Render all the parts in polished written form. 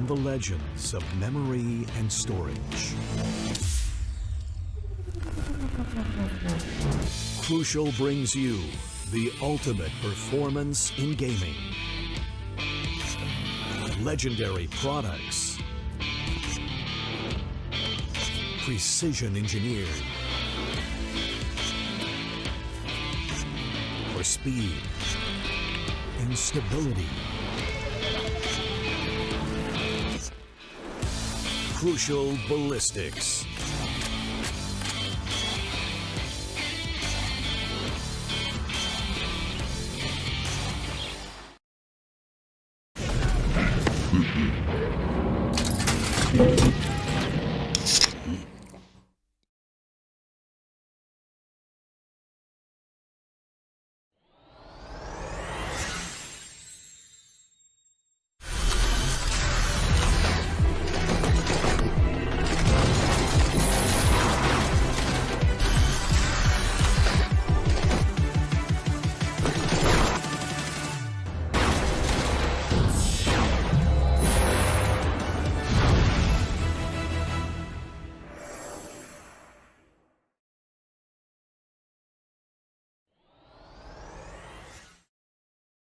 the legends of memory and storage. Crucial brings you the ultimate performance in gaming. Legendary products. Precision engineered. For speed and stability. Crucial Ballistix.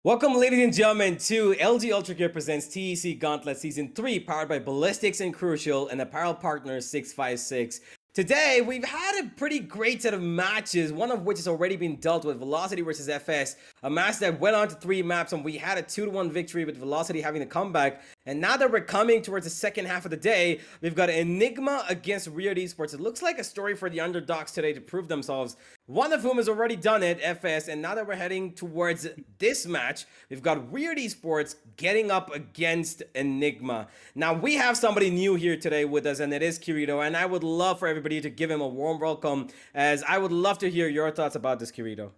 Welcome, ladies and gentlemen, to LG Ultragear presents Tec Gauntlet Season 3, powered by Ballistix and Crucial and apparel partner 656. Today, we've had a pretty great set of matches, one of which has already been dealt with, Velocity versus FS, a match that went on to 3 maps, and we had a 2-1 victory with Velocity having the comeback. And now that we're coming towards the second half of the day, we've got Enigma against Weird Esports. It looks like a story for the underdogs today to prove themselves, one of whom has already done it, FS, and now that we're heading towards this match, we've got Weird Esports getting up against Enigma. Now, we have somebody new here today with us, and it is Kirito, and I would love for everybody to give him a warm welcome, as I would love to hear your thoughts about this, Kirito.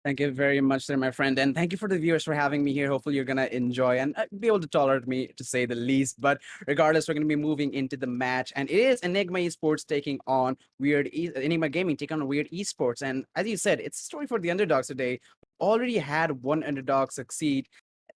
Thank you very much, sir, my friend. And thank you for the viewers for having me here. Hopefully you're going to enjoy and be able to tolerate me, to say the least. But regardless, we're going to be moving into the match. And it is Enigma Esports taking on Enigma Gaming, taking on Weird Esports. And as you said, it's a story for the underdogs today. Already had one underdog succeed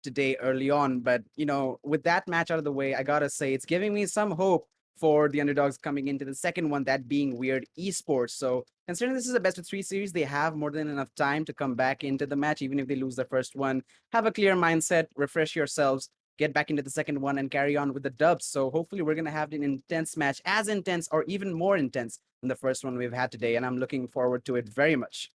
today early on. But, you know, with that match out of the way, I got to say it's giving me some hope for the underdogs coming into the second one, that being Weird Esports. So considering this is a best of 3 series, they have more than enough time to come back into the match, even if they lose the first one. Have a clear mindset, refresh yourselves, get back into the second one, and carry on with the dubs. So hopefully we're going to have an intense match, as intense or even more intense than the first one we've had today. And I'm looking forward to it very much.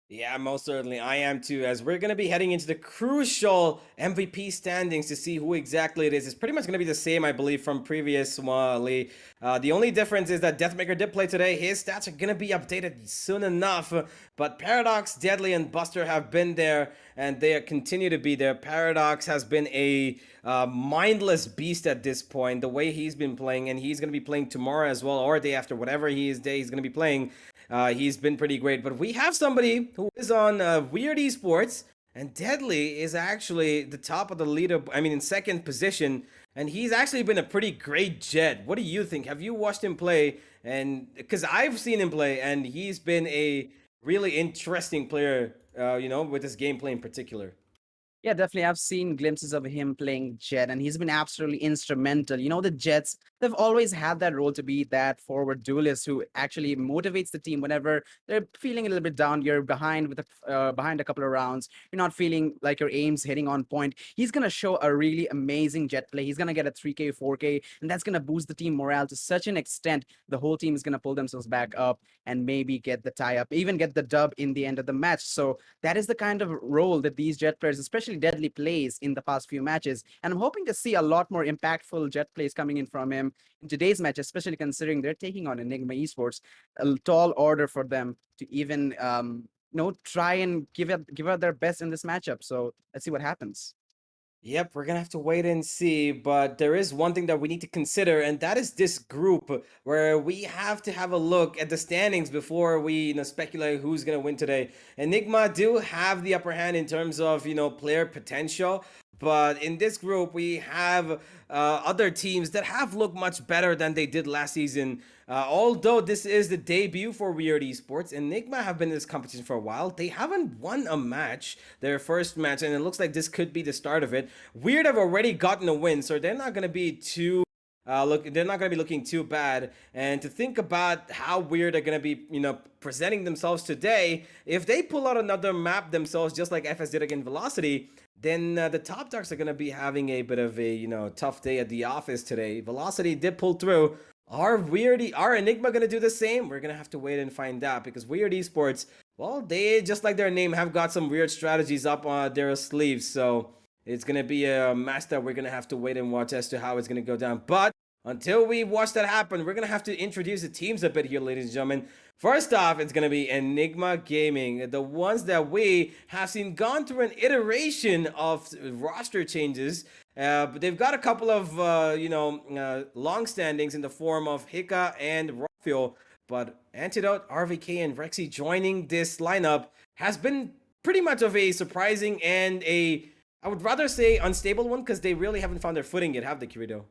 Yeah, most certainly. I am too, as we're going to be heading into the crucial MVP standings to see who exactly it is. It's pretty much going to be the same, I believe, from previously. The only difference is that Deathmaker did play today. His stats are going to be updated soon enough. But Paradox, Deadly, and Buster have been there, and they continue to be there. Paradox has been a mindless beast at this point, the way he's been playing, and he's going to be playing tomorrow as well, or day after, whatever he's going to be playing. He's been pretty great, but we have somebody who is on Weird Esports, and Deadly is actually the top of the leader, I mean in second position, and he's actually been a pretty great Jet. What do you think? Have you watched him play? And because I've seen him play, and he's been a really interesting player, you know, with his gameplay in particular. Yeah, definitely. I've seen glimpses of him playing Jet, and he's been absolutely instrumental. You know, the Jets, they've always had that role to be that forward duelist who actually motivates the team whenever they're feeling a little bit down. You're behind with behind a couple of rounds. You're not feeling like your aim's hitting on point. He's gonna show a really amazing Jet play. He's gonna get a 3K, 4K, and that's gonna boost the team morale to such an extent. The whole team is gonna pull themselves back up and maybe get the tie up, even get the dub in the end of the match. So that is the kind of role that these Jet players, especially Deadly, plays in the past few matches, and I'm hoping to see a lot more impactful Jet plays coming in from him in today's match, especially considering they're taking on Enigma Esports. A tall order for them to even try and give out their best in this matchup. So let's see what happens. Yep, we're gonna have to wait and see, but there is one thing that we need to consider, and that is this group, where we have to have a look at the standings before we, speculate who's gonna win today. Enigma do have the upper hand in terms of, player potential, But in this group, we have other teams that have looked much better than they did last season. Although this is the debut for Weird Esports, Enigma have been in this competition for a while. They haven't won a match, their first match, and it looks like this could be the start of it. Weird have already gotten a win, so they're not going to be too they're not going to be looking too bad. And to think about how weird they're going to be, presenting themselves today, if they pull out another map themselves, just like FS did against Velocity, then the Top Dogs are going to be having a bit of a, tough day at the office today. Velocity did pull through. Are Enigma going to do the same? We're going to have to wait and find out, because Weird Esports, well, they, just like their name, have got some weird strategies up on their sleeves. So it's going to be a match that we're going to have to wait and watch as to how it's going to go down. But until we watch that happen, we're going to have to introduce the teams a bit here, ladies and gentlemen. First off, it's going to be Enigma Gaming, the ones that we have seen gone through an iteration of roster changes. But they've got a couple of, long standings in the form of Hika and Rafael. But Antidote, RVK, and Rexy joining this lineup has been pretty much of a surprising and I would rather say unstable one, because they really haven't found their footing yet, have they, Kirito?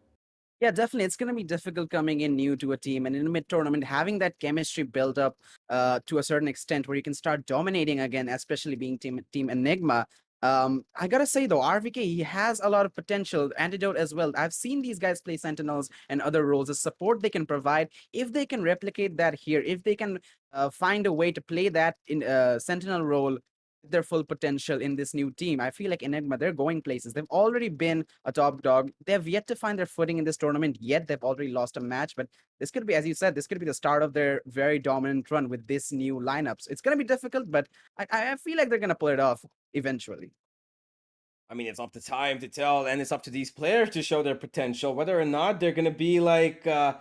Yeah, definitely. It's going to be difficult coming in new to a team and in a mid tournament, having that chemistry built up to a certain extent where you can start dominating again, especially being team Enigma. I gotta say though, RVK, he has a lot of potential. Antidote as well. I've seen these guys play Sentinels and other roles. The support they can provide, if they can replicate that here, if they can find a way to play that in Sentinel role, their full potential in this new team. I feel like Enigma, they're going places. They've already been a top dog. They've yet to find their footing in this tournament, yet they've already lost a match. But this could be, as you said, this could be the start of their very dominant run with this new lineups. It's going to be difficult, but I feel like they're going to pull it off eventually. I mean, it's up to time to tell, and it's up to these players to show their potential, whether or not they're going to be like the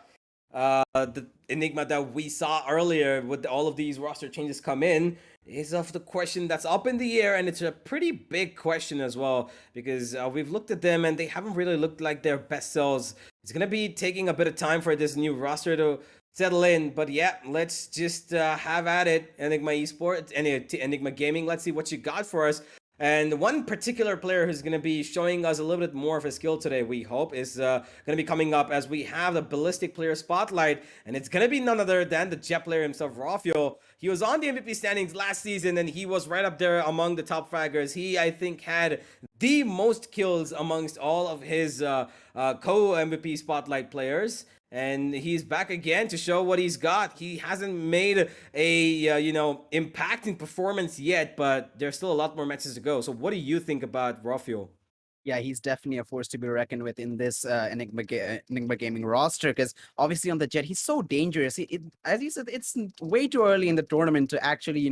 Enigma that we saw earlier with all of these roster changes come in. Is of the question that's up in the air, and it's a pretty big question as well, because we've looked at them and they haven't really looked like their best selves. It's gonna be taking a bit of time for this new roster to settle in, but yeah, let's just have at it, Enigma Esports, Enigma Gaming. Let's see what you got for us. And one particular player who's going to be showing us a little bit more of his skill today, we hope, is going to be coming up as we have the Ballistic Player Spotlight. And it's going to be none other than the Jet player himself, Rafael. He was on the MVP standings last season, and he was right up there among the top fraggers. He, I think, had the most kills amongst all of his co-MVP Spotlight players. And he's back again to show what he's got. He hasn't made a impacting performance yet, but there's still a lot more matches to go. So what do you think about Rafael? Yeah, he's definitely a force to be reckoned with in this Enigma Gaming roster, because obviously on the Jet, he's so dangerous. As you said, it's way too early in the tournament to actually,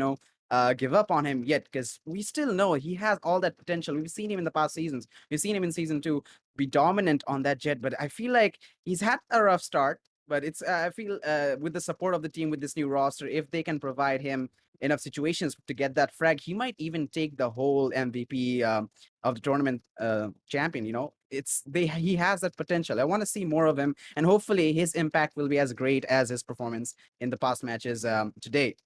give up on him yet, because we still know he has all that potential. We've seen him in the past seasons. We've seen him in season 2 be dominant on that Jet, but I feel like he's had a rough start. But it's I feel with the support of the team with this new roster, if they can provide him enough situations to get that frag, he might even take the whole MVP of the tournament champion. He has that potential. I want to see more of him, and hopefully his impact will be as great as his performance in the past matches to date.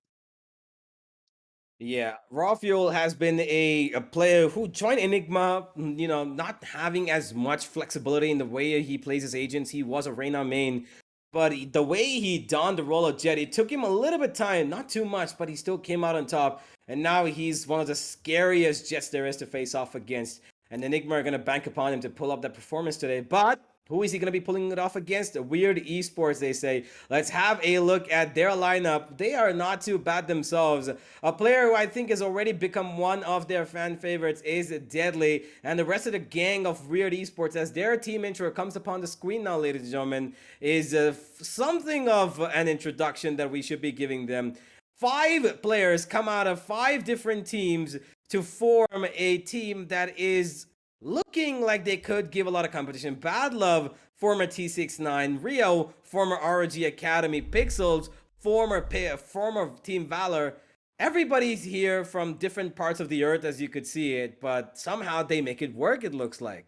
Yeah, Rafael has been a player who joined Enigma, not having as much flexibility in the way he plays his agents. He was a Reyna main, but the way he donned the role of Jet, it took him a little bit of time, not too much, but he still came out on top. And now he's one of the scariest Jets there is to face off against. And Enigma are going to bank upon him to pull up that performance today. But who is he going to be pulling it off against? Weird Esports, they say. Let's have a look at their lineup. They are not too bad themselves. A player who I think has already become one of their fan favorites is Deadly. And the rest of the gang of Weird Esports, as their team intro comes upon the screen now, ladies and gentlemen, is something of an introduction that we should be giving them. 5 players come out of 5 different teams to form a team that is looking like they could give a lot of competition. Bad Love, former T69, Rio, former ROG Academy, Pixels, former Team VALOR. Everybody's here from different parts of the earth, as you could see it, but somehow they make it work, it looks like.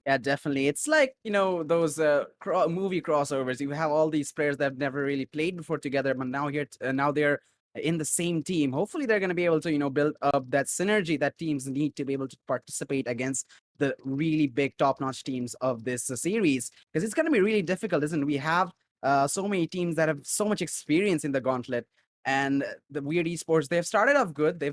Yeah, definitely. It's like, those movie crossovers. You have all these players that have never really played before together, but now they're in the same team. Hopefully, they're going to be able to, build up that synergy that teams need to be able to participate against the really big top-notch teams of this series. Because it's going to be really difficult, isn't it? We have so many teams that have so much experience in the gauntlet, and the Weird Esports, they've started off good. They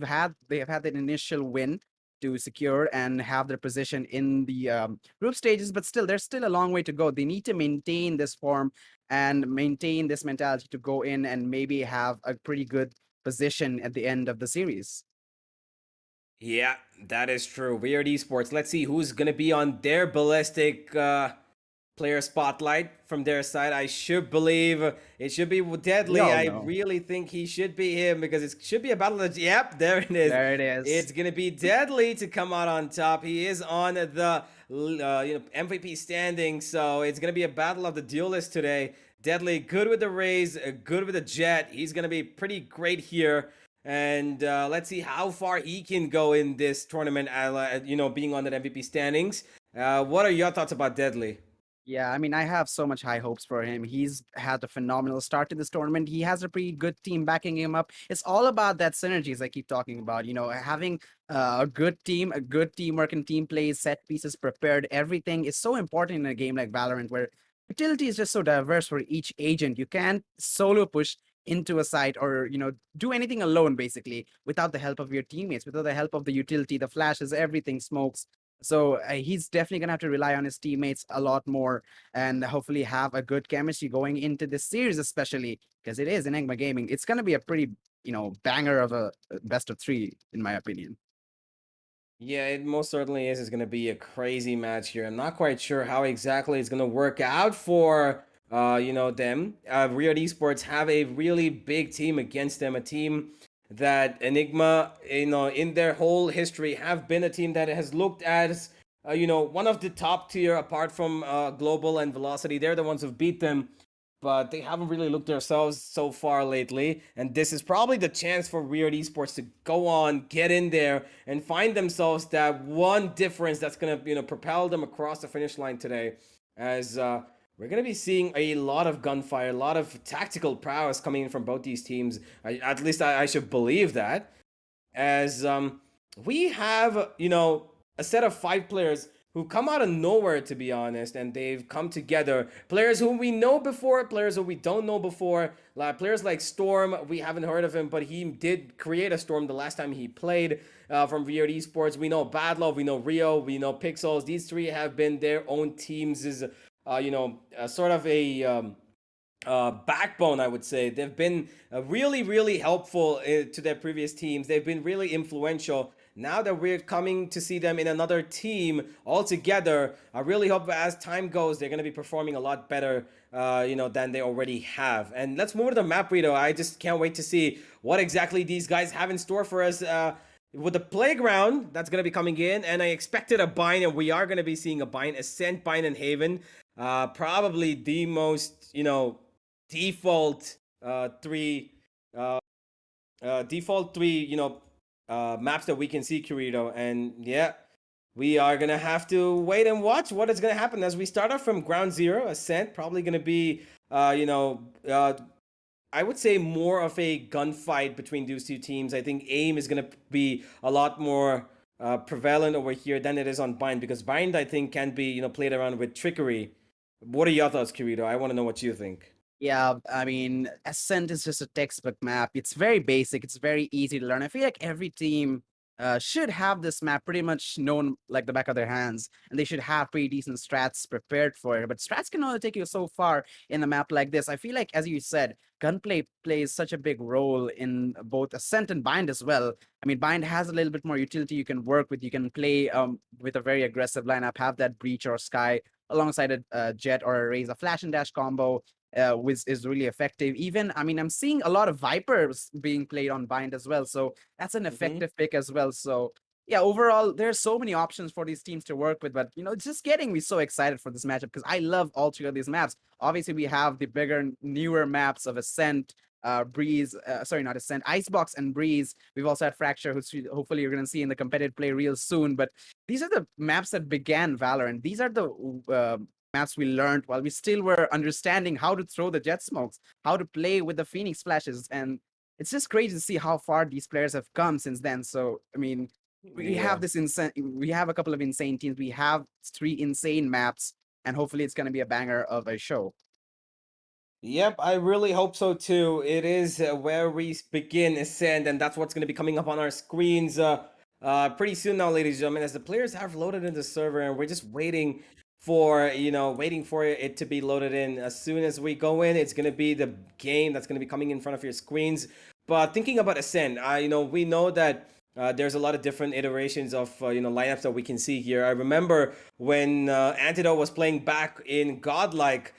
have had an initial win to secure and have their position in the group stages, but still, there's still a long way to go. They need to maintain this form and maintain this mentality to go in and maybe have a pretty good position at the end of the series. Yeah, that is true. Weird Esports. Let's see who's gonna be on their ballistic player spotlight from their side. I should believe it should be We Deadly. all I know. really think he should be him because it should be a battle of, yep, there it is. There it is. It's gonna be Deadly to come out on top. He is on the MVP standing, so it's gonna be a battle of the duelists today. Deadly, good with the raise, good with the jet. He's gonna be pretty great here. And let's see how far he can go in this tournament, being on that MVP standings. What are your thoughts about Deadly? Yeah, I mean, I have so much high hopes for him. He's had a phenomenal start to this tournament. He has a pretty good team backing him up. It's all about that synergies I keep talking about. Having a good team, a good teamwork and team plays, set pieces prepared, everything is so important in a game like Valorant, where utility is just so diverse for each agent. You can't solo push into a site or do anything alone basically without the help of your teammates, without the help of the utility, the flashes, everything, smokes. So he's definitely gonna have to rely on his teammates a lot more and hopefully have a good chemistry going into this series, especially because it is Enigma Gaming. It's gonna be a pretty banger of a best of three, in my opinion. Yeah, it most certainly is. It's going to be a crazy match here. I'm not quite sure how exactly it's going to work out for them. Riot Esports have a really big team against them, a team that Enigma, in their whole history have been a team that has looked as one of the top tier apart from Global and Velocity. They're the ones who've beat them, but they haven't really looked themselves so far lately. And this is probably the chance for Weird Esports to go on, get in there, and find themselves that one difference that's gonna, propel them across the finish line today. As we're gonna be seeing a lot of gunfire, a lot of tactical prowess coming in from both these teams. At least I should believe that. As we have, a set of 5 players who come out of nowhere, to be honest, and they've come together. Players who we know before, players who we don't know before. Players like Storm, we haven't heard of him, but he did create a Storm the last time he played from Weird Esports. We know Badlove, we know Rio, we know Pixels. These 3 have been their own teams, sort of a backbone, I would say. They've been really, really helpful to their previous teams. They've been really influential. Now that we're coming to see them in another team all together, I really hope as time goes, they're going to be performing a lot better, than they already have. And let's move to the map, Rito. I just can't wait to see what exactly these guys have in store for us. With the playground that's going to be coming in, and I expected a bind, and we are going to be seeing a bind, Ascent, bind, and Haven. Probably the most, default three default three maps that we can see, Kirito. And yeah, we are gonna have to wait and watch what is gonna happen as we start off from ground zero. Ascent probably gonna be I would say more of a gunfight between those 2 teams. I think aim is gonna be a lot more prevalent over here than it is on bind, because bind, I think, can be played around with trickery. What are your thoughts, Kirito? I want to know what you think. Yeah, I mean, Ascent is just a textbook map. It's very basic. It's very easy to learn. I feel like every team should have this map pretty much known like the back of their hands, and they should have pretty decent strats prepared for it. But strats can only take you so far in a map like this. I feel like, as you said, gunplay plays such a big role in both Ascent and Bind as well. I mean, Bind has a little bit more utility you can work with. You can play with a very aggressive lineup, have that Breach or Sky alongside a Jet or a Raze, a Flash and Dash combo which is really effective. Even, I mean, I'm seeing a lot of Vipers being played on Bind as well. So that's an effective pick as well. So yeah, overall, there's so many options for these teams to work with. But, it's just getting me so excited for this matchup because I love all 3 of these maps. Obviously, we have the bigger, newer maps of Ascent, Breeze, sorry, not Ascent, Icebox and Breeze. We've also had Fracture, who's hopefully you're going to see in the competitive play real soon. But these are the maps that began Valorant. These are the maps we learned while we still were understanding how to throw the jet smokes, how to play with the Phoenix flashes. And it's just crazy to see how far these players have come since then. So I mean, we Yeah. have this insane. We have a couple of insane teams. We have 3 insane maps, and hopefully it's going to be a banger of a show. Yep, I really hope so too. It is where we begin Ascend, and that's what's going to be coming up on our screens pretty soon now, ladies and gentlemen, as the players have loaded in the server, and we're just waiting for, waiting for it to be loaded in. As soon as we go in, it's going to be the game that's going to be coming in front of your screens. But thinking about Ascend, we know that there's a lot of different iterations of lineups that we can see here. I remember when Antidote was playing back in Godlike,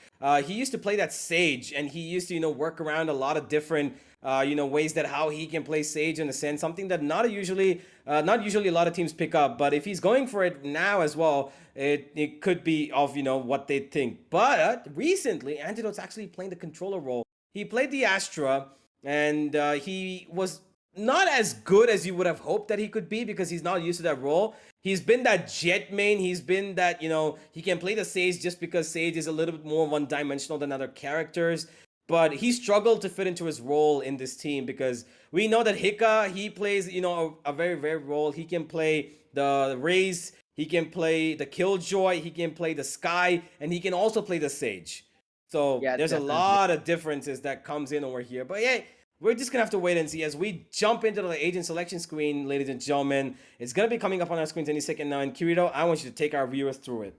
he used to play that Sage, and he used to work around a lot of different ways that how he can play Sage and Ascend, something that not usually a lot of teams pick up. But if he's going for it now as well, it could be of what they think. But recently, Antidote's actually playing the controller role. He played the Astra, and he was not as good as you would have hoped that he could be, because he's not used to that role. He's been that Jet main. He's been that, he can play the Sage just because Sage is a little bit more one-dimensional than other characters. But he struggled to fit into his role in this team, because we know that Hika, he plays, a very, very role. He can play the Raze, he can play the Killjoy, he can play the Sky, and he can also play the Sage. So Yeah, there's definitely. a lot of differences that comes in over here. But yeah, we're just gonna have to wait and see as we jump into the agent selection screen, ladies and gentlemen. It's gonna be coming up on our screens any second now. And Kirito, I want you to take our viewers through it.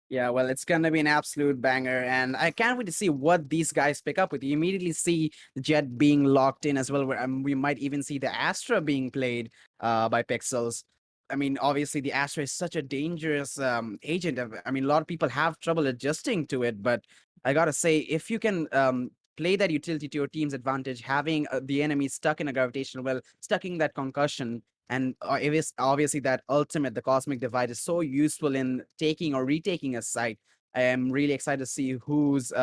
Yeah, well, it's gonna be an absolute banger, and I can't wait to see what these guys pick up with. You immediately see the Jet being locked in as well, where we might even see the Astra being played by Pixels. I mean, obviously, the Astra is such a dangerous agent. I mean, a lot of people have trouble adjusting to it, but I gotta say, if you can play that utility to your team's advantage, having the enemy stuck in a gravitational well, stuck in that concussion, and it is obviously that ultimate, the cosmic divide, is so useful in taking or retaking a site. I am really excited to see who's who's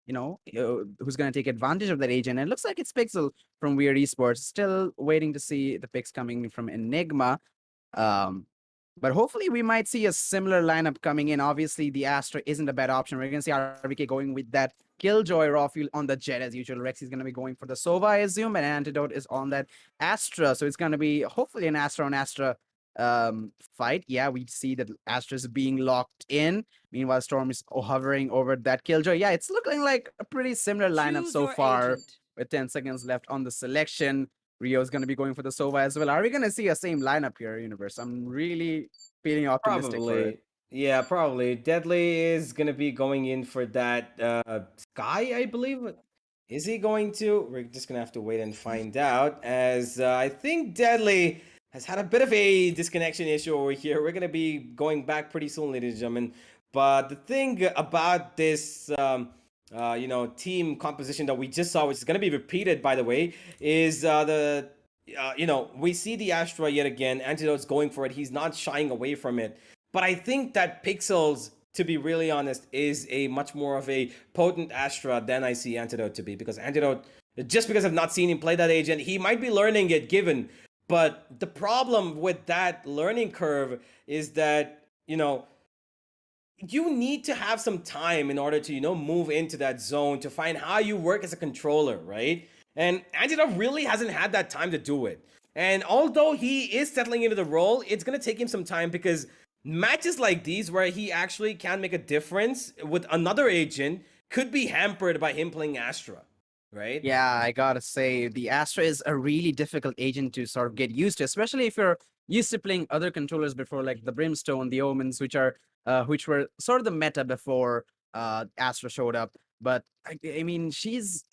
going to take advantage of that agent. And it looks like it's Pixel from Weird Esports. Still waiting to see the picks coming from Enigma. Um, but hopefully we might see a similar lineup coming in. Obviously, the Astra isn't a bad option. We're going to see RVK going with that Killjoy raw fuel on the Jet as usual. Rex is going to be going for the Sova, I assume, and Antidote is on that Astra. So it's going to be hopefully an Astra on Astra fight. Yeah, we see that Astra's being locked in. Meanwhile, Storm is hovering over that Killjoy. Yeah, it's looking like a pretty similar lineup Choose so your far agent. with 10 seconds left on the selection. Rio's going to be going for the Sova as well. Are we going to see a same lineup here, Universe? I'm really feeling optimistic for it. Probably. Yeah, probably. Deadly is gonna be going in for that Sky, I believe. Is he going to? We're just gonna have to wait and find out, as I think Deadly has had a bit of a disconnection issue over here. We're gonna be going back pretty soon, ladies and gentlemen. But the thing about this team composition that we just saw, which is gonna be repeated, by the way, is we see the Astra yet again. Antidote's going for it. He's not shying away from it. But I think that Pixels, to be really honest, is a much more of a potent Astra than I see Antidote to be. Because Antidote, just because I've not seen him play that agent, he might be learning it given. But the problem with that learning curve is that, you need to have some time in order to, move into that zone to find how you work as a controller, right? And Antidote really hasn't had that time to do it. And although he is settling into the role, it's going to take him some time, because matches like these where he actually can make a difference with another agent could be hampered by him playing Astra, right? Yeah, I gotta say, the Astra is a really difficult agent to sort of get used to, especially if you're used to playing other controllers before, like the Brimstone, the Omens, which were sort of the meta before Astra showed up. But I mean, she's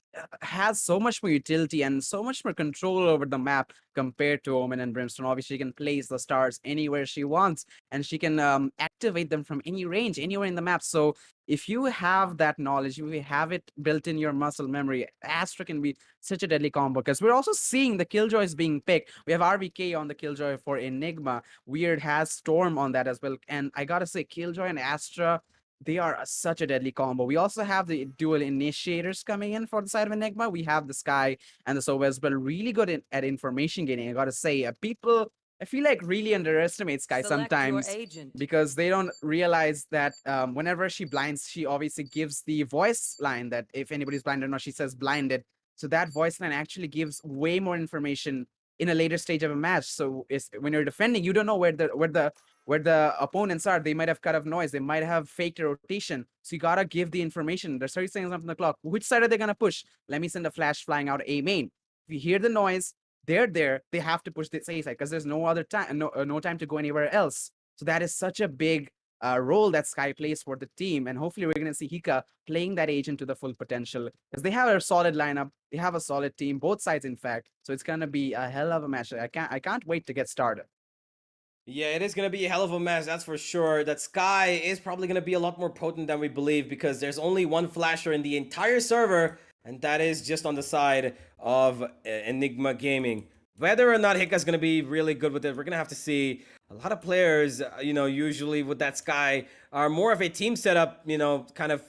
has so much more utility and so much more control over the map compared to Omen and Brimstone. Obviously, she can place the stars anywhere she wants, and she can activate them from any range, anywhere in the map. So if you have that knowledge, if you have it built in your muscle memory, Astra can be such a deadly combo. Because we're also seeing the Killjoys being picked. We have RVK on the Killjoy for Enigma. Weird has Storm on that as well. And I gotta say, Killjoy and Astra, they are such a deadly combo. We also have the dual initiators coming in for the side of Enigma. We have the Sky and the Sova as well. Really good at information gaining. I gotta say, people, I feel like, really underestimate Sky Select sometimes, your agent. because they don't realize that whenever she blinds, she obviously gives the voice line that if anybody's blind or not, she says blinded. So that voice line actually gives way more information in a later stage of a match. So it's, when you're defending, you don't know where the opponents are. They might have cut off noise. They might have faked a rotation. So you gotta give the information. There's 30 seconds left on the clock. Which side are they gonna push? Let me send a flash flying out A main. If you hear the noise, they're there. They have to push the A side because there's no other time, no time to go anywhere else. So that is such a big role that Sky plays for the team, and hopefully we're gonna see Hika playing that agent to the full potential because they have a solid lineup. They have a solid team, both sides in fact. So it's gonna be a hell of a match. I can't wait to get started. Yeah, it is going to be a hell of a match, that's for sure. That Sky is probably going to be a lot more potent than we believe because there's only one flasher in the entire server, and that is just on the side of Enigma Gaming. Whether or not Hika's going to be really good with it, we're going to have to see. A lot of players, usually with that Sky are more of a team setup, kind of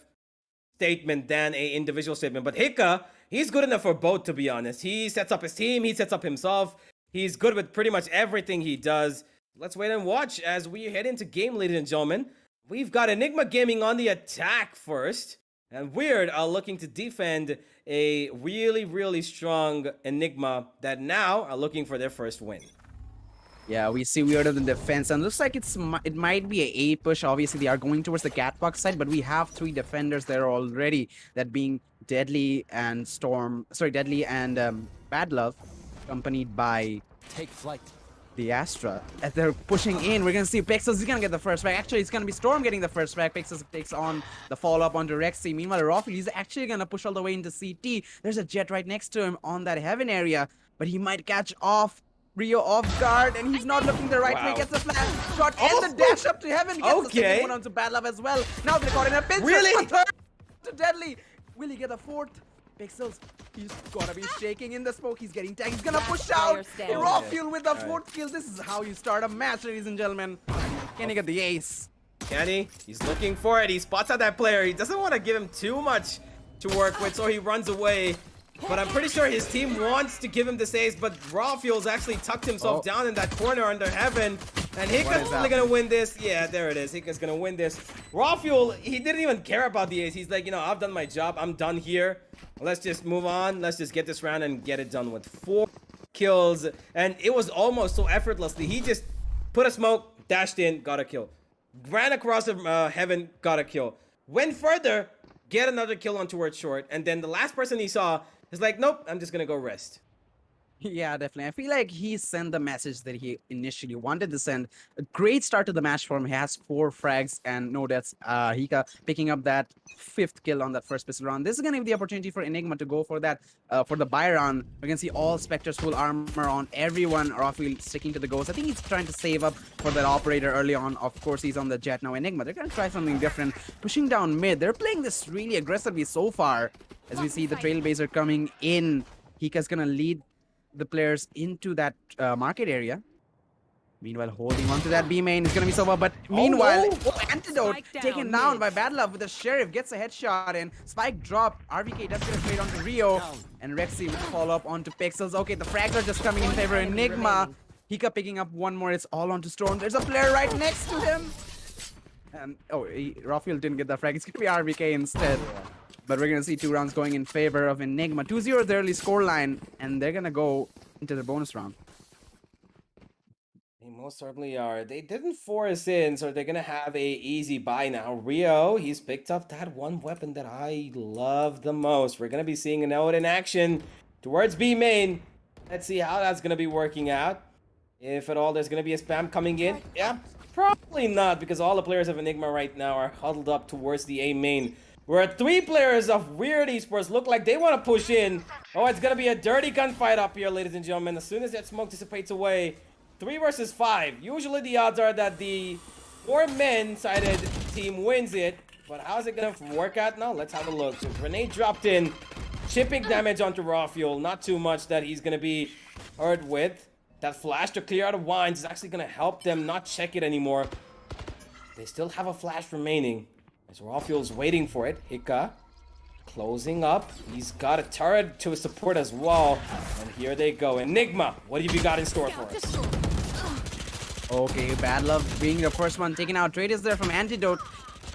statement than a individual statement. But Hika, he's good enough for both, to be honest. He sets up his team, he sets up himself. He's good with pretty much everything he does. Let's wait and watch as we head into game, ladies and gentlemen. We've got Enigma Gaming on the attack first. And Weird are looking to defend a really, really strong Enigma that now are looking for their first win. Yeah, we see Weird in the defense, and looks like it might be a A push. Obviously, they are going towards the catwalk side, but we have 3 defenders there already. That being Deadly and Deadly and Bad Love, accompanied by Take flight. the Astra. As they're pushing in, we're gonna see Pixels is gonna get the first frag. Actually, it's gonna be Storm getting the first frag. Pixels takes on the follow-up onto Rexy. Meanwhile, Rafi is actually gonna push all the way into CT. There's a jet right next to him on that heaven area, but he might catch off Rio off guard, and he's not looking the right way. Gets the flash shot and the dash up to heaven. Gets the second one onto Bad Love as well. Now they're caught in a pinch. Really? Third to Deadly. Will he get the fourth? Pixels, he's gonna be shaking in the smoke. He's getting tagged. He's gonna push out. Raw fuel with the fourth kill. This is how you start a match, ladies and gentlemen. Can he get the ace? Can he? He's looking for it. He spots out that player. He doesn't want to give him too much to work with, so he runs away. But I'm pretty sure his team wants to give him this ace, but Raw Fuel's actually tucked himself down in that corner under heaven. And Hika's probably gonna win this. Yeah, there it is. Hika's gonna win this. Raw Fuel, he didn't even care about the ace. He's like, I've done my job. I'm done here. Let's just move on. Let's just get this round and get it done with 4 kills. And it was almost so effortlessly. He just put a smoke, dashed in, got a kill. Ran across the heaven, got a kill. Went further, get another kill on towards short. And then the last person he saw is like, nope, I'm just gonna go rest. Yeah, definitely. I feel like he sent the message that he initially wanted to send. A great start to the match for him. He has 4 frags and no deaths. Hika picking up that 5th kill on that first pistol round. This is going to be the opportunity for Enigma to go for that, for the buy round. We can see all Spectres full armor on everyone. Rafi sticking to the ghost. I think he's trying to save up for that operator early on. Of course, he's on the jet now. Enigma, they're going to try something different. Pushing down mid. They're playing this really aggressively so far. As we see the Trailblazer coming in. Hika's going to lead the players into that market area. Meanwhile, holding on to that B main is going to be so well, but meanwhile, Antidote taken down by Bad Love with the Sheriff, gets a headshot and Spike drop. RVK does get a trade onto Rio, and Rexy with follow-up onto Pixels. Okay, the frags are just coming in favor of Enigma. Hika picking up one more, it's all onto Storm. There's a player right next to him. And, Rafael didn't get the frag, it's going to be RVK instead. But we're going to see 2 rounds going in favor of Enigma. 2-0 the early scoreline, and they're going to go into the bonus round. They most certainly are. They didn't force in, so they're going to have a easy buy now. Rio, he's picked up that one weapon that I love the most. We're going to be seeing a node in action towards B main. Let's see how that's going to be working out. If at all there's going to be a spam coming in. Yeah, probably not, because all the players of Enigma right now are huddled up towards the A main. Where 3 players of Weird Esports look like they want to push in. Oh, it's going to be a dirty gunfight up here, ladies and gentlemen. As soon as that smoke dissipates away, 3 versus 5. Usually the odds are that the 4 men-sided team wins it. But how's it going to work out now? Let's have a look. So grenade dropped in. Chipping damage onto Raw Fuel. Not too much that he's going to be hurt with. That flash to clear out of Wines is actually going to help them not check it anymore. They still have a flash remaining. As Raw Fuel's waiting for it. Hika closing up. He's got a turret to support as well. And here they go. Enigma, what have you got in store for us? Okay, Bad Love being the first one taken out. Trade is there from Antidote.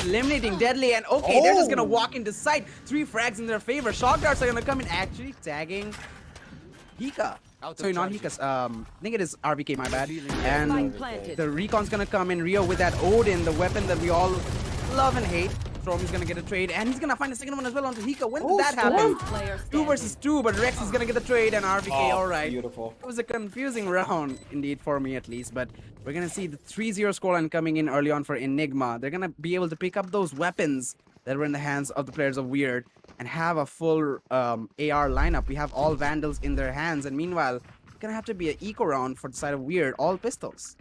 eliminating Deadly, and okay, they're just gonna Oh. walk into sight. 3 frags in their favor. Shock darts are gonna come in, actually tagging Hika. Sorry, not Hika's. I think it is RVK, my bad. And the recon's gonna come in. Rio with that Odin, the weapon that we all love and hate. Storm is gonna get a trade, and he's gonna find a second one as well onto Hika. When did that happen? 2 versus 2, but Rex is gonna get the trade, and RVK, alright. Beautiful. It was a confusing round, indeed, for me at least, but we're gonna see the 3-0 scoreline coming in early on for Enigma. They're gonna be able to pick up those weapons that were in the hands of the players of Weird and have a full AR lineup. We have all Vandals in their hands, and meanwhile, it's gonna have to be an eco round for the side of Weird, all pistols.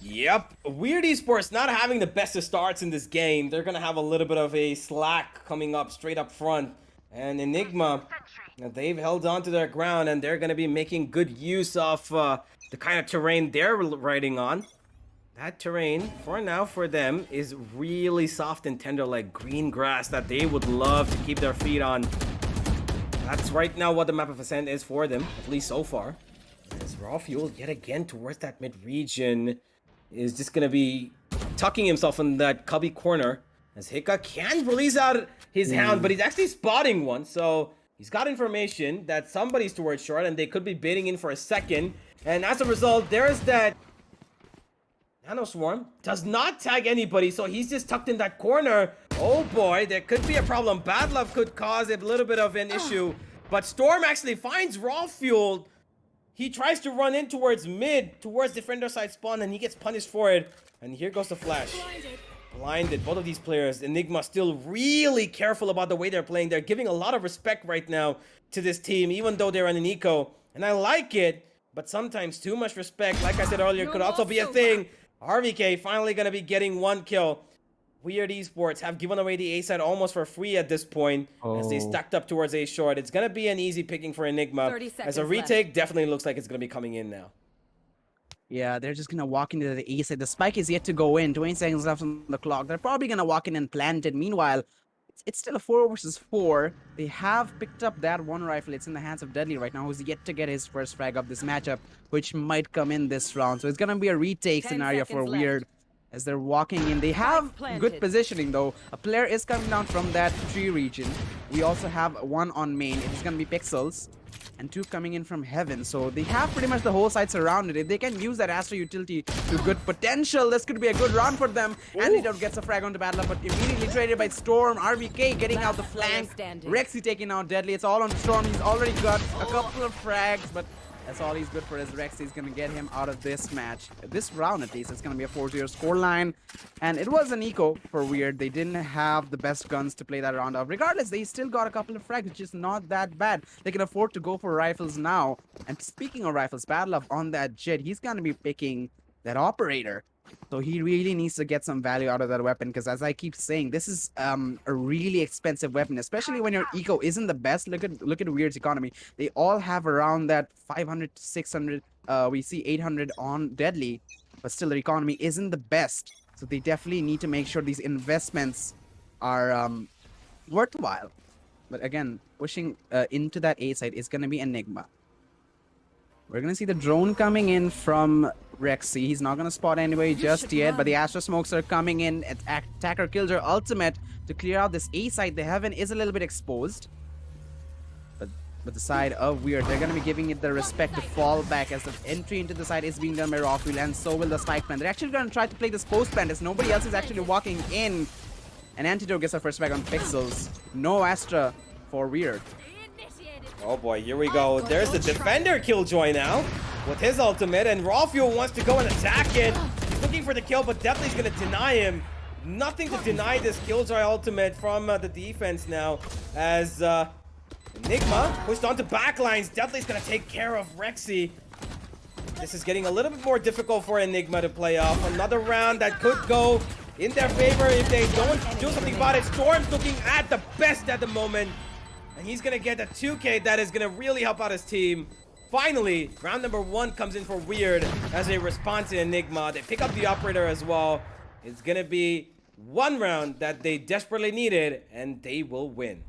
Yep, Weird Esports not having the best of starts in this game. They're gonna have a little bit of a slack coming up straight up front. And Enigma, they've held on to their ground, and they're gonna be making good use of the kind of terrain they're riding on. That terrain, for now, for them, is really soft and tender, like green grass that they would love to keep their feet on. That's right now what the map of Ascent is for them, at least so far. As Raw Fuel, yet again, towards that mid-region, is just gonna be tucking himself in that cubby corner, as Hika can release out his hound, but he's actually spotting one, so he's got information that somebody's towards short, and they could be baiting in for a second, and as a result, there's that Nano Swarm, does not tag anybody, so he's just tucked in that corner. Oh boy, there could be a problem. Bad Love could cause a little bit of an issue, but Storm actually finds Raw Fuel. He tries to run in towards mid, towards defender side spawn, and he gets punished for it. And here goes the flash. Blinded, both of these players. Enigma still really careful about the way they're playing. They're giving a lot of respect right now to this team, even though they're on an eco. And I like it, but sometimes too much respect, like I said earlier, could also be a thing. RVK finally gonna be getting 1 kill. Weird Esports have given away the A side almost for free at this point, as they stacked up towards A short. It's gonna be an easy picking for Enigma, as a retake definitely looks like it's gonna be coming in now. Yeah, they're just gonna walk into the A side. The spike is yet to go in. 20 seconds left on the clock. They're probably gonna walk in and plant it. Meanwhile, it's still a 4 versus 4. They have picked up that one rifle. It's in the hands of Deadly right now, who's yet to get his first frag of this matchup, which might come in this round. So it's gonna be a retake scenario for Weird as they're walking in. They have good positioning though. A player is coming down from that tree region. We also have 1 on main. It's gonna be Pixels, and 2 coming in from Heaven. So they have pretty much the whole side surrounded. If they can use that Astro utility to good potential, this could be a good round for them. Antidote gets a frag onto Battle, but immediately traded by Storm. RVK getting out the flank. Rexy taking out Deadly. It's all on Storm. He's already got a couple of frags, but that's all he's good for, is Rexy's gonna get him out of this match. This round at least, it's gonna be a 4-0 scoreline. And it was an eco for Weird. They didn't have the best guns to play that round of. Regardless, they still got a couple of frags, which is not that bad. They can afford to go for rifles now. And speaking of rifles, Battle of on that Jet, he's gonna be picking that Operator. So he really needs to get some value out of that weapon, because as I keep saying, this is a really expensive weapon, especially when your eco isn't the best. Look at Weird's economy. They all have around that 500 to 600. We see 800 on Deadly, but still their economy isn't the best. So they definitely need to make sure these investments are worthwhile. But again, pushing into that A side is going to be Enigma. We're going to see the drone coming in from Rexy. He's not going to spot anybody just yet, but the Astro Smokes are coming in. Attacker kills her ultimate to clear out this A side. The Heaven is a little bit exposed. But the side of Weird, they're going to be giving it the respect to fall back, as the entry into the side is being done by Rockfield, and so will the spike plant. They're actually going to try to play this post plant, as nobody else is actually walking in. And Antidote gets her first back on Pixels. No Astra for Weird. Oh boy, here we go. There's the defender killjoy now with his ultimate, and Raw Fuel wants to go and attack it. He's looking for the kill, but Deadly's gonna deny him. Nothing to deny this killjoy ultimate from the defense now, as Enigma pushed onto backlines. Deadly's gonna take care of Rexy. This is getting a little bit more difficult for Enigma to play off. Another round that could go in their favor if they don't do something about it. Storm's looking at the best at the moment. And he's going to get a 2K that is going to really help out his team. Finally, round number 1 comes in for Weird as a response to Enigma. They pick up the Operator as well. It's going to be one round that they desperately needed, and they will win.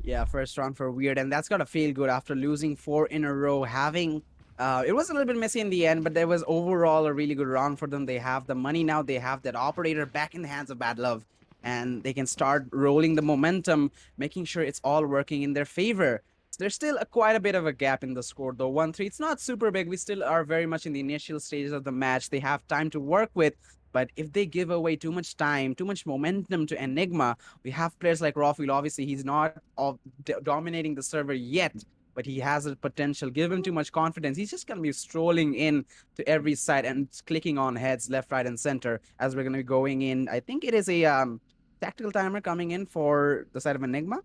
Yeah, first round for Weird, and that's got to feel good after losing 4 in a row. Having It was a little bit messy in the end, but there was overall a really good round for them. They have the money now. They have that operator back in the hands of Bad Love, and they can start rolling the momentum, making sure it's all working in their favor. So there's still quite a bit of a gap in the score, though. 1-3. It's not super big. We still are very much in the initial stages of the match. They have time to work with. But if they give away too much time, too much momentum to Enigma, we have players like Rafiel. Obviously, he's not dominating the server yet, but he has a potential. Give him too much confidence. He's just going to be strolling in to every side and clicking on heads left, right, and center as we're going to be going in. I think it is a tactical timer coming in for the side of Enigma.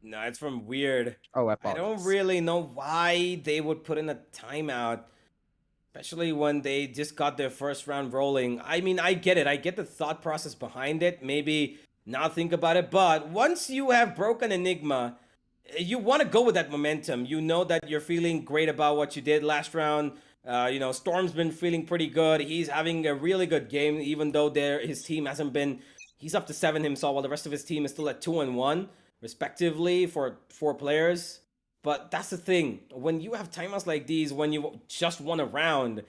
No, it's from Weird. Oh, I apologies. don't really know why they would put in a timeout, especially when they just got their first round rolling. I mean, I get it. I get the thought process behind it. Maybe not think about it. But once you have broken Enigma, you want to go with that momentum. You know that you're feeling great about what you did last round. You know, Storm's been feeling pretty good. He's having a really good game, even though his team hasn't been... He's up to 7 himself, while the rest of his team is still at 2 and 1, respectively, for 4 players. But that's the thing. When you have timeouts like these, when you just won a round,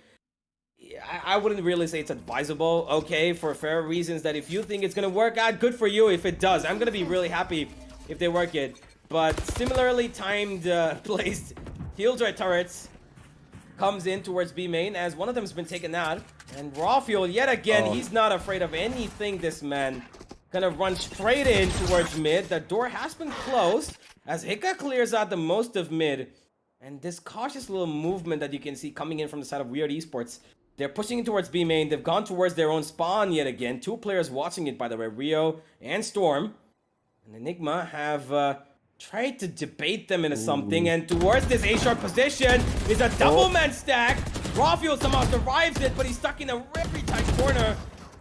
I wouldn't really say it's advisable, okay, for fair reasons that if you think it's going to work out, good for you if it does. I'm going to be really happy if they work it. But similarly timed placed Killjoy turrets comes in towards B main as one of them has been taken out. And Rafiel, yet again, he's not afraid of anything, this man. Gonna run straight in towards mid. The door has been closed as Hika clears out the most of mid. And this cautious little movement that you can see coming in from the side of Weird Esports. They're pushing in towards B main. They've gone towards their own spawn yet again. 2 players watching it, by the way, Rio and Storm. And Enigma have tried to debate them into something, and towards this A-short position is a double man stack. Rafiel somehow survives it, but he's stuck in a very tight corner.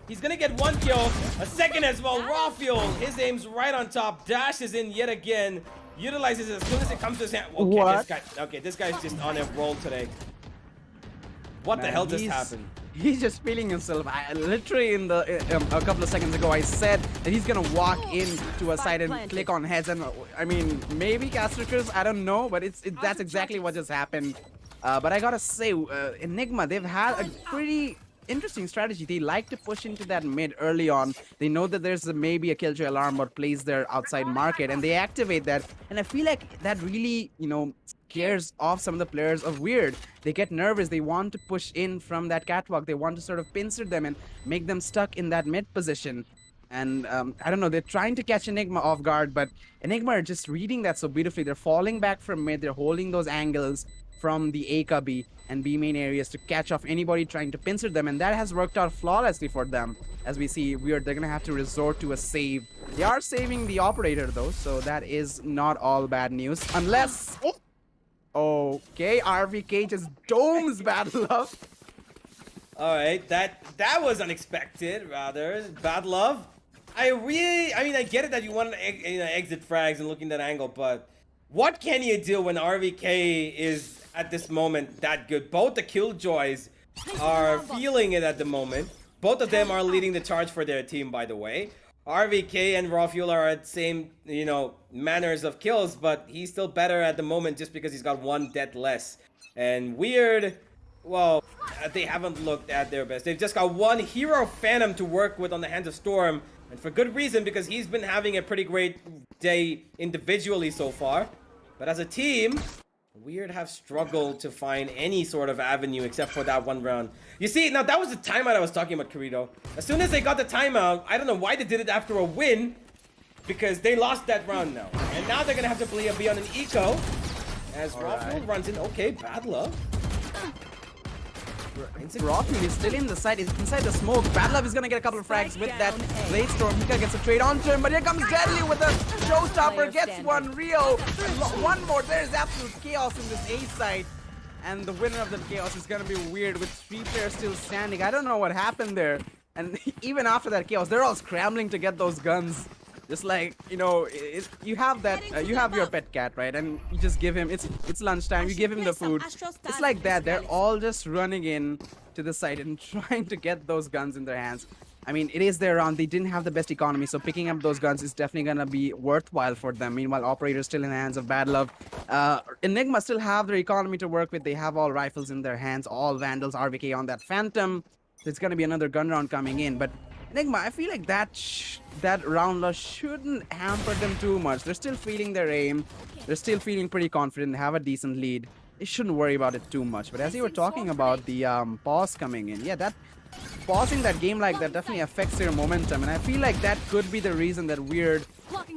He's gonna get 1 kill, a second as well. Rafiel, his aim's right on top, dashes in yet again, utilizes it as soon as it comes to his hand. Okay, this guy's just on a roll today. What the hell just happened? He's just feeling himself. Literally in the a couple of seconds ago, I said that he's gonna walk into a side and click on heads, and I mean maybe Castricers, I don't know, but that's exactly what just happened. But I gotta say, Enigma, they've had a pretty interesting strategy. They like to push into that mid early on. They know that there's maybe a Killjoy alarm or plays their outside market, and they activate that. And I feel like that really, you know, scares off some of the players of Weird. They get nervous. They want to push in from that catwalk. They want to sort of pincer them and make them stuck in that mid position. And I don't know, they're trying to catch Enigma off guard, but Enigma are just reading that so beautifully. They're falling back from mid. They're holding those angles from the A cubby and B main areas to catch off anybody trying to pincer them, and that has worked out flawlessly for them. As we see, they're gonna have to resort to a save. They are saving the operator though, so that is not all bad news. Unless... Okay, RVK just domes Bad Love. Alright, that was unexpected, rather. Bad Love. I mean, I get it that you want to exit frags and look in that angle, but what can you do when RVK is, at this moment, that good? Both the Killjoys are feeling it at the moment. Both of them are leading the charge for their team, by the way. RVK and Rafiel are at same, you know, manners of kills, but he's still better at the moment just because he's got 1 death less. And Weird, well, they haven't looked at their best. They've just got 1 hero Phantom to work with on the hands of Storm, and for good reason, because he's been having a pretty great day individually so far. But as a team, Weird have struggled to find any sort of avenue except for that 1 round. You see, now that was the timeout I was talking about, Corrido. As soon as they got the timeout, I don't know why they did it after a win, because they lost that round now. And now they're going to have to be on an eco, as Rafiel runs in. Okay, Bad Love. Rafiel is still in the side, inside the smoke. Bad Love is gonna get a couple of frags with that Blade Storm. Hika gets a trade onto him, but here comes Deadly with a showstopper, gets 1 Rio. 1 more. There's absolute chaos in this A side. And the winner of the chaos is gonna be Weird with 3 players still standing. I don't know what happened there. And even after that chaos, they're all scrambling to get those guns. Just like, you know, you have that, you have your pet cat, right? And you just give him, it's lunchtime, you give him the food. It's like that, they're all just running in to the site and trying to get those guns in their hands. I mean, it is their round. They didn't have the best economy, so picking up those guns is definitely going to be worthwhile for them. Meanwhile, Operator's still in the hands of Bad Love. Enigma still have their economy to work with. They have all rifles in their hands, all Vandals, RVK on that Phantom. There's going to be another gun round coming in, but Enigma, I feel like that round loss shouldn't hamper them too much. They're still feeling their aim. They're still feeling pretty confident. They have a decent lead. They shouldn't worry about it too much. But as you were talking about the pause coming in, yeah, that pausing that game like that definitely affects their momentum, and I feel like that could be the reason that Weird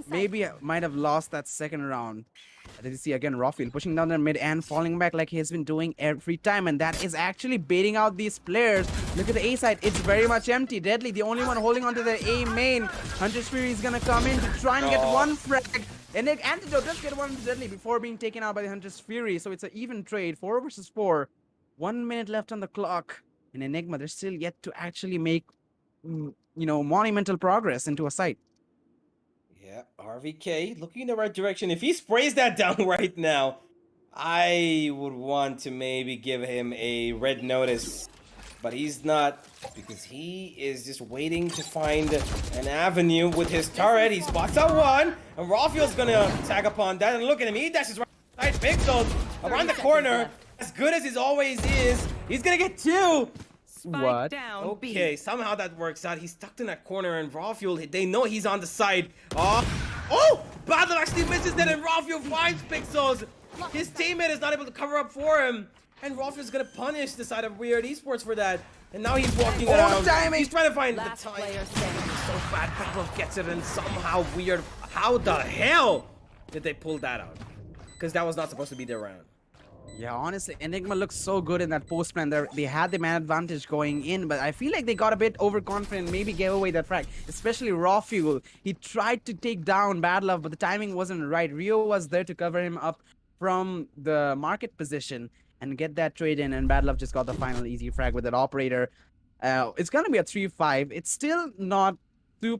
maybe might have lost that second round. Did you see again Rafael pushing down their mid and falling back like he has been doing every time, and that is actually baiting out these players. Look at the A side, it's very much empty. Deadly, the only one holding onto the A main. Hunter's Fury is gonna come in to try and get one frag. And then Antidote does get one to Deadly before being taken out by the Hunter's Fury, so it's an even trade, 4 versus 4. 1 minute left on the clock. In Enigma, they're still yet to actually make, monumental progress into a site. Yeah, RVK looking in the right direction. If he sprays that down right now, I would want to maybe give him a red notice. But he's not, because he is just waiting to find an avenue with his turret. He spots out one, and Rafael's gonna tag upon that. And look at him, he dashes right side, pixels around the corner. As good as he always is, he's gonna get 2. What? Okay, somehow that works out. He's stuck in that corner, and Rafael, they know he's on the side. Oh! Battle actually misses that, and Rafael finds Pixels. His teammate is not able to cover up for him, and Rafael's gonna punish the side of Weird Esports for that. And now he's walking around. He's trying to find the time. So bad, Battle gets it, and somehow Weird. How the hell did they pull that out? Because that was not supposed to be their round. Yeah, honestly, Enigma looks so good in that post plan. They had the man advantage going in, but I feel like they got a bit overconfident, maybe gave away that frag. Especially Rafael. He tried to take down Bad Love, but the timing wasn't right. Rio was there to cover him up from the market position and get that trade in, and Bad Love just got the final easy frag with that Operator. It's gonna be a 3-5. It's still not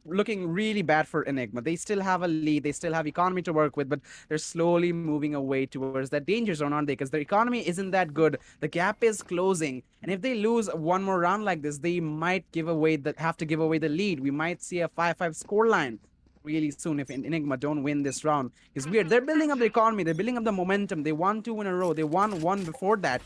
looking really bad for Enigma. They still have a lead, they still have economy to work with, but they're slowly moving away towards that danger zone, aren't they? Because their economy isn't that good. The gap is closing, and if they lose one more round like this, they might have to give away the lead. We might see a 5-5 scoreline really soon if Enigma don't win this round. It's weird. They're building up the economy, they're building up the momentum. They won 2 in a row. They won 1 before that.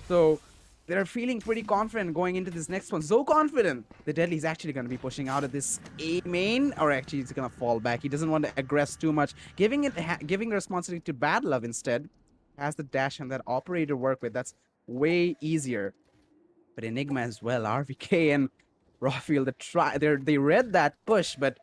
So they're feeling pretty confident going into this next one. So confident. The Deadly's actually going to be pushing out of this A main, or actually he's going to fall back. He doesn't want to aggress too much. Giving the responsibility to Bad Love instead. Has the dash and that Operator work with. That's way easier. But Enigma as well. RVK and Rafael, they read that push, but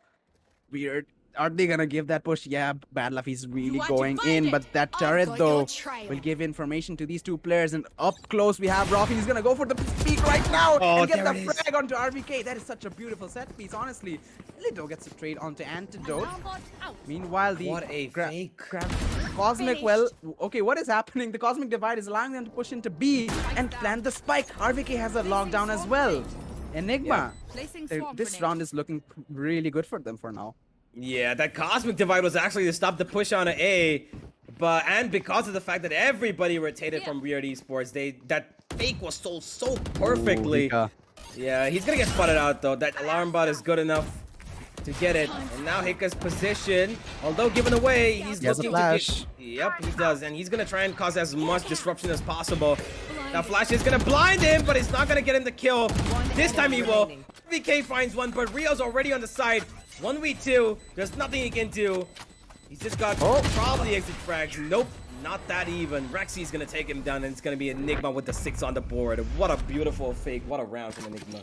Weird. Are they gonna give that push? Yeah, Bad Love, he's really going in, but that turret though will give information to these two players, and up close we have Rafael. He's gonna go for the peak right now and get the frag onto RVK. That is such a beautiful set piece, honestly. Lido gets a trade onto Antidote. Meanwhile, the what a fake. Cosmic, well, okay, what is happening? The Cosmic Divide is allowing them to push into B and plant the spike. RVK has a lockdown as well. Enigma, this round is looking really good for them for now. Yeah, that Cosmic Divide was actually to stop the push on A, and because of the fact that everybody rotated from Weird Esports, that fake was sold so perfectly. Ooh, yeah, he's gonna get spotted out though. That alarm bot is good enough to get it, and now Hika's position, although given away, he's looking to get. Yep, he does, and he's gonna try and cause as much disruption as possible. That flash is gonna blind him, but it's not gonna get him the kill. This time he will. VK finds one, but Rio's already on the side. 1v2, there's nothing he can do. He's just got probably exit frags. Nope, not that even. Rexy's gonna take him down, and it's gonna be Enigma with the 6 on the board. What a beautiful fake. What a round from Enigma.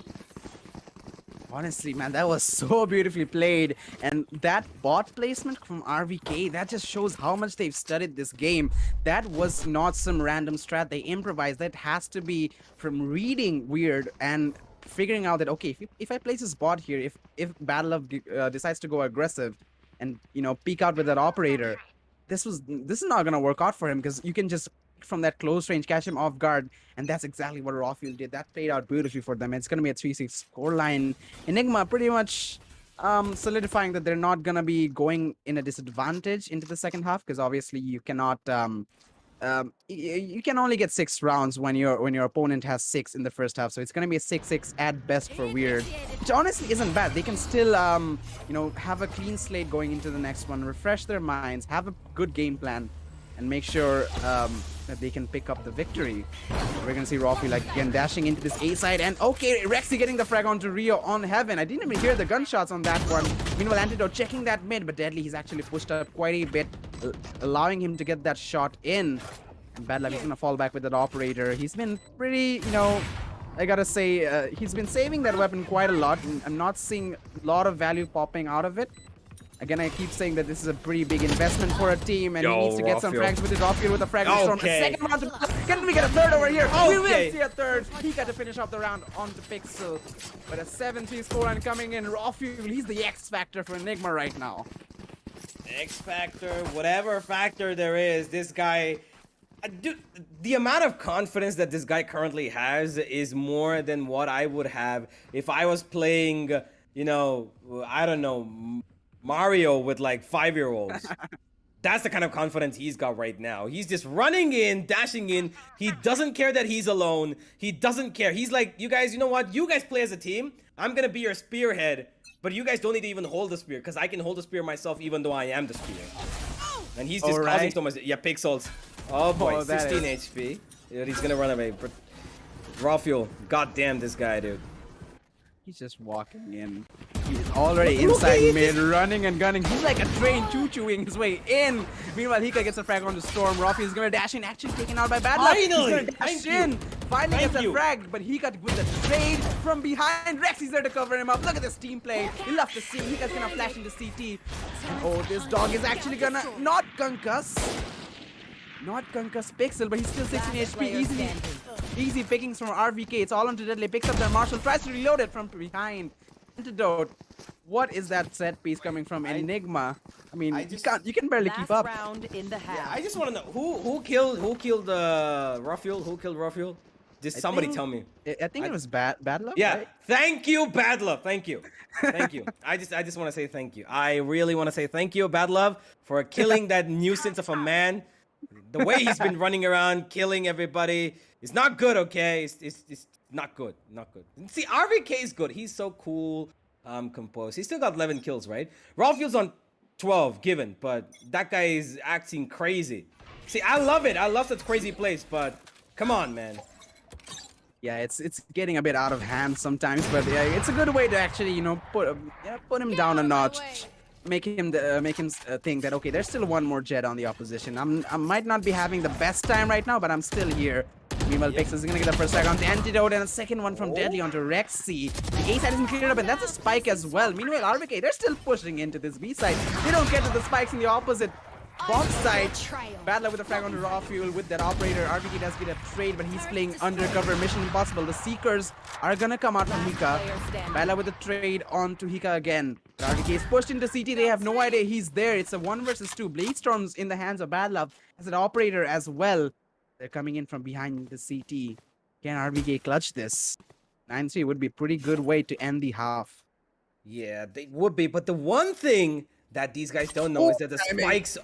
Honestly, man, that was so beautifully played. And that bot placement from RVK, that just shows how much they've studied this game. That was not some random strat they improvised. That has to be from reading Weird and figuring out that, okay, if I place this bot here, if Bad Love decides to go aggressive and, peek out with that Operator, this is not gonna work out for him, because you can just from that close range catch him off guard, and that's exactly what Rafael did. That played out beautifully for them. It's gonna be a 3-6 scoreline. Enigma pretty much solidifying that they're not gonna be going in a disadvantage into the second half, because obviously you cannot you can only get 6 rounds when your opponent has 6 in the first half. So it's gonna be a 6-6 at best for Weird, which honestly isn't bad. They can still have a clean slate going into the next one, refresh their minds, have a good game plan, and make sure that they can pick up the victory. We're gonna see Roffy like again dashing into this A side, and okay, Rexy getting the frag onto Rio on Heaven. I didn't even hear the gunshots on that one. Meanwhile, Antidote checking that mid, but Deadly, he's actually pushed up quite a bit, allowing him to get that shot in. And Bad Luck is gonna fall back with that operator. He's been pretty, I gotta say, he's been saving that weapon quite a lot, and I'm not seeing a lot of value popping out of it. Again, I keep saying that this is a pretty big investment for a team, and he needs to get some frags with his Rockfield with a frag storm. A second round. Can we get a third over here? We will see a third. He got to finish off the round onto Pixel. But a 7-3 scoreline coming in. Rockfield, he's the X factor for Enigma right now. X factor, whatever factor there is, this guy... Dude, the amount of confidence that this guy currently has is more than what I would have if I was playing, I don't know, Mario with like 5-year-olds. That's the kind of confidence he's got right now. He's just running in, dashing in. He doesn't care that he's alone. He doesn't care. He's like, you guys, you know what? You guys play as a team. I'm going to be your spearhead. But you guys don't need to even hold the spear, because I can hold the spear myself even though I am the spear. And he's just causing so much... Yeah, Pixels. Oh boy, 16 HP. Dude, he's going to run away. Raw fuel. God damn this guy, dude. He's just walking in. He's already inside mid, running and gunning. He's like a train choo-chooing his way in. Meanwhile, Hika gets a frag on the Storm. Roffy is going to dash in, actually taken out by Bad Luck. Finally! Finally gets a frag, but Hika with the trade from behind. Rex is there to cover him up. Look at this team play. You love to see. Hika's going to flash into CT. And oh, this dog is actually going to not concuss. Not concuss Pixel, but he's still 16 HP. Easy pickings from RVK. It's all onto Deadly. Picks up their Marshall. Tries to reload it from behind. Antidote. What is that set piece coming from Enigma? I mean, you can barely keep up. Yeah, I just want to know who killed Ruffuel? Who killed Ruffuel? Just somebody tell me. I think it was Bad Luck. Yeah. Right? Thank you, Bad Love. Thank you. Thank you. I just want to say thank you. I really want to say thank you, Bad Love, for killing that nuisance of a man. The way he's been running around, killing everybody, it's not good, okay? It's not good, not good. See, RVK is good. He's so cool, composed. He's still got 11 kills, right? Rolfield's on 12, given, but that guy is acting crazy. See, I love it. I love such crazy plays, but come on, man. Yeah, it's getting a bit out of hand sometimes, but yeah, it's a good way to actually, put him down a notch. Make him think that, okay, there's still one more Jet on the opposition. I might not be having the best time right now, but I'm still here. Meanwhile, Pixel is gonna get the first tag onto Antidote and a second one from Deadly onto Rexy. The A side isn't cleared up, and that's a spike as well. Meanwhile, RVK, they're still pushing into this B side. They don't get to the spikes in the opposite bomb side. Bad Luck with a frag onto Raw Fuel with that operator. RVK does get a trade, but he's playing undercover. Mission Impossible. The Seekers are gonna come out from Hika. Bad Luck with a trade onto Hika again. RVK is pushed into CT. They have no idea he's there. It's a 1 versus 2. Blade Storms in the hands of Bad Luck as an operator as well. They're coming in from behind the CT. Can RVK clutch this? 9-3 would be a pretty good way to end the half. Yeah, they would be. But the one thing that these guys don't know is that the spikes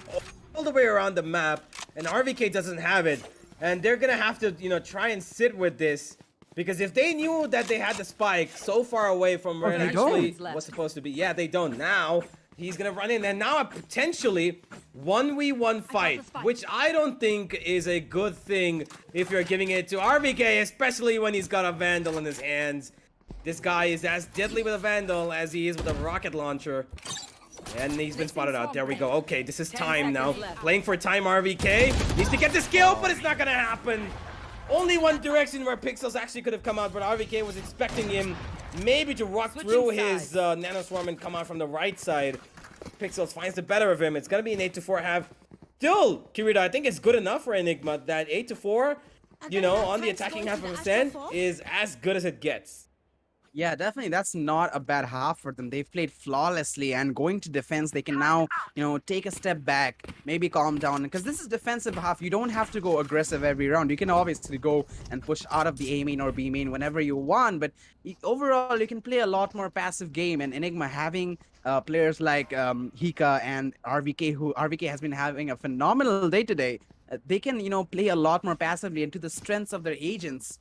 all the way around the map, and RVK doesn't have it. And they're gonna have to, try and sit with this, because if they knew that they had the spike so far away from where it actually was supposed to be, yeah, they don't. Now he's gonna run in, and now a potentially 1v1 fight, which I don't think is a good thing if you're giving it to RVK, especially when he's got a Vandal in his hands. This guy is as deadly with a Vandal as he is with a rocket launcher. And he's been spotted out. There we go. Okay, this is time now. Playing for time, RVK. Needs to get this kill, but it's not gonna happen. Only one direction where Pixels actually could have come out, but RVK was expecting him maybe to walk through his nanoswarm and come out from the right side. Pixels finds the better of him. It's gonna be an 8-4 half. Still, Kirita, I think it's good enough for Enigma. That 8-4, on the attacking half of percent is as good as it gets. Yeah, definitely. That's not a bad half for them. They've played flawlessly, and going to defense, they can now, take a step back, maybe calm down. Because this is defensive half. You don't have to go aggressive every round. You can obviously go and push out of the A main or B main whenever you want. But overall, you can play a lot more passive game. And Enigma having players like Hika and RVK, who RVK has been having a phenomenal day today. they can, play a lot more passively into the strengths of their agents,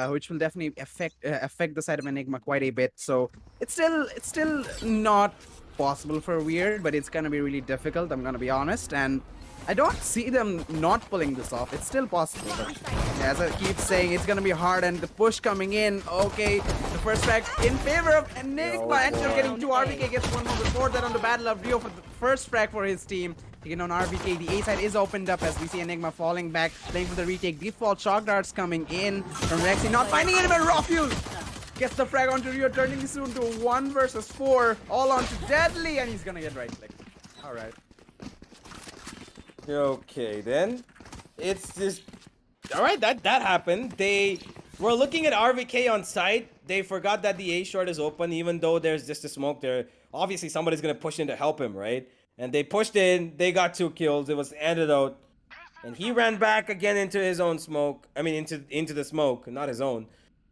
which will definitely affect the side of Enigma quite a bit. So it's still not possible for Weird, but it's gonna be really difficult. I'm gonna be honest, and I don't see them not pulling this off. It's still possible, but as I keep saying, it's gonna be hard. And the push coming in. Okay, the first frag in favor of Enigma. And still getting 2. RVK gets one more before that on the Battle of Rio for the first frag for his team. Taking on RVK, the A side is opened up as we see Enigma falling back, playing for the retake. Default shock darts coming in from Rexy, not finding it, but Rafuel gets the frag onto Rio, turning this into a 1 versus 4, all onto Deadly, and he's gonna get right clicked. All right. Okay, then. It's just... Alright, that happened. They were looking at RVK on site. They forgot that the A short is open, even though there's just a smoke there. Obviously, somebody's gonna push in to help him, right? And they pushed in, they got 2 kills. It was Antidote. And he ran back again into his own smoke. I mean, into the smoke, not his own.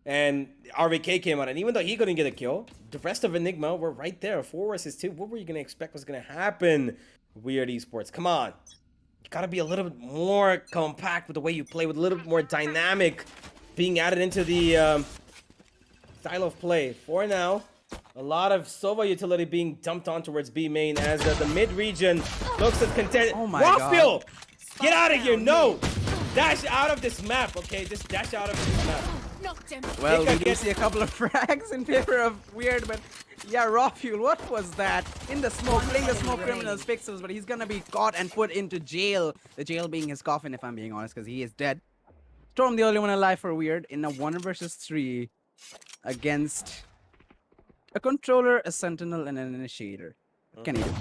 And RVK came out, and even though he couldn't get a kill, the rest of Enigma were right there, 4 versus 2. What were you gonna expect was gonna happen? Weird Esports, come on. You gotta be a little bit more compact with the way you play, with a little bit more dynamic being added into the style of play. For now, a lot of Sova utility being dumped on towards B main as the mid region looks at content. Oh my Rafuel, God. get out of here! No, dash out of this map. Okay, just dash out of this map. Well, we do get- see a couple of frags in favor of Weird, but yeah, Rafuel, what was that? In the smoke, playing the smoke criminals pixels, but he's gonna be caught and put into jail. The jail being his coffin, if I'm being honest, because he is dead. Storm, the only one alive for Weird in a 1 versus 3 against a controller, a sentinel, and an initiator. What can he do?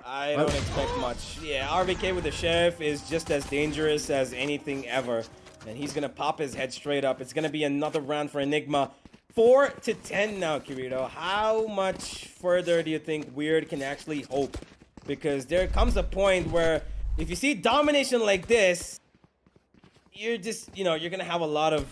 I don't expect much. Yeah, RVK with the Sheriff is just as dangerous as anything ever. And he's gonna pop his head straight up. It's gonna be another round for Enigma. 4-10 now, Kirito. How much further do you think Weird can actually hope? Because there comes a point where if you see domination like this, you're just, you're gonna have a lot of,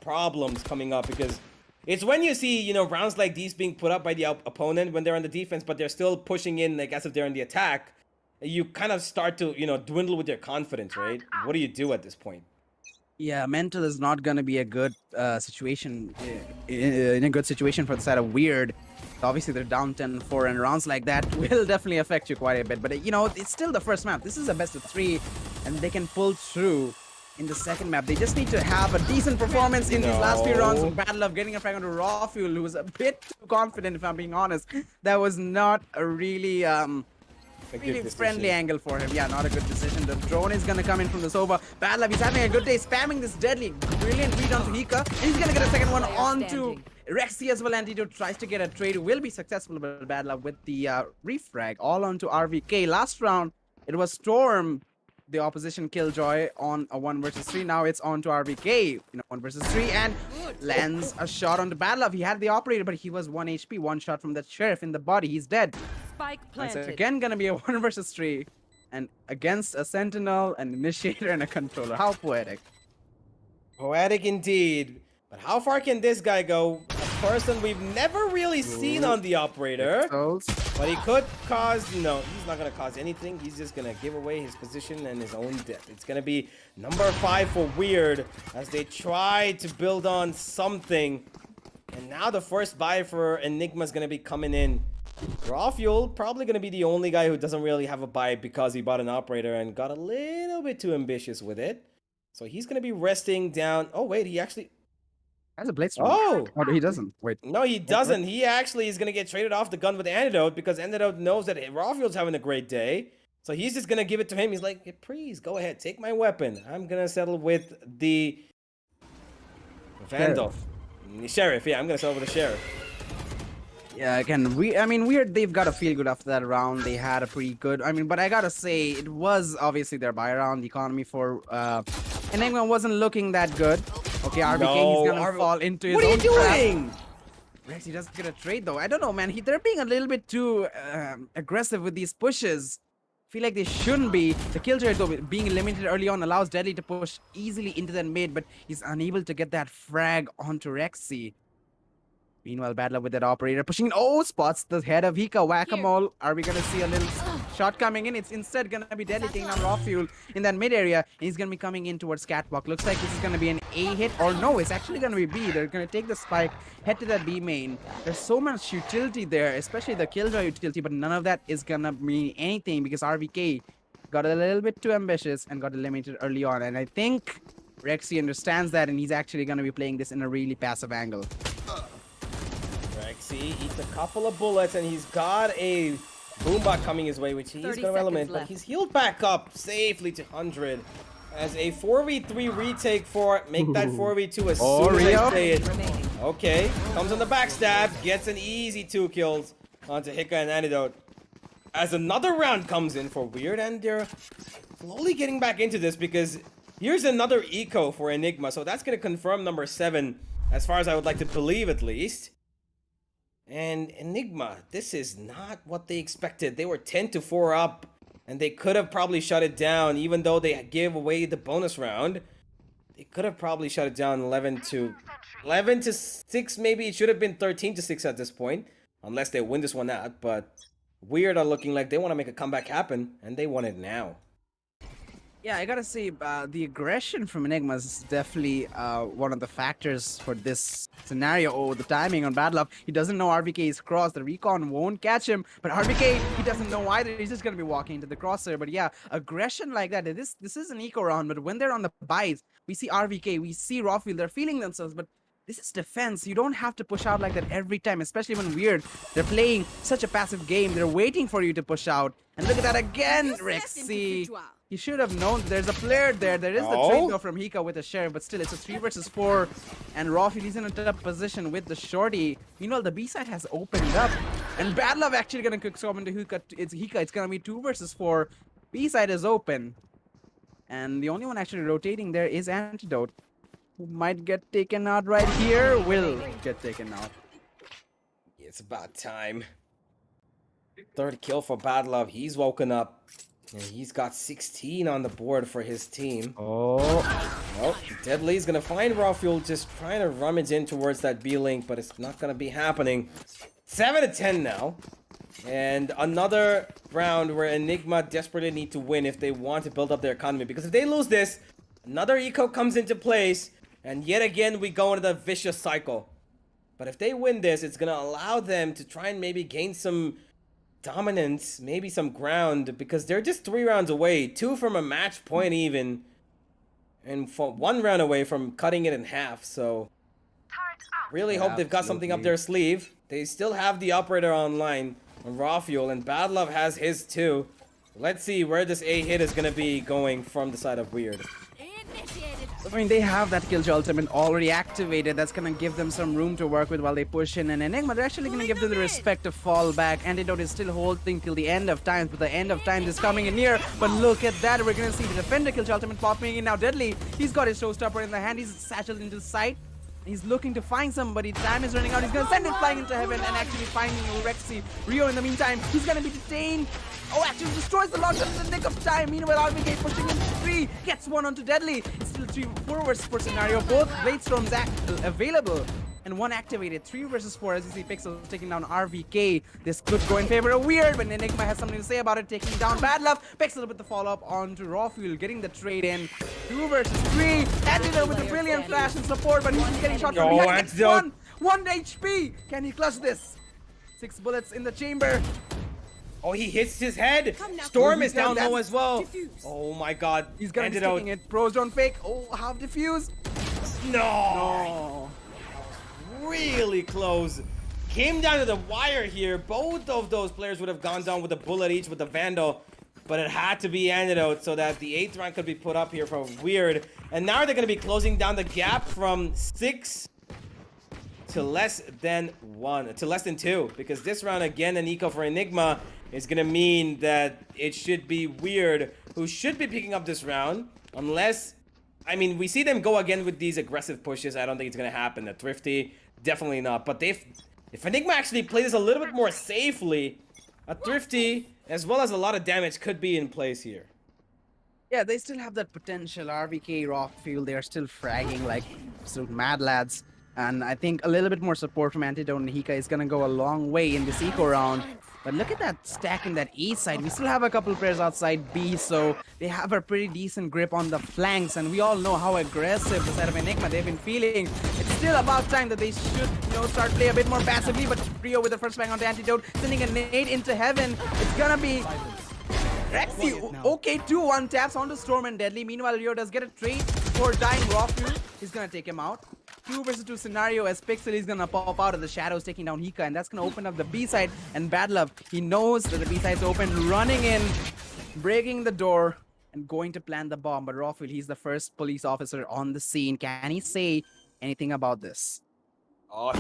problems coming up, because it's when you see, rounds like these being put up by the opponent when they're on the defense, but they're still pushing in like as if they're in the attack, you kind of start to, dwindle with your confidence, right? What do you do at this point? Yeah, mental is not gonna be a good situation, in a good situation for the side of Weird. Obviously, they're down 10-4, and rounds like that will definitely affect you quite a bit. But it's still the first map. This is a best of 3, and they can pull through in the second map. They just need to have a decent performance in these last few rounds of battle of getting a frag onto Rafuel, who was a bit too confident, if I'm being honest. That was not a really friendly angle for him. Yeah, not a good decision. The drone is gonna come in from the Sova. Bad Love, he's having a good day, spamming this Deadly. Brilliant read onto Hika. And he's gonna get a second one onto Rexy as well. Antidote tries to get a trade, will be successful, but Bad Love with the refrag all onto RVK. Last round, it was Storm, the opposition Killjoy, on a 1 versus 3. Now it's on to RVK, 1 versus 3, and lands a shot on the Bad Love. He had the operator, but he was 1 HP. One shot from that Sheriff in the body. He's dead. Spike It's planted. again gonna be a 1 versus 3, and against a Sentinel, an Initiator, and a Controller. How poetic. Poetic indeed. But how far can this guy go? A person we've never really seen on the operator. But he could cause, no, he's not going to cause anything. He's just going to give away his position and his own death. It's going to be number 5 for Weird as they try to build on something. And now the first buy for Enigma is going to be coming in. Rafuel probably going to be the only guy who doesn't really have a buy because he bought an operator and got a little bit too ambitious with it. So he's going to be resting down. Oh, wait, he actually... Has a blade Oh! Oh, he doesn't. Wait. No, he doesn't. He actually is going to get traded off the gun with Antidote because Antidote knows that Rafuel's having a great day. So he's just going to give it to him. He's like, hey, please, go ahead. Take my weapon. I'm going to settle with the Vandal. Sheriff. Yeah, I'm going to settle with the Sheriff. Yeah, again, Weird, they've got to feel good after that round. They had a pretty good, but I gotta say, it was obviously their buy round. The economy for Enigma wasn't looking that good. Okay, RBK, he's gonna fall into his own What are you doing? Rex, he doesn't get a trade though. I don't know, man. They're being a little bit too aggressive with these pushes. Feel like they shouldn't be. The Killjoy though, being eliminated early on, allows Deadly to push easily into that mid, but he's unable to get that frag onto Rexy. Meanwhile, bad luck with that operator pushing in. Oh, spots the head of Hika. Whack-a-mole. Are we gonna see a little shot coming in? It's instead gonna be Deadly taking on Raw Fuel in that mid area. And he's gonna be coming in towards Catwalk. Looks like this is gonna be an A hit, or no, it's actually gonna be B. They're gonna take the spike, head to that B main. There's so much utility there, especially the Killjoy utility, but none of that is gonna mean anything because RVK got a little bit too ambitious and got eliminated early on. And I think Rexy understands that, and he's actually gonna be playing this in a really passive angle. Rexy eats a couple of bullets, and he's got a boombot coming his way, which he's going to element, but he's healed back up safely to 100. As a 4v3 retake for make that 4v2 as soon as I say it. Okay, comes on the backstab, gets an easy 2 kills onto Hika and Antidote. As another round comes in for Weird, and they're slowly getting back into this because here's another eco for Enigma, so that's going to confirm number 7, as far as I would like to believe at least. And Enigma, this is not what they expected. They were 10-4 up, and they could have probably shut it down, even though they gave away the bonus round. They could have probably shut it down 11-6, maybe. It should have been 13-6 at this point, unless they win this one out. But Weird are looking like they want to make a comeback happen, and they want it now. Yeah, I gotta say, the aggression from Enigma is definitely one of the factors for this scenario. Oh, the timing on Bad Luck. He doesn't know RVK is crossed. The recon won't catch him, but RVK, he doesn't know either. He's just gonna be walking into the crosshair. But yeah, aggression like that. This is an eco round, but when they're on the buys, we see RVK, we see Rawfield, they're feeling themselves, but this is defense. You don't have to push out like that every time, especially when Weird. They're playing such a passive game. They're waiting for you to push out. And look at that again, Rexy. You should have known there's a player there. There is the trade though from Hika with a sheriff, but still it's a 3 versus 4. And Rawfield is in a tough position with the shorty. Meanwhile, the B side has opened up. And Bad Love actually gonna cook some into Hika. It's gonna be 2 versus 4. B side is open. And the only one actually rotating there is Antidote, who might get taken out right here. Will get taken out. It's about time. Third kill for Bad Love. He's woken up. And he's got 16 on the board for his team. Oh. Well, Deadly's gonna find Rawfield just trying to rummage in towards that B-Link, but it's not gonna be happening. 7-10 now. And another round where Enigma desperately need to win if they want to build up their economy. Because if they lose this, another eco comes into place, and yet again we go into the vicious cycle. But if they win this, it's gonna allow them to try and maybe gain some dominance, maybe some ground, because they're just 3 rounds away, 2 from a match point even, and 1 round away from cutting it in half. So really hope they've got something up their sleeve. They still have the operator online on Raw Fuel, and Bad Love has his too. Let's see where this A hit is gonna be going from the side of Weird. I mean, they have that Killjoy ultimate already activated. That's gonna give them some room to work with while they push in. And Enigma, they're actually gonna give them the respect to fall back. Antidote is still holding till the end of times, but the end of times is coming in near. But look at that, we're gonna see the defender Killjoy ultimate popping in now. Deadly, he's got his showstopper in the hand. He's satcheled into the sight. He's looking to find somebody. Time is running out. He's gonna send it flying into heaven and actually finding Rexy. Rio in the meantime, he's gonna be detained. Oh, actually destroys the launcher in the nick of time. Meanwhile, RVK pushing in 3, gets 1 onto Deadly. It's still 3-4 versus 4 scenario. Both Blade Storms available and 1 activated. 3 versus 4 as you see Pixel taking down RVK. This could go in favor of Weird, but Enigma has something to say about it, taking down Bad Love. Pixel with the follow-up onto Rawfield, getting the trade in. 2 versus 3. Antidote with a brilliant flash and support, but he's getting shot from behind. Gets 1 HP. Can he clutch this? 6 bullets in the chamber. Oh, he hits his head. Storm is down low as well. Oh my god. He's gonna be sticking it. Pros don't fake. Oh, half defuse. No. Really close. Came down to the wire here. Both of those players would have gone down with a bullet each with the Vandal, but it had to be Antidote so that the 8th round could be put up here for Weird. And now they're going to be closing down the gap from 6 to less than 2, because this round again an eco for Enigma is going to mean that it should be Weird who should be picking up this round, unless, I mean, we see them go again with these aggressive pushes. I don't think it's going to happen. A Thrifty, definitely not. But if Enigma actually plays a little bit more safely, a Thrifty as well as a lot of damage could be in place here. Yeah, they still have that potential. RVK, Rawfield, they are still fragging like absolute mad lads. And I think a little bit more support from Antidote and Hika is going to go a long way in this eco round. But look at that stack in that A side. We still have a couple players outside B, so they have a pretty decent grip on the flanks. And we all know how aggressive the side of Enigma they've been feeling. It's still about time that they should, start play a bit more passively. But Rio with the first bang on the Antidote, sending a nade into heaven. It's gonna be Rexy. Okay, 2-1 taps onto Storm and Deadly. Meanwhile, Rio does get a trade for dying Rafu. He's gonna take him out. 2 versus 2 scenario as Pixel is gonna pop out of the shadows, taking down Hika, and that's gonna open up the B side. And Bad Love, he knows that the B side's open, running in, breaking the door, and going to plant the bomb. But Rafuil, he's the first police officer on the scene. Can he say anything about this? Oh,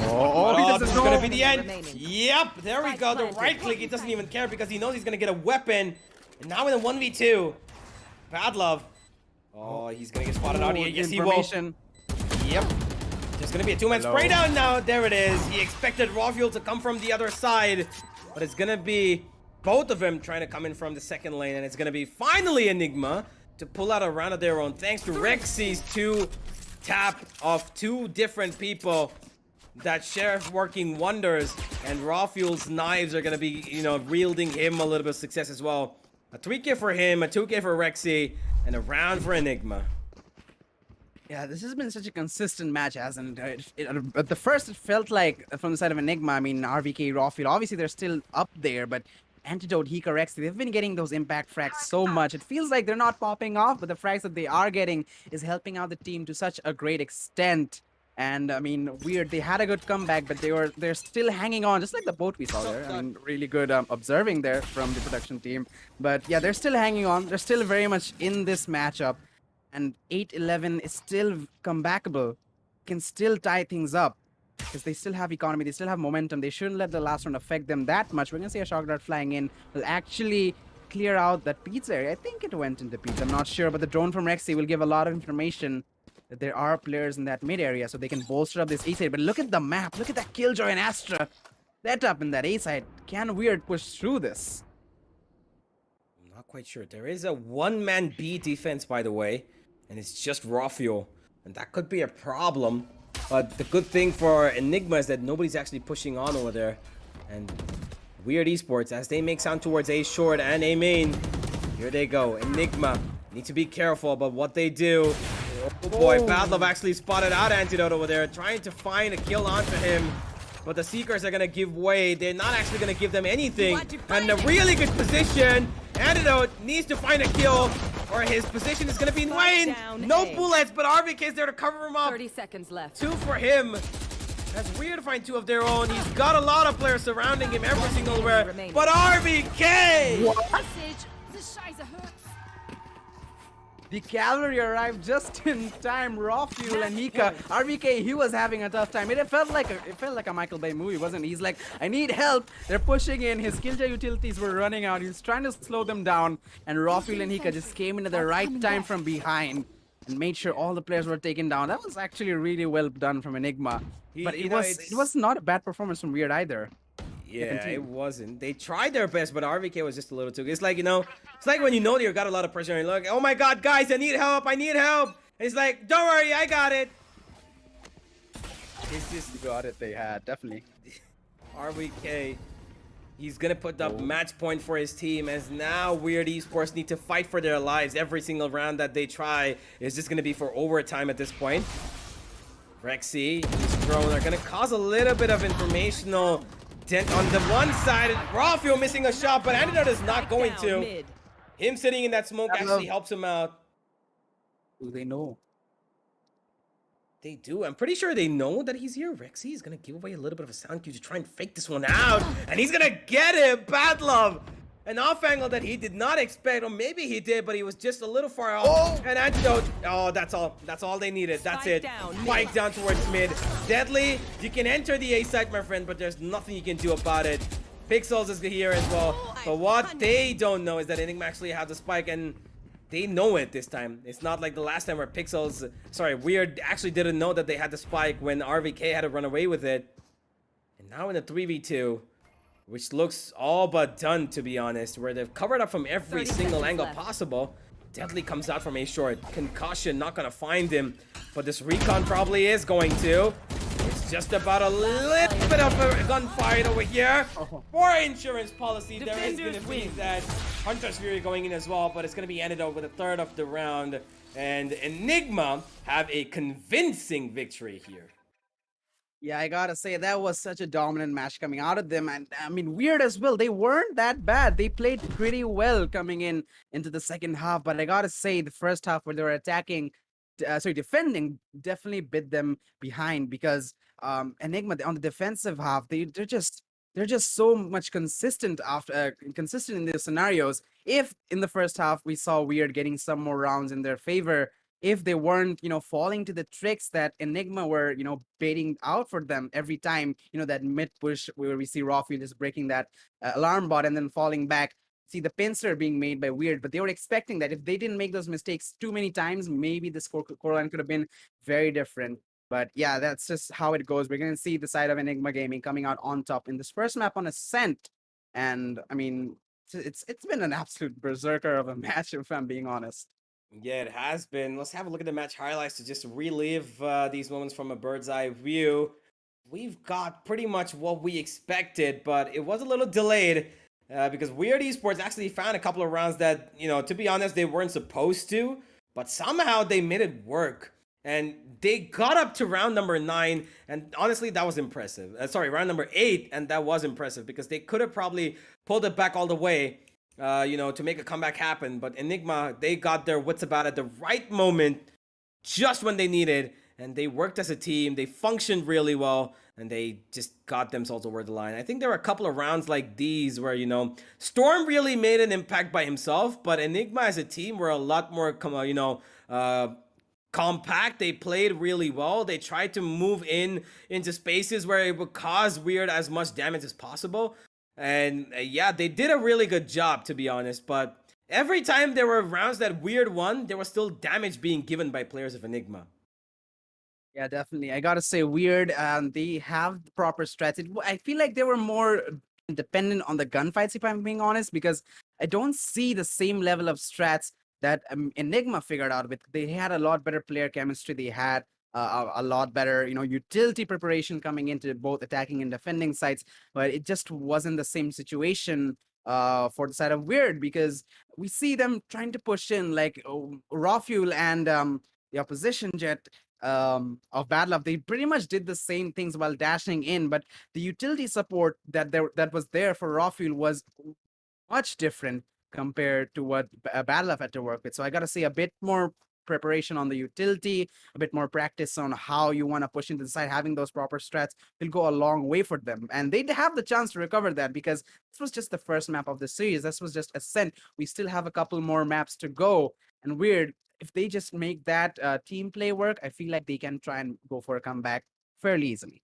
this is gonna be the end. Yep, there we go. The right click, he doesn't even care because he knows he's gonna get a weapon. And now in a 1v2, Bad Love. Oh, he's gonna get spotted out here. Yes, he will. Yep. Just gonna be a 2-man spray down now. There it is. He expected Rafuil to come from the other side, but it's gonna be both of them trying to come in from the second lane, and it's gonna be finally Enigma to pull out a round of their own thanks to Rexy's 2 tap of 2 different people that sheriff working wonders, and Rafuil's knives are gonna be, wielding him a little bit of success as well. A 3K for him, a 2K for Rexy, and a round for Enigma. Yeah, this has been such a consistent match, hasn't it? At the first, it felt like from the side of Enigma, I mean, RVK, Rafuil, obviously they're still up there, but Antidote, Hika, Rexy, they've been getting those impact frags so much. It feels like they're not popping off, but the frags that they are getting is helping out the team to such a great extent. And I mean, weird, they had a good comeback, but they're still hanging on, just like the boat we saw there. I mean, really good observing there from the production team. But yeah, they're still hanging on. They're still very much in this matchup. And 8-11 is still comebackable. Can still tie things up because they still have economy. They still have momentum. They shouldn't let the last round affect them that much. We're going to see a shock dart flying in. Will actually clear out that pizza area. I think it went into pizza. I'm not sure. But the drone from Rexy will give a lot of information that there are players in that mid area, so they can bolster up this A side. But look at the map. Look at that Killjoy and Astra set up in that A side. Can Weird push through this? I'm not quite sure. There is a 1-man B defense, by the way, and it's just Rafuil, and that could be a problem. But the good thing for Enigma is that nobody's actually pushing on over there. And Weird Esports, as they make sound towards A short and A main, here they go. Enigma need to be careful about what they do. Oh boy, Bad Love actually spotted out Antidote over there, trying to find a kill onto him. But the Seekers are going to give way. They're not actually going to give them anything. And a really good position. Antidote needs to find a kill, or his position is going to be in Wayne. No bullets, but RVK is there to cover him up. 30 seconds left. 2 for him. That's weird to find 2 of their own. He's got a lot of players surrounding him every single where. But RVK! What? This Scheiße hurts. The cavalry arrived just in time. Rafuil and Hika. RVK, he was having a tough time. It felt like a Michael Bay movie, wasn't it? He's like, I need help. They're pushing in. His Killjoy utilities were running out. He's trying to slow them down. And Rafuil and Hika just came in at the right time from behind and made sure all the players were taken down. That was actually really well done from Enigma. But it was not a bad performance from Weird either. Yeah, it wasn't. They tried their best, but RVK was just a little too good. It's like, it's like when you've got a lot of pressure and you're like, oh my god, guys, I need help. And he's like, don't worry, I got it. It's just got it, they had, definitely. RVK, he's gonna put up match point for his team, as now Weird Esports need to fight for their lives. Every single round that they try is just gonna be for overtime at this point. Rexy, his drone are gonna cause a little bit of informational dent on the one side. Rafuil missing a shot, but Antidote is not going to. Him sitting in that smoke actually helps him out. Do they know? They do. I'm pretty sure they know that he's here. Rexy is going to give away a little bit of a sound cue to try and fake this one out. And he's going to get it. Bad Love. An off angle that he did not expect. Or maybe he did, but he was just a little far off. And Antidote. Oh, that's all. That's all they needed. That's it. Spike down towards mid. Deadly. You can enter the A site, my friend, but there's nothing you can do about it. Pixels is here as well. But what they don't know is that Enigma actually has the spike, and they know it this time. It's not like the last time where Weird actually didn't know that they had the spike when RVK had to run away with it. And now in a 3v2, which looks all but done, to be honest, where they've covered up from every single angle possible. Deadly comes out from A short. Concussion, not gonna find him, but this recon probably is going to. It's just about a little bit of a gunfight over here. For insurance policy, there is going to be that Hunter's Fury going in as well, but it's going to be ended up with a third of the round. And Enigma have a convincing victory here. Yeah, I gotta say that was such a dominant match coming out of them, and I mean weird as well. They weren't that bad. They played pretty well coming into the second half, but I gotta say the first half where they were attacking, defending, definitely bit them behind because Enigma on the defensive half they're just so much consistent in their scenarios. If in the first half we saw Weird getting some more rounds in their favor, if they weren't, falling to the tricks that Enigma were, baiting out for them every time, that mid push where we see Rawfield just breaking that alarm bot and then falling back. See the pincer being made by Weird, but they were expecting that if they didn't make those mistakes too many times, maybe the scoreline could have been very different. But yeah, that's just how it goes. We're going to see the side of Enigma Gaming coming out on top in this first map on Ascent. And I mean, it's been an absolute berserker of a match, if I'm being honest. Yeah, it has been. Let's have a look at the match highlights to just relive these moments from a bird's eye view. We've got pretty much what we expected, but it was a little delayed because Weird Esports actually found a couple of rounds that, to be honest, they weren't supposed to, but somehow they made it work. And they got up to round number 9, and honestly, that was impressive. Round number 8, and that was impressive because they could have probably pulled it back all the way. To make a comeback happen. But Enigma, they got their wits about at the right moment, just when they needed, and they worked as a team. They functioned really well, and they just got themselves over the line. I think there were a couple of rounds like these where, Storm really made an impact by himself, but Enigma as a team were a lot more, compact. They played really well. They tried to move into spaces where it would cause Weird as much damage as possible. And yeah, they did a really good job, to be honest. But every time there were rounds that Weird won, there was still damage being given by players of Enigma. Yeah, definitely. I gotta say, Weird, they have the proper strats. I feel like they were more dependent on the gunfights, if I'm being honest, because I don't see the same level of strats that Enigma figured out with. They had a lot better player chemistry. They had a lot better, utility preparation coming into both attacking and defending sites, but it just wasn't the same situation for the side of Weird because we see them trying to push in like Raw Fuel and the opposition jet of Bad Love. They pretty much did the same things while dashing in, but the utility support that was there for Raw Fuel was much different compared to what Bad Love had to work with. So I got to say a bit more preparation on the utility, a bit more practice on how you want to push into the side, having those proper strats will go a long way for them. And they'd have the chance to recover that because this was just the first map of the series. This was just Ascent. We still have a couple more maps to go. And Weird, if they just make that team play work, I feel like they can try and go for a comeback fairly easily.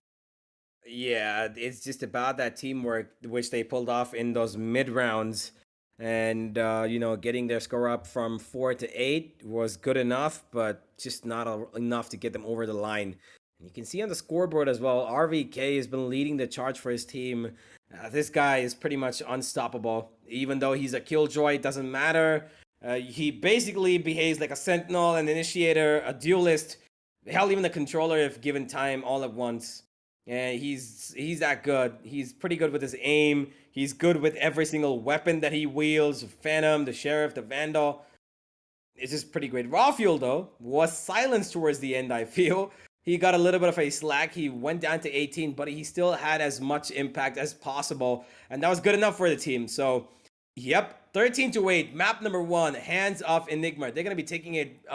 Yeah, it's just about that teamwork which they pulled off in those mid rounds. And, getting their score up from 4 to 8 was good enough, but just not enough to get them over the line. And you can see on the scoreboard as well, RVK has been leading the charge for his team. This guy is pretty much unstoppable. Even though he's a killjoy, it doesn't matter. He basically behaves like a sentinel, an initiator, a duelist. Hell, even a controller if given time all at once. And he's that good. He's pretty good with his aim. He's good with every single weapon that he wields. Phantom, the Sheriff, the Vandal. It's just pretty great. Rawfield, though, was silenced towards the end, I feel. He got a little bit of a slack. He went down to 18, but he still had as much impact as possible. And that was good enough for the team. So, yep, 13 to 8. Map number 1, hands off Enigma. They're going to be taking it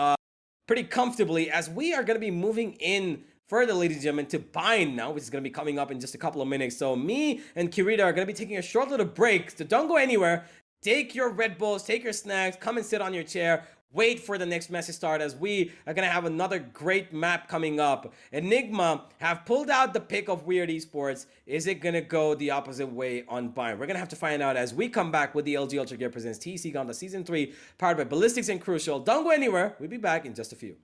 pretty comfortably as we are going to be moving in further, ladies and gentlemen, to Bind now, which is going to be coming up in just a couple of minutes. So me and Kirita are going to be taking a short little break. So don't go anywhere. Take your Red Bulls, take your snacks, come and sit on your chair. Wait for the next message start as we are going to have another great map coming up. Enigma have pulled out the pick of Weird Esports. Is it going to go the opposite way on Bind? We're going to have to find out as we come back with the LG Ultragear presents Tec Gauntlet Season 3, powered by Ballistix and Crucial. Don't go anywhere. We'll be back in just a few.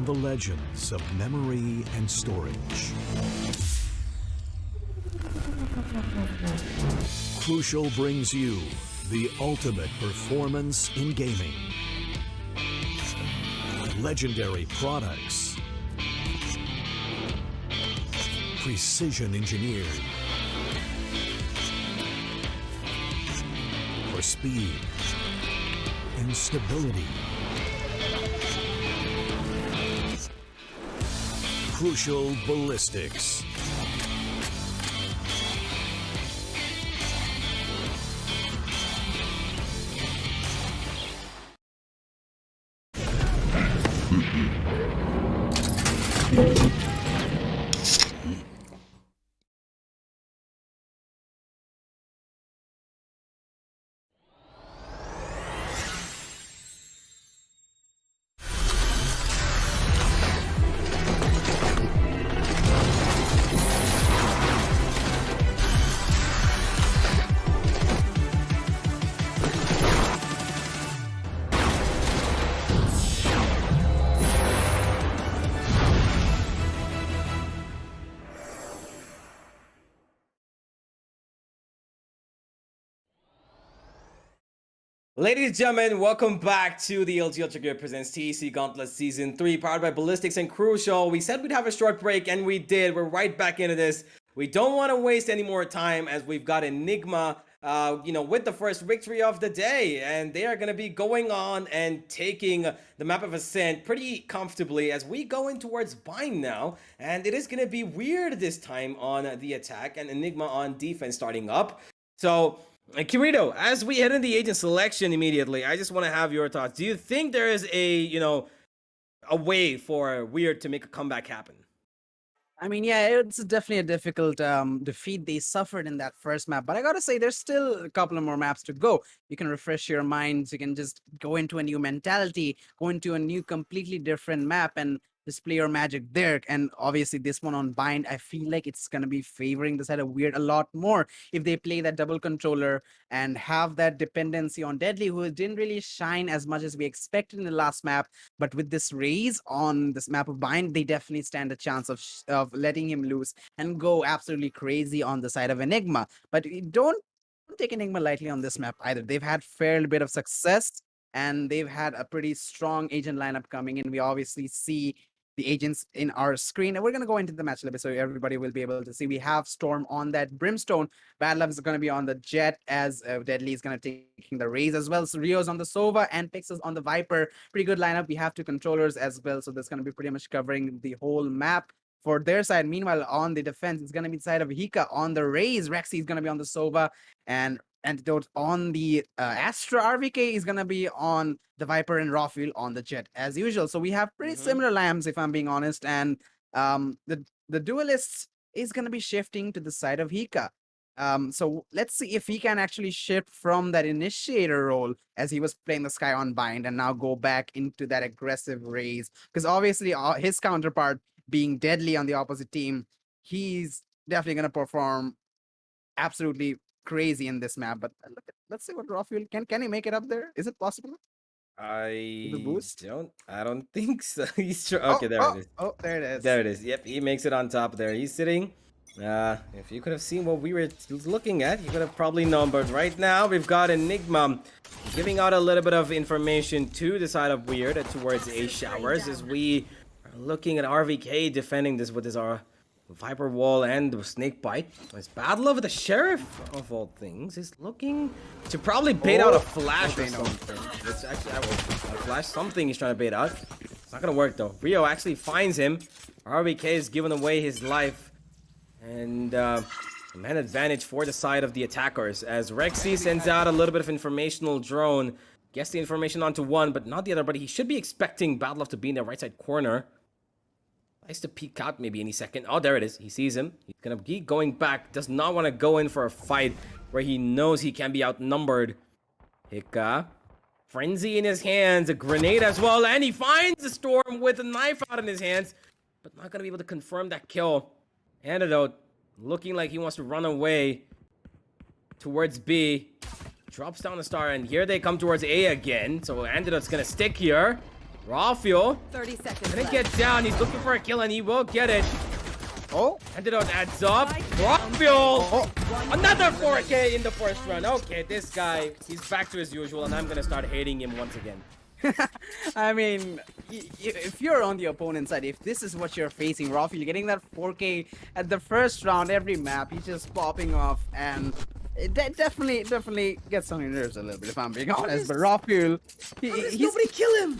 from the legends of memory and storage. Crucial brings you the ultimate performance in gaming. Legendary products. Precision engineered. For speed and stability. Crucial Ballistix. Ladies and gentlemen, welcome back to the Ultragear presents Tec Gauntlet Season 3, powered by Ballistix and Crucial. We said we'd have a short break, and we did. We're right back into this. We don't want to waste any more time, as we've got Enigma, with the first victory of the day. And they are going to be going on and taking the map of Ascent pretty comfortably as we go in towards Bind now. And it is going to be weird this time on the attack, and Enigma on defense starting up. So... Kirito, as we head in the agent selection immediately, I just want to have your thoughts. Do you think there is a way for Weird to make a comeback happen? I mean, yeah, it's definitely a difficult defeat they suffered in that first map. But I gotta say, there's still a couple of more maps to go. You can refresh your minds. You can just go into a new mentality, go into a new, completely different map, and display your magic there. And obviously, this one on Bind, I feel like it's gonna be favoring the side of Weird a lot more if they play that double controller and have that dependency on Deadly, who didn't really shine as much as we expected in the last map. But with this raise on this map of Bind, they definitely stand a chance of letting him loose and go absolutely crazy on the side of Enigma. But don't take Enigma lightly on this map either. They've had fair bit of success, and they've had a pretty strong agent lineup coming in. We obviously see the agents in our screen, and we're going to go into the match a little bit so everybody will be able to see. We have Storm on that Brimstone. Bad Love is going to be on the Jet, as Deadly is going to taking the Raze as well. So Rio's on the Sova and Pixels on the Viper. Pretty good lineup. We have two controllers as well, so that's going to be pretty much covering the whole map for their side. Meanwhile, on the defense, it's going to be the side of Hika on the Raze. Rexy is going to be on the Sova, and Antidote on the Astra. RVK is going to be on the Viper, and Rawfuel on the Jet as usual. So we have pretty similar lamps, if I'm being honest. And the Duelists is going to be shifting to the side of Hika. So let's see if he can actually shift from that initiator role, as he was playing the Sky on Bind, and now go back into that aggressive Raze. Because obviously his counterpart being Deadly on the opposite team, he's definitely going to perform absolutely crazy in this map. But let's see what Rawfuel can he make it up there? Is it possible? I boost? don't think so. He's okay, there it is. Oh, there it is. There it is. Yep, he makes it on top there. He's sitting. If you could have seen what we were looking at, you could have probably known. But right now, we've got Enigma giving out a little bit of information to the side of Weird towards A Showers, as we are looking at RVK defending this with his Viper Wall and the Snake Bite. It's Bad Love with the Sheriff, of all things, is looking to probably bait out a flash or something. It's actually a flash, something he's trying to bait out. It's not gonna work though. Rio actually finds him. RVK is giving away his life. And man advantage for the side of the attackers, as Rexy sends out a little bit of informational drone. Gets the information onto one, but not the other. But he should be expecting Bad Love to be in the right side corner. Nice to peek out maybe any second. Oh, there it is. He sees him. He's gonna keep going back. Does not want to go in for a fight where he knows he can be outnumbered. Hika. Frenzy in his hands. A grenade as well. And he finds the Storm with a knife out in his hands. But not gonna be able to confirm that kill. Antidote looking like he wants to run away towards B. Drops down the star, and here they come towards A again. So Antidote's gonna stick here. Raw fuel. 30 seconds Gonna left. get down. He's looking for a kill and he will get it. Oh, Antidote adds up. Raw fuel. Another 4K in the first run. Okay, this guy, he's back to his usual, and I'm gonna start hating him once again. I mean, if you're on the opponent's side, if this is what you're facing, Rafiel getting that 4K at the first round, every map, he's just popping off, and it definitely gets on your nerves a little bit, if I'm being honest. But Rafiel, he's Nobody kill him.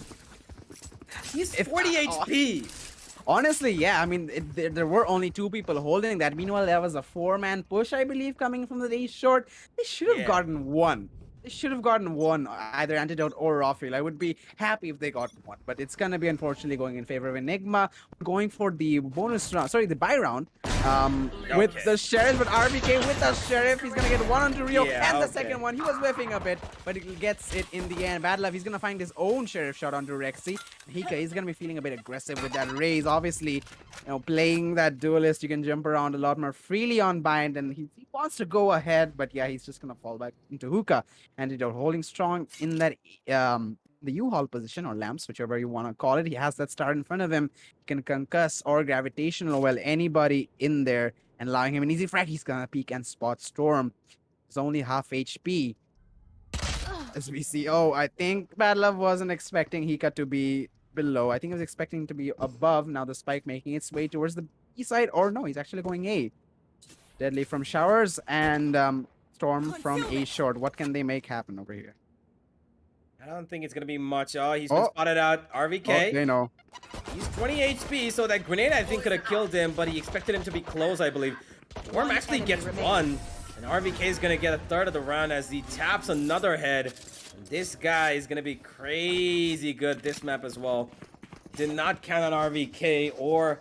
He's 40 HP. Honestly, yeah. I mean, there were only 2 people holding that. Meanwhile, there was a 4-man push, I believe, coming from the day short. They should have gotten one. They should have gotten one, either Antidote or Rafiel. I would be happy if they got one, but it's gonna be unfortunately going in favor of Enigma. Going for the bonus round, sorry, the buy round, with the Sheriff, but RBK with the Sheriff, he's gonna get one onto Rio, and the second one, he was whiffing a bit, but he gets it in the end. Bad Love, he's gonna find his own Sheriff shot onto Rexy. Hika, he's gonna be feeling a bit aggressive with that raise. Obviously, you know, playing that duelist, you can jump around a lot more freely on bind, and he wants to go ahead, but yeah, he's just gonna fall back into Hookah. Antidote holding strong in that the U-Haul position, or lamps, whichever you want to call it. He has that star in front of him. He can concuss or gravitational well anybody in there, and allowing him an easy frag. He's gonna peek and spot Storm. He's only half HP. As we see, oh, I think Bad Love wasn't expecting Hika to be below. I think he was expecting to be above. Now the spike making its way towards the B side, or no, he's actually going A. Deadly from Showers and Storm from A short. What can they make happen over here? I don't think it's gonna be much. Oh, he's been spotted out. RVK. Oh, they know. He's 20 HP, so that grenade I think could have killed him, but he expected him to be close, I believe. Worm actually gets one, and RVK is gonna get a third of the round as he taps another head. And this guy is gonna be crazy good this map as well. Did not count on RVK or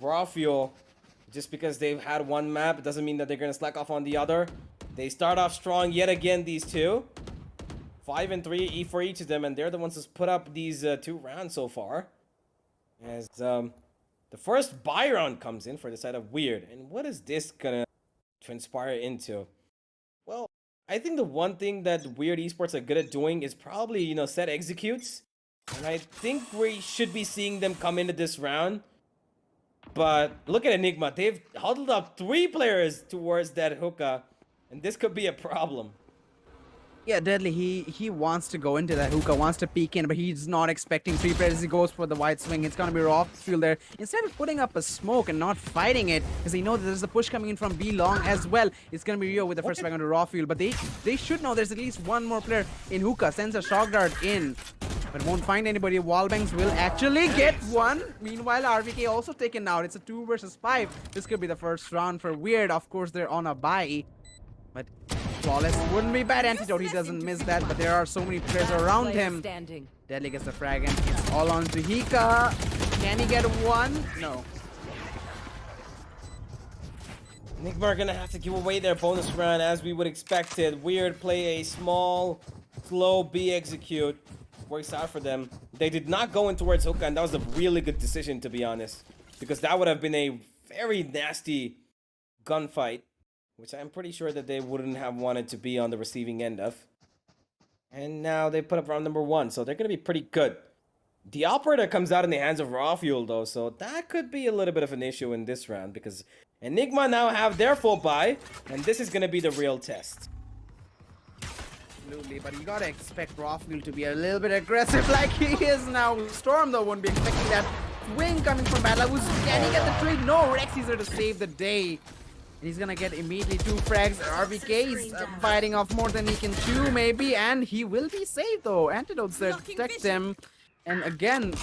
Raw Fuel. Just because they've had one map, it doesn't mean that they're gonna slack off on the other. They start off strong yet again, these two. 5 and 3 for each of them, and they're the ones who's put up these 2 rounds so far. As the first buy round comes in for the side of Weird. And what is this gonna transpire into? Well, I think the one thing that Weird Esports are good at doing is probably, you know, set executes. And I think we should be seeing them come into this round. But look at Enigma. They've huddled up 3 players towards that hookah, and this could be a problem. Yeah, Deadly, he wants to go into that hookah, wants to peek in, but he's not expecting 3 players. He goes for the wide swing. It's gonna be Raw Fuel there. Instead of putting up a smoke and not fighting it, because they know that there's a push coming in from B long as well. It's gonna be Rio with the first frag onto Raw Fuel, but they should know there's at least one more player in hookah. Sends a shock dart in, but won't find anybody. Wallbangs will actually get one. Meanwhile, RVK also taken out. It's a 2 versus 5. This could be the first round for Weird. Of course, they're on a bye, but Flawless wouldn't be bad. Antidote, he doesn't miss that, but there are so many players around him. Deadly gets the frag, and it's all on to Hika. Can he get one? No. Enigma are gonna have to give away their bonus round as we would expect it. Weird play a small, slow B execute. Works out for them. They did not go in towards hookah, and that was a really good decision, to be honest. Because that would have been a very nasty gunfight, which I'm pretty sure that they wouldn't have wanted to be on the receiving end of. And now they put up round number 1, so they're going to be pretty good. The operator comes out in the hands of Raw Fuel, though, so that could be a little bit of an issue in this round, because Enigma now have their full buy, and this is going to be the real test. Absolutely, but you gotta expect Raw Fuel to be a little bit aggressive like he is now. Storm, though, won't be expecting that wing coming from Battle. Can he get the trade? No, Rex is there to save the day. He's gonna get immediately 2 frags. RVK is biting off more than he can chew, maybe, and he will be saved though. Antidote's there to protect him. And again, 2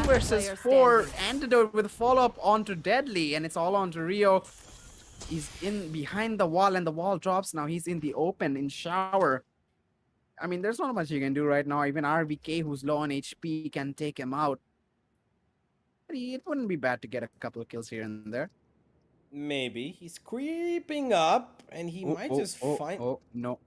versus 4. Antidote with follow-up onto Deadly, and it's all onto Rio. He's in behind the wall, and the wall drops now. He's in the open in Shower. I mean, there's not much you can do right now. Even RVK, who's low on HP, can take him out. But it wouldn't be bad to get a couple of kills here and there. Maybe. He's creeping up, and he might just find... No.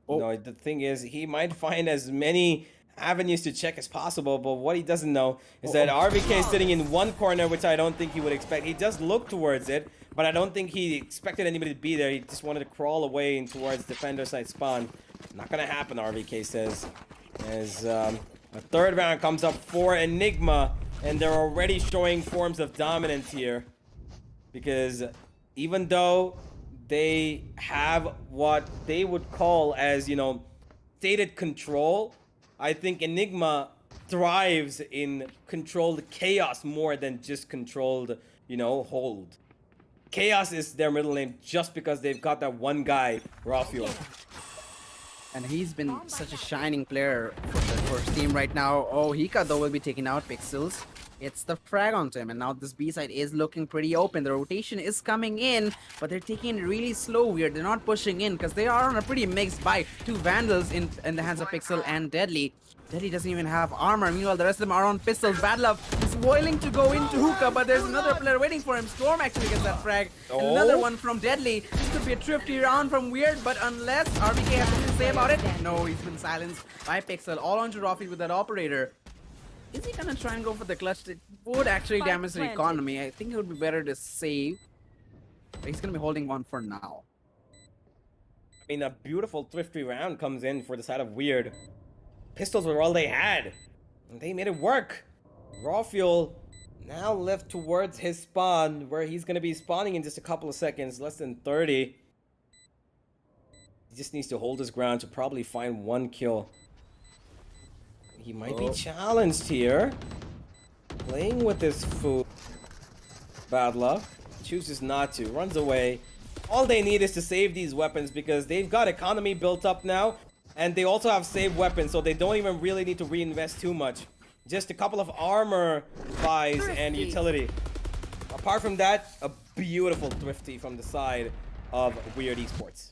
No, the thing is, he might find as many avenues to check as possible, but what he doesn't know is that RVK is sitting in one corner, which I don't think he would expect. He does look towards it, but I don't think he expected anybody to be there. He just wanted to crawl away towards defender side spawn. Not gonna happen, RVK says. As A third round comes up for Enigma, and they're already showing forms of dominance here. Because even though they have what they would call as, stated control, I think Enigma thrives in controlled chaos more than just controlled, hold. Chaos is their middle name just because they've got that one guy, Rafiel. And he's been such a shining player for his team right now. Oh, Hika though will be taking out Pixels. It's the frag onto him, and now this B side is looking pretty open. The rotation is coming in, but they're taking it really slow. Weird, they're not pushing in because they are on a pretty mixed buy. Two Vandals in the hands of Pixel and Deadly. Deadly doesn't even have armor. Meanwhile, the rest of them are on pistols. Bad Love is willing to go into hookah, but there's another player waiting for him. Storm actually gets that frag. And another one from Deadly. This could be a thrifty round from Weird, but unless RBK has something to say about it, no, he's been silenced by Pixel. All onto Rafi with that operator. Is he gonna try and go for the clutch? It would actually damage the economy. I think it would be better to save. But he's gonna be holding one for now. I mean, a beautiful thrifty round comes in for the side of Weird. Pistols were all they had, and they made it work. Rafiel now left towards his spawn, where he's gonna be spawning in just a couple of seconds, less than 30. He just needs to hold his ground to probably find one kill. He might be challenged here. Playing with his food. Bad Luck. Chooses not to. Runs away. All they need is to save these weapons because they've got economy built up now. And they also have save weapons, so they don't even really need to reinvest too much. Just a couple of armor buys and utility. Apart from that, a beautiful thrifty from the side of Weird Esports.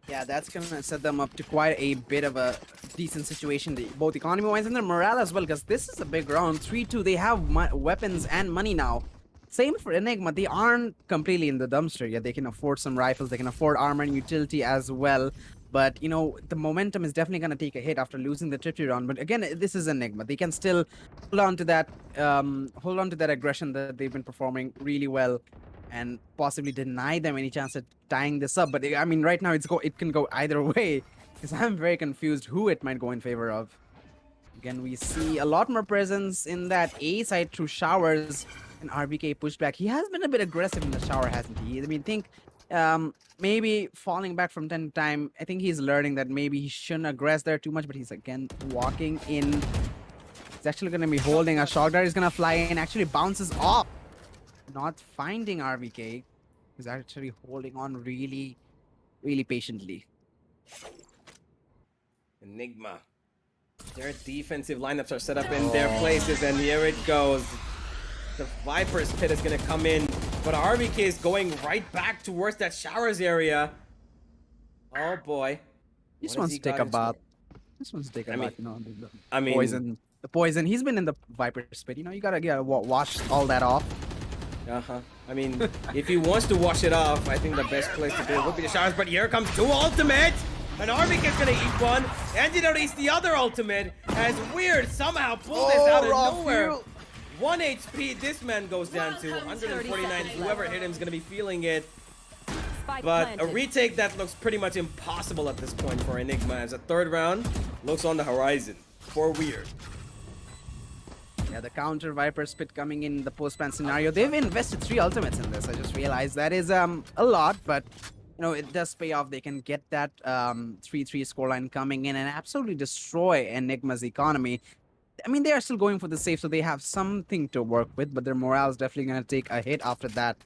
Yeah, that's gonna set them up to quite a bit of a decent situation, both economy-wise and their morale as well, because this is a big round. 3-2, they have weapons and money now. Same for Enigma, they aren't completely in the dumpster yet. They can afford some rifles, they can afford armor and utility as well. But, the momentum is definitely going to take a hit after losing the thrifty round. But again, this is Enigma. They can still hold on to that aggression that they've been performing really well and possibly deny them any chance at tying this up. But I mean, right now it can go either way because I'm very confused who it might go in favor of. Again, we see a lot more presence in that A side through showers and RBK pushback. He has been a bit aggressive in the shower, hasn't he? I mean, maybe falling back from time to time. I think he's learning that maybe he shouldn't aggress there too much, but he's again walking in. He's actually going to be holding a shock dart. He's going to fly in, actually bounces off. Not finding RBK. He's actually holding on really, really patiently. Enigma. Their defensive lineups are set up in their places, and here it goes. The Viper's Pit is going to come in, but RBK is going right back towards that showers area. Oh boy. He just wants to take a bath. This one's taking a bath, I mean, poison. The poison. He's been in the Viper's Pit. You gotta wash all that off. I mean, if he wants to wash it off, I think the best place to do it would be the showers. But here comes two ultimates, and RBK is gonna eat one, and eats the other ultimate. As Weird somehow pulled this out of nowhere. 1 HP, this man goes down to 149. Whoever hit him is going to be feeling it. But a retake that looks pretty much impossible at this point for Enigma, as a third round looks on the horizon for Weird. Yeah, the counter Viper Spit coming in the post-ban scenario. They've invested 3 ultimates in this. I just realized that is a lot, but it does pay off. They can get that 3-3 scoreline coming in and absolutely destroy Enigma's economy. I mean, they are still going for the save, so they have something to work with, but their morale is definitely going to take a hit after that.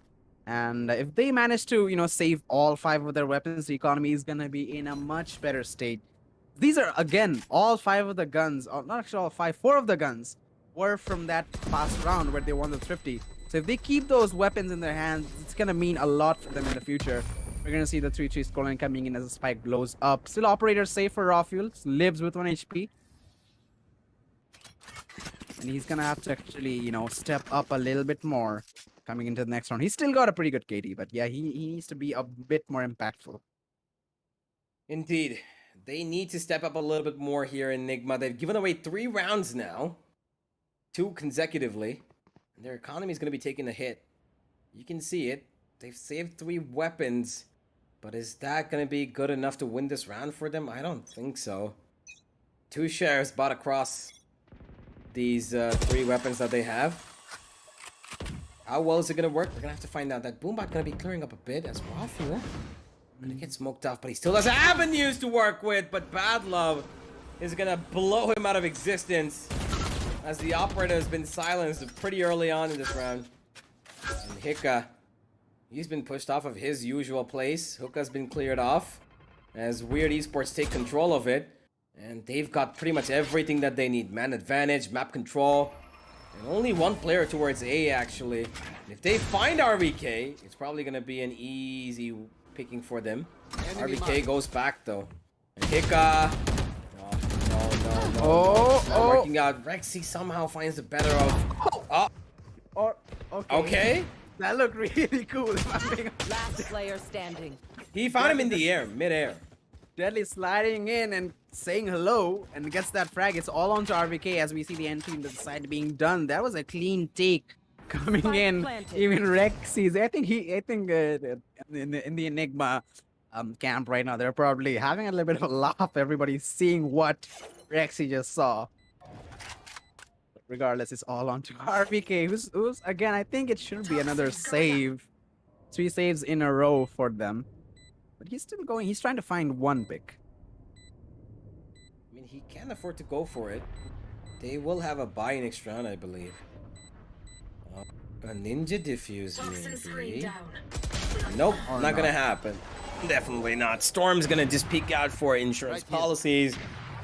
And if they manage to, save all 5 of their weapons, the economy is going to be in a much better state. These are, again, all 5 of the guns, or not actually all 5, 4 of the guns were from that past round where they won the thrifty. So if they keep those weapons in their hands, it's going to mean a lot for them in the future. We're going to see the 3-3 scoreline coming in as the spike blows up. Still operator safe for Rafiel, lives with 1 HP. And he's going to have to actually, step up a little bit more coming into the next round. He's still got a pretty good KD, but yeah, he needs to be a bit more impactful. Indeed. They need to step up a little bit more here, Enigma. They've given away 3 rounds now. 2 consecutively. And their economy is going to be taking a hit. You can see it. They've saved 3 weapons. But is that going to be good enough to win this round for them? I don't think so. 2 shares bought across these 3 weapons that they have. How well is it gonna work? We're gonna have to find out. That Boombot gonna be clearing up a bit as Rafu gonna get smoked off, but he still has avenues to work with. But Bad Love is gonna blow him out of existence as the operator has been silenced pretty early on in this round. And Hika, he's been pushed off of his usual place. Hookah's been cleared off as Weird Esports take control of it. And they've got pretty much everything that they need. Man advantage, map control, and only 1 player towards A actually. And if they find RVK, it's probably gonna be an easy picking for them. RVK goes back though. And Hika, no, it's not working out. Rexy somehow finds the better of. Okay. That looked really cool. Last player standing. He found him in the air, mid-air. Deadly sliding in and saying hello and gets that frag. It's all onto RVK as we see the entry into the side being done. That was a clean take coming Spike in. planted. Even Rexy's. I think in the Enigma camp right now, they're probably having a little bit of a laugh. Everybody's seeing what Rexy just saw. Regardless, it's all onto RVK, who's again, I think it should be another save. 3 saves in a row for them. But he's still going. He's trying to find 1 pick. I mean, he can't afford to go for it. They will have a buy next round, I believe. A ninja diffuse, maybe. Nope, not gonna happen. Definitely not. Storm's gonna just peek out for insurance policies.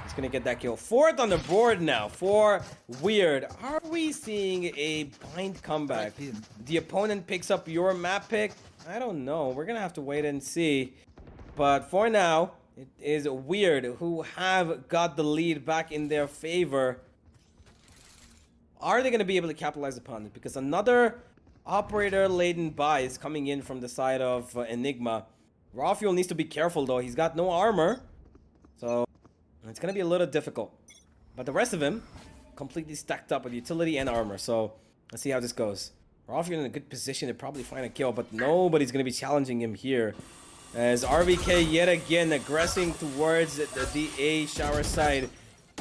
He's gonna get that kill. 4th on the board now for Weird. Are we seeing a blind comeback? The opponent picks up your map pick? I don't know. We're gonna have to wait and see. But for now, it is Weird who have got the lead back in their favor. Are they going to be able to capitalize upon it? Because another operator-laden buy is coming in from the side of Enigma. Rafuel needs to be careful, though. He's got no armor. So it's going to be a little difficult. But the rest of him, completely stacked up with utility and armor. So let's see how this goes. Rafuel in a good position to probably find a kill, but nobody's going to be challenging him here. As RVK yet again aggressing towards the A shower side.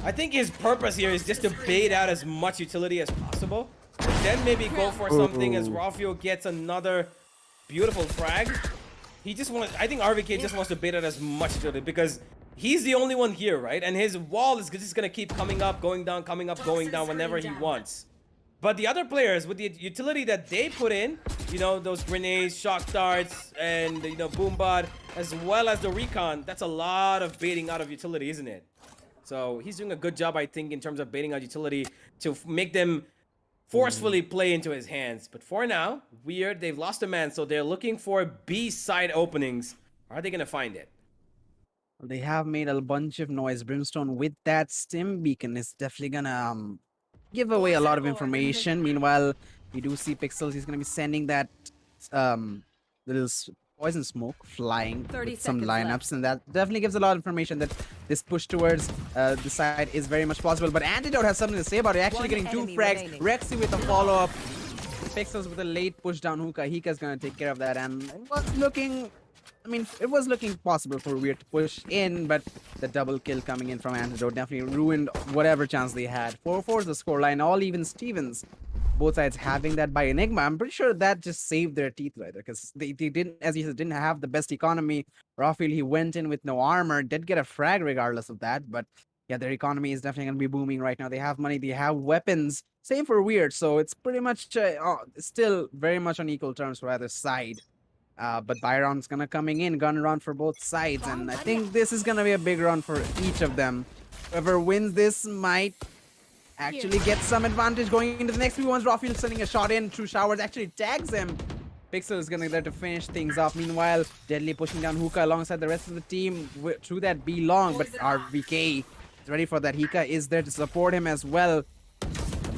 I think his purpose here is just to bait out as much utility as possible. Then maybe go for something as Rafuel gets another beautiful frag. He just wants, I think RVK just wants to bait out as much utility because he's the only one here, right? And his wall is just going to keep coming up, going down, coming up, going down whenever he wants. But the other players, with the utility that they put in, you know, those grenades, shock darts, and, you know, Boombot, as well as the recon, that's a lot of baiting out of utility, isn't it? So he's doing a good job, I think, in terms of baiting out utility to make them forcefully play into his hands. But for now, Weird, they've lost a man, so they're looking for B side openings. Are they going to find it? They have made a bunch of noise. Brimstone with that stim beacon is definitely gonna give away a lot of information. Meanwhile, we do see Pixels. He's gonna be sending that little poison smoke flying with some lineups, and that definitely gives a lot of information that this push towards the side is very much possible. But Antidote has something to say about it. Actually getting 2 frags. Rexy with a follow-up. Pixels with a late push down Hookah. Hika's gonna take care of that, and it was looking. I mean, it was looking possible for Weird to push in, but the double kill coming in from Antidote definitely ruined whatever chance they had. 4-4 is the scoreline, all even Stevens. Both sides having that by Enigma. I'm pretty sure that just saved their teeth right there, because they didn't, as you said, didn't have the best economy. Rafuel, he went in with no armor, did get a frag regardless of that, but yeah, their economy is definitely going to be booming right now. They have money, they have weapons. Same for Weird, so it's pretty much still very much on equal terms for either side. But Byron's gonna coming in, gun run for both sides, and I think this is gonna be a big run for each of them. Whoever wins this might actually get some advantage going into the next few ones. Rafuel sending a shot in through showers, actually tags him. Pixel is gonna there to finish things off. Meanwhile, Deadly pushing down Hookah alongside the rest of the team through that B long, but RVK is ready for that. Hika is there to support him as well.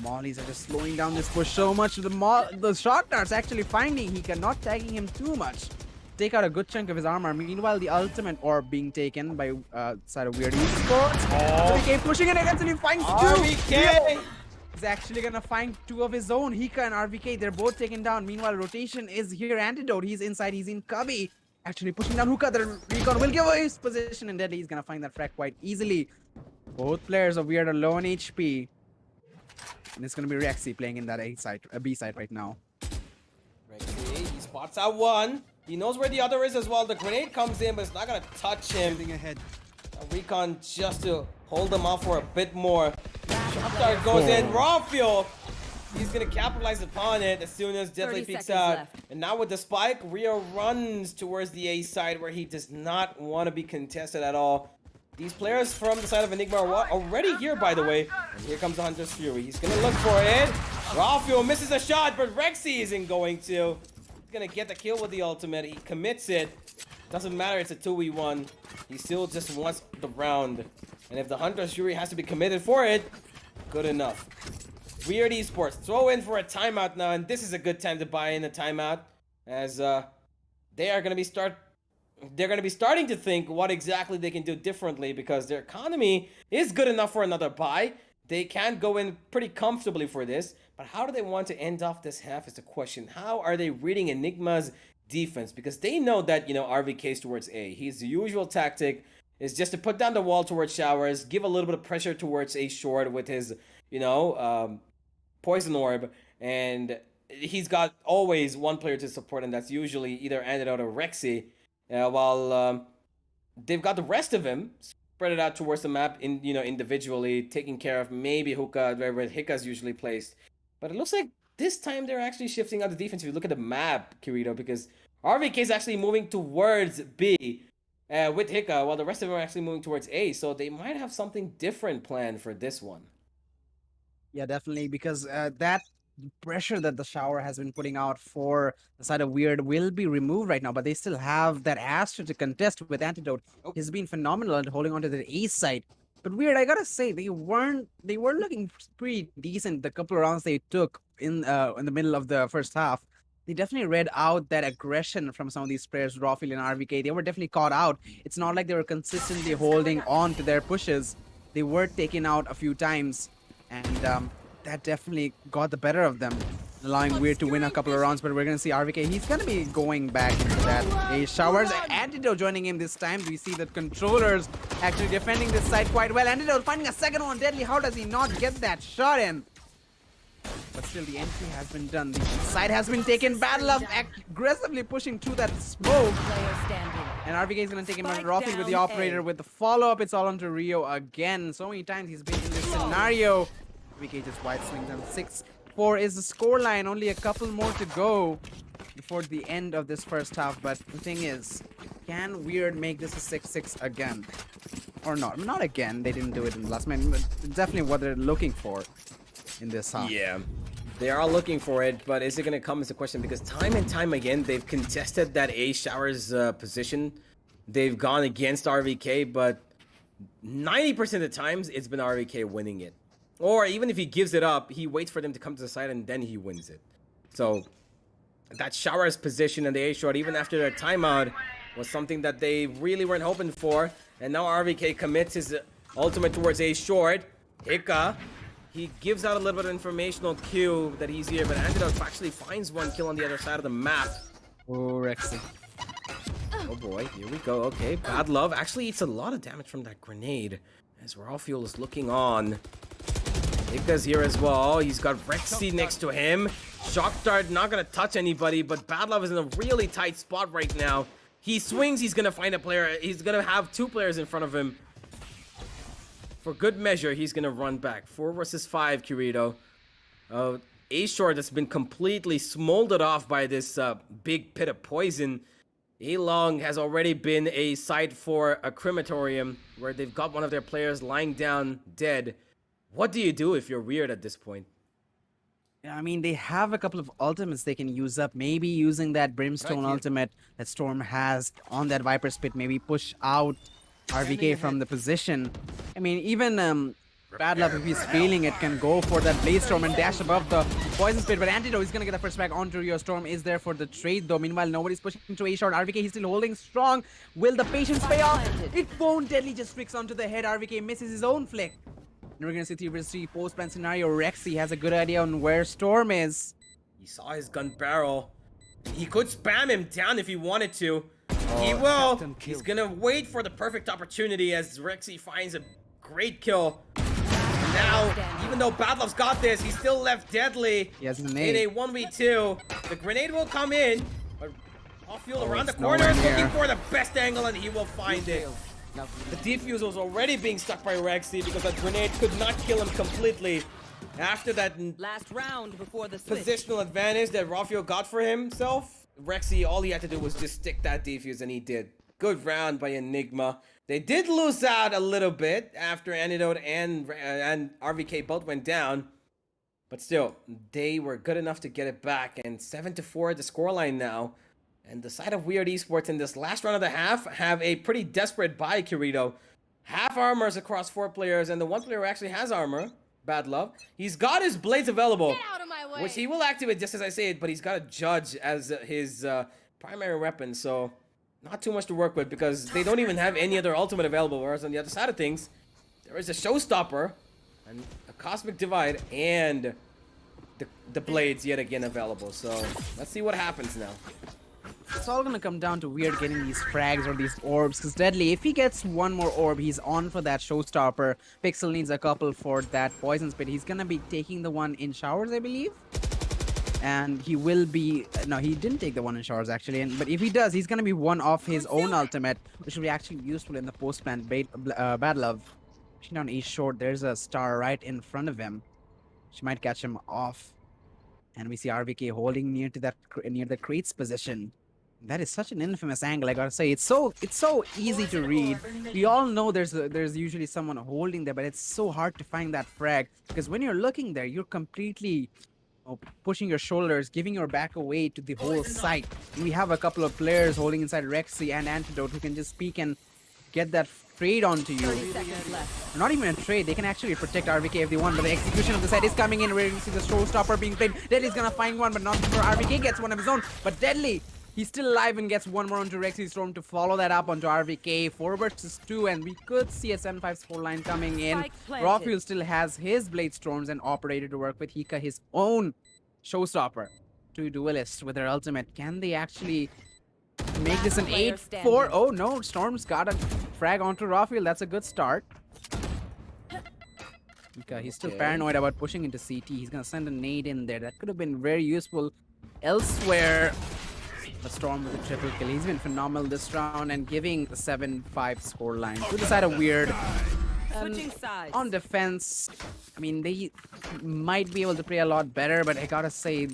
Mollies are just slowing down this push so much. The shock darts actually finding Hika, not tagging him too much. Take out a good chunk of his armor. Meanwhile, the ultimate orb being taken by side of Weird Esports. RVK pushing it against and he finds 2. RVK! He's actually gonna find 2 of his own. Hika and RVK, they're both taken down. Meanwhile, rotation is here. Antidote, he's inside, he's in Cubby. Actually pushing down Hookah. The recon will give away his position, and Deadly is gonna find that frag quite easily. Both players of Weird are low on HP. And it's going to be Rexy playing in that B side right now. Rexy, he spots out one. He knows where the other is as well. The grenade comes in, but it's not going to touch him. Ahead. A recon just to hold him off for a bit more. Shotdart goes in. Raw fuel. He's going to capitalize upon it as soon as Deadly 30 peeks seconds out. left. And now with the spike, Rio runs towards the A side where he does not want to be contested at all. These players from the side of Enigma are already here, by the way. And here comes the Hunter's Fury. He's going to look for it. Raw fuel misses a shot, but Rexy isn't going to. He's going to get the kill with the ultimate. He commits it. Doesn't matter, it's a 2v1. He still just wants the round. And if the Hunter's Fury has to be committed for it, good enough. Weird Esports, throw in for a timeout now, and this is a good time to buy in a timeout, as they are going to be starting to think what exactly they can do differently, because their economy is good enough for another buy. They can go in pretty comfortably for this, but how do they want to end off this half is the question. How are they reading Enigma's defense? Because they know that, you know, RVK's towards A. His usual tactic is just to put down the wall towards showers, give a little bit of pressure towards A short with his, you know, poison orb, and he's got always one player to support, and that's usually either Antidote or Rexy, while they've got the rest of him spread it out towards the map, in, you know, individually, taking care of maybe Hookah, wherever Hika's usually placed. But it looks like this time they're actually shifting out the defense. If you look at the map, Kirito, because RVK is actually moving towards B with Hika, while the rest of them are actually moving towards A, so they might have something different planned for this one. Yeah, definitely, because that pressure that the shower has been putting out for the side of Weird will be removed right now, but they still have that Astra to contest with Antidote. He's been phenomenal at holding on to the A side. But Weird, I gotta say, they were looking pretty decent the couple of rounds they took in the middle of the first half. They definitely read out that aggression from some of these players, Rawfield and RVK. They were definitely caught out. It's not like they were consistently holding on to their pushes. They were taken out a few times, and that definitely got the better of them, allowing Weird to win a couple of rounds. But we're going to see RVK. He's going to be going back into that. A Showers Antidote joining him this time. We see that controllers actually defending this side quite well. Antidote finding a second one. Deadly, how does he not get that shot in? But still, the entry has been done. The side has been taken. Battle of aggressively pushing to that smoke. Player standing. And RVK is going to take him on Spike Rawfield with the down operator A. with the follow-up. It's all onto Rio again. So many times he's been in this scenario. RVK just wide swings them. 6-4 is the scoreline. Only a couple more to go before the end of this first half. But the thing is, can Weird make this a 6-6 again? Or not? Not again. They didn't do it in the last minute. But it's definitely what they're looking for in this half. Yeah, they are looking for it, but is it going to come as a question? Because time and time again, they've contested that A Showers position. They've gone against RVK, but 90% of the times, it's been RVK winning it. Or even if he gives it up, he waits for them to come to the side and then he wins it. So that Showers position and the A short, even after their timeout, was something that they really weren't hoping for. And now RVK commits his ultimate towards A short. Hika, he gives out a little bit of informational cue that he's here, but Antidote actually finds one kill on the other side of the map. Oh, Rexy. Oh boy, here we go. Okay, Bad Love actually eats a lot of damage from that grenade as Rawfield is looking on. Hika's here as well. He's got Rexy next to him. Shock Dart not gonna touch anybody, but Bad Love is in a really tight spot right now. He swings, he's gonna find a player. He's gonna have two players in front of him. For good measure, he's gonna run back. 4 versus 5, Kirito. A short that's been completely smoldered off by this big pit of poison. A long has already been a site for a crematorium where they've got one of their players lying down dead. What do you do if you're Weird at this point? I mean, they have a couple of ultimates they can use up. Maybe using that Brimstone Right, ultimate that Storm has on that Viper Spit. Maybe push out RVK from the position. I mean, even Bad Luck, if he's feeling it, can go for that Blaze Storm and dash above the Poison Spit. But Antidote is going to get the first back onto Rio. Storm is there for the trade, though. Meanwhile, nobody's pushing into A short. RVK, he's still holding strong. Will the patience pay off? It won't. Deadly just flicks onto the head. RVK misses his own flick. And we're going to see 3 vs 3 post-plan scenario. Rexy has a good idea on where Storm is. He saw his gun barrel. He could spam him down if he wanted to. He will. He's gonna wait for the perfect opportunity as Rexy finds a great kill. And now, even though Badlov's got this, he's still left deadly He has a in nade. a 1v2. The grenade will come in, but off-field around the it's corner nowhere is looking near. for the best angle, and he will find it. The defuse was already being stuck by Rexy because that grenade could not kill him completely. After that Last round before the switch. positional advantage that Rafael got for himself, Rexy, all he had to do was just stick that defuse, and he did. Good round by Enigma. They did lose out a little bit after Antidote and RVK both went down. But still, they were good enough to get it back. And 7-4 the scoreline now. And the side of Weird Esports in this last round of the half have a pretty desperate buy, Kirito. Half armors across 4 players, and the one player who actually has armor, Bad Love, he's got his blades available, Get out of my way. which he will activate just as I say it, but he's got a Judge as his primary weapon, so not too much to work with because they don't even have any other ultimate available, whereas on the other side of things, there is a Showstopper, and a Cosmic Divide, and the blades yet again available, so let's see what happens now. It's all gonna come down to Weird getting these frags or these orbs, because Deadly, if he gets one more orb, he's on for that Showstopper. Pixel needs a couple for that Poison Spit. He's gonna be taking the one in showers, I believe. And he will be... No, he didn't take the one in showers, actually. But if he does, he's gonna be one off his own ultimate, which will be actually useful in the post-plant Bad Love. Pushing down East Short, there's a star right in front of him. She might catch him off. And we see RVK holding near to that near the crate's position. That is such an infamous angle, I gotta say. It's so easy to read. We all know there's usually someone holding there, but it's so hard to find that frag because when you're looking there, you're completely pushing your shoulders, giving your back away to the whole site. And we have a couple of players holding inside Rexy and Antidote who can just peek and get that trade onto you. 30 seconds left. Not even a trade, they can actually protect RVK if they want, but the execution of the set is coming in where you see the Showstopper being played. Deadly's gonna find one, but not before RVK gets one of his own. But Deadly, he's still alive and gets one more onto Rexy Storm to follow that up onto RVK. 4 versus 2, and we could see a 7-5 scoreline coming in. Spike planted. Rafael still has his Blade Storms and Operator to work with. Hika his own Showstopper. 2 duelists with their ultimate. Can they actually make this an Player 8-4? standing. Oh no, Storm's got a frag onto Rafael. That's a good start. Hika, he's still Okay. paranoid about pushing into CT. He's gonna send a nade in there. That could have been very useful elsewhere. The Storm with a triple kill. He's been phenomenal this round and giving the 7-5 scoreline to the side of Weird. Switching sides. On defense, I mean, they might be able to play a lot better, but I gotta say,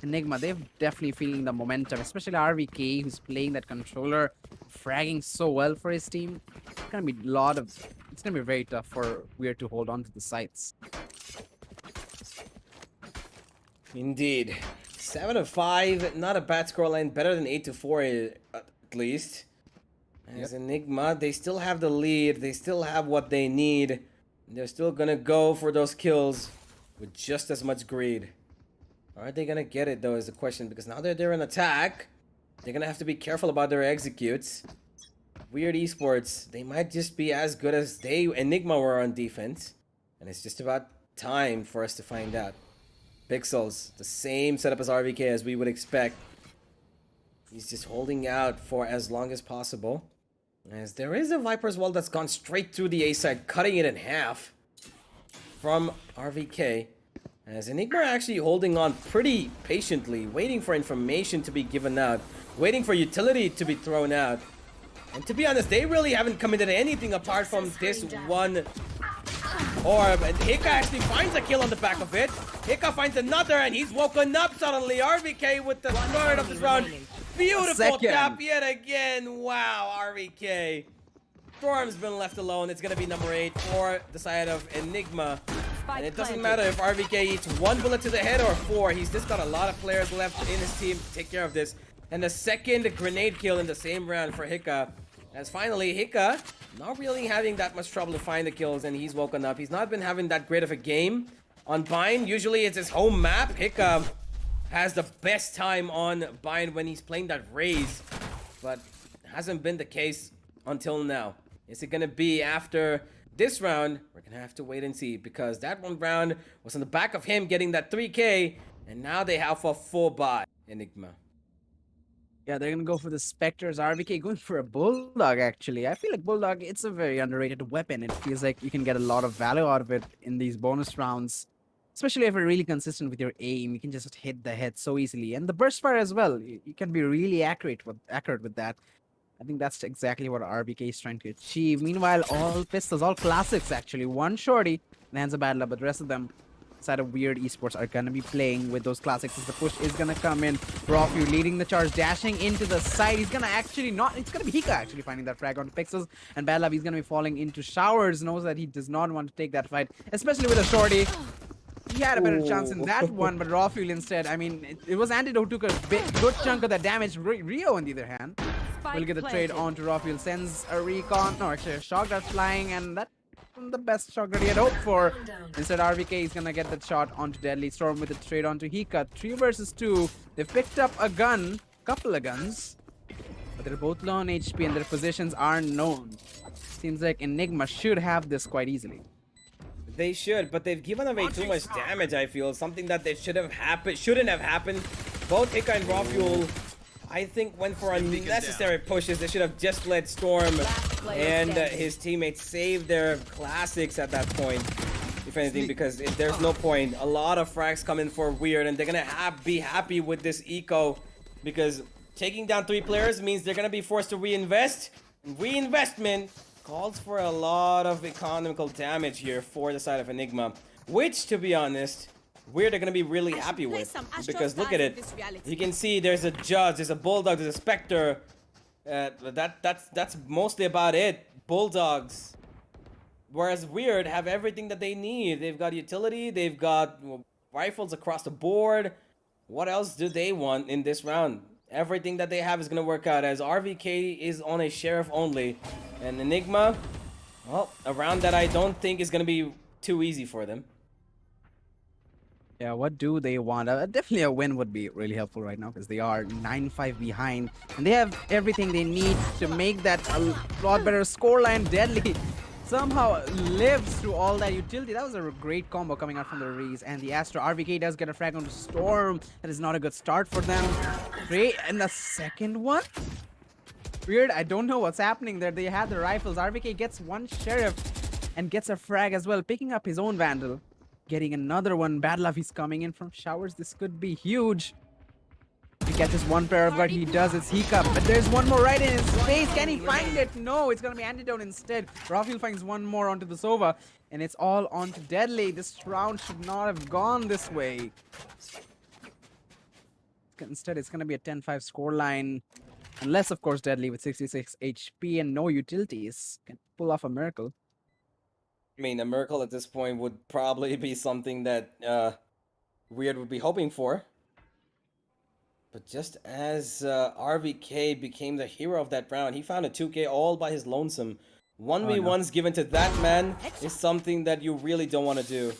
Enigma, they're definitely feeling the momentum, especially RVK, who's playing that controller, fragging so well for his team. It's gonna be it's gonna be very tough for Weird to hold on to the sites. Indeed. 7-5, not a bad scoreline, better than 8-4 at least. As Enigma, they still have the lead, they still have what they need. They're still gonna go for those kills with just as much greed. Are they gonna get it though is the question, because now that they're in attack, they're gonna have to be careful about their executes. Weird Esports, they might just be as good as Enigma were on defense. And it's just about time for us to find out. Pixels, the same setup as RVK as we would expect. He's just holding out for as long as possible. As there is a Viper's Wall that's gone straight through the A side, cutting it in half from RVK. As Enigma are actually holding on pretty patiently, waiting for information to be given out, waiting for utility to be thrown out. And to be honest, they really haven't committed anything apart from this one orb. And Hika actually finds a kill on the back of it. Hika finds another, and he's woken up suddenly. RVK with the start of this round. Beautiful Second. tap yet again. Wow, RVK. Storm's been left alone. It's going to be number 8 for the side of Enigma. And it doesn't matter if RVK eats 1 bullet to the head or 4. He's just got a lot of players left in his team to take care of this. And the second grenade kill in the same round for Hika. As finally, Hika not really having that much trouble to find the kills, and he's woken up. He's not been having that great of a game on Bind. Usually it's his home map. Hika has the best time on Bind when he's playing that Raze, but hasn't been the case until now. Is it gonna be after this round? We're gonna have to wait and see, because that one round was on the back of him getting that 3K, and now they have a full buy. Enigma. Yeah, they're gonna go for the Spectres. RBK going for a Bulldog, actually. I feel like Bulldog, it's a very underrated weapon. It feels like you can get a lot of value out of it in these bonus rounds. Especially if you're really consistent with your aim. You can just hit the head so easily. And the burst fire as well. You can be really accurate with that. I think that's exactly what RBK is trying to achieve. Meanwhile, all pistols, all classics actually. One shorty lands a battle, but the rest of them side of weird esports are gonna be playing with those classics as the push is gonna come in. Rafu leading the charge, dashing into the side. He's gonna actually not, it's gonna be Hika actually finding that frag onto Pixels, and Bad Love, he's gonna be falling into showers, knows that he does not want to take that fight, especially with a shorty. He had a better chance in that one, but Rafuel instead, I mean, it was Antidote took a good chunk of that damage. Rio on the other hand will get the trade onto Rafuel, sends a recon, no actually a shock that's flying, and that the best shot that he had hoped for. Instead, RVK is gonna get that shot onto Deadly Storm with the trade onto Hika. 3 versus 2. They've picked up a gun, couple of guns, but they're both low on HP and their positions are known. Seems like Enigma should have this quite easily. They should, but they've given away too much damage, I feel. Something that they shouldn't have happened. Both Hika and Rafuel, I think, went for unnecessary pushes. They should have just let Storm and his teammates save their classics at that point, if anything, because there's no point. A lot of frags come in for Weird, and they're gonna be happy with this eco, because taking down 3 players means they're gonna be forced to reinvest. Reinvestment calls for a lot of economical damage here for the side of Enigma, which, to be honest, Weird are gonna be really happy with, because look at it. You can see there's a Judge, there's a Bulldog, there's a Spectre. That's mostly about it. Bulldogs. Whereas Weird have everything that they need. They've got utility, they've got rifles across the board. What else do they want in this round? Everything that they have is gonna work out, as RVK is on a Sheriff only. And Enigma, well, a round that I don't think is gonna be too easy for them. Yeah, what do they want? Definitely a win would be really helpful right now, because they are 9-5 behind. And they have everything they need to make that a lot better scoreline. Deadly somehow lives through all that utility. That was a great combo coming out from the Reese. And the Astro RVK does get a frag onto Storm. That is not a good start for them. Great, and the second one? Weird, I don't know what's happening there. They had the rifles. RVK gets one Sheriff and gets a frag as well, picking up his own Vandal. Getting another one. Bad Love, he's coming in from showers. This could be huge. He catches one pair of guard. He does. It's Hiccup. But there's one more right in his face. Can he find it? No, it's going to be Antidote instead. Rafael finds one more onto the Sova. And it's all onto Deadly. This round should not have gone this way. Instead, it's going to be a 10-5 scoreline. Unless, of course, Deadly with 66 HP and no utilities can pull off a miracle. I mean, a miracle at this point would probably be something that Weird would be hoping for. But just as RVK became the hero of that round, he found a 2K all by his lonesome. 1v1s given to that man is something that you really don't want to do.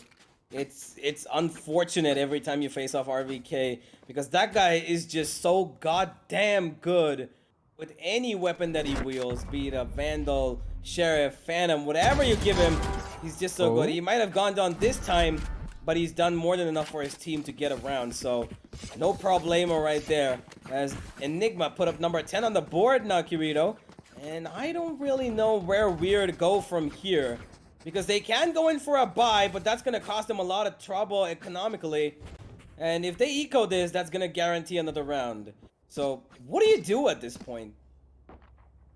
It's unfortunate every time you face off RVK, because that guy is just so goddamn good with any weapon that he wields, be it a Vandal, Sheriff, Phantom, whatever you give him, he's just so good. He might have gone down this time, but he's done more than enough for his team to get around, so no problemo right there. As Enigma put up number 10 on the board now, Kirito, and I don't really know where Weird go from here, because they can go in for a buy, but that's going to cost them a lot of trouble economically, and if they eco this, that's going to guarantee another round. So what do you do at this point?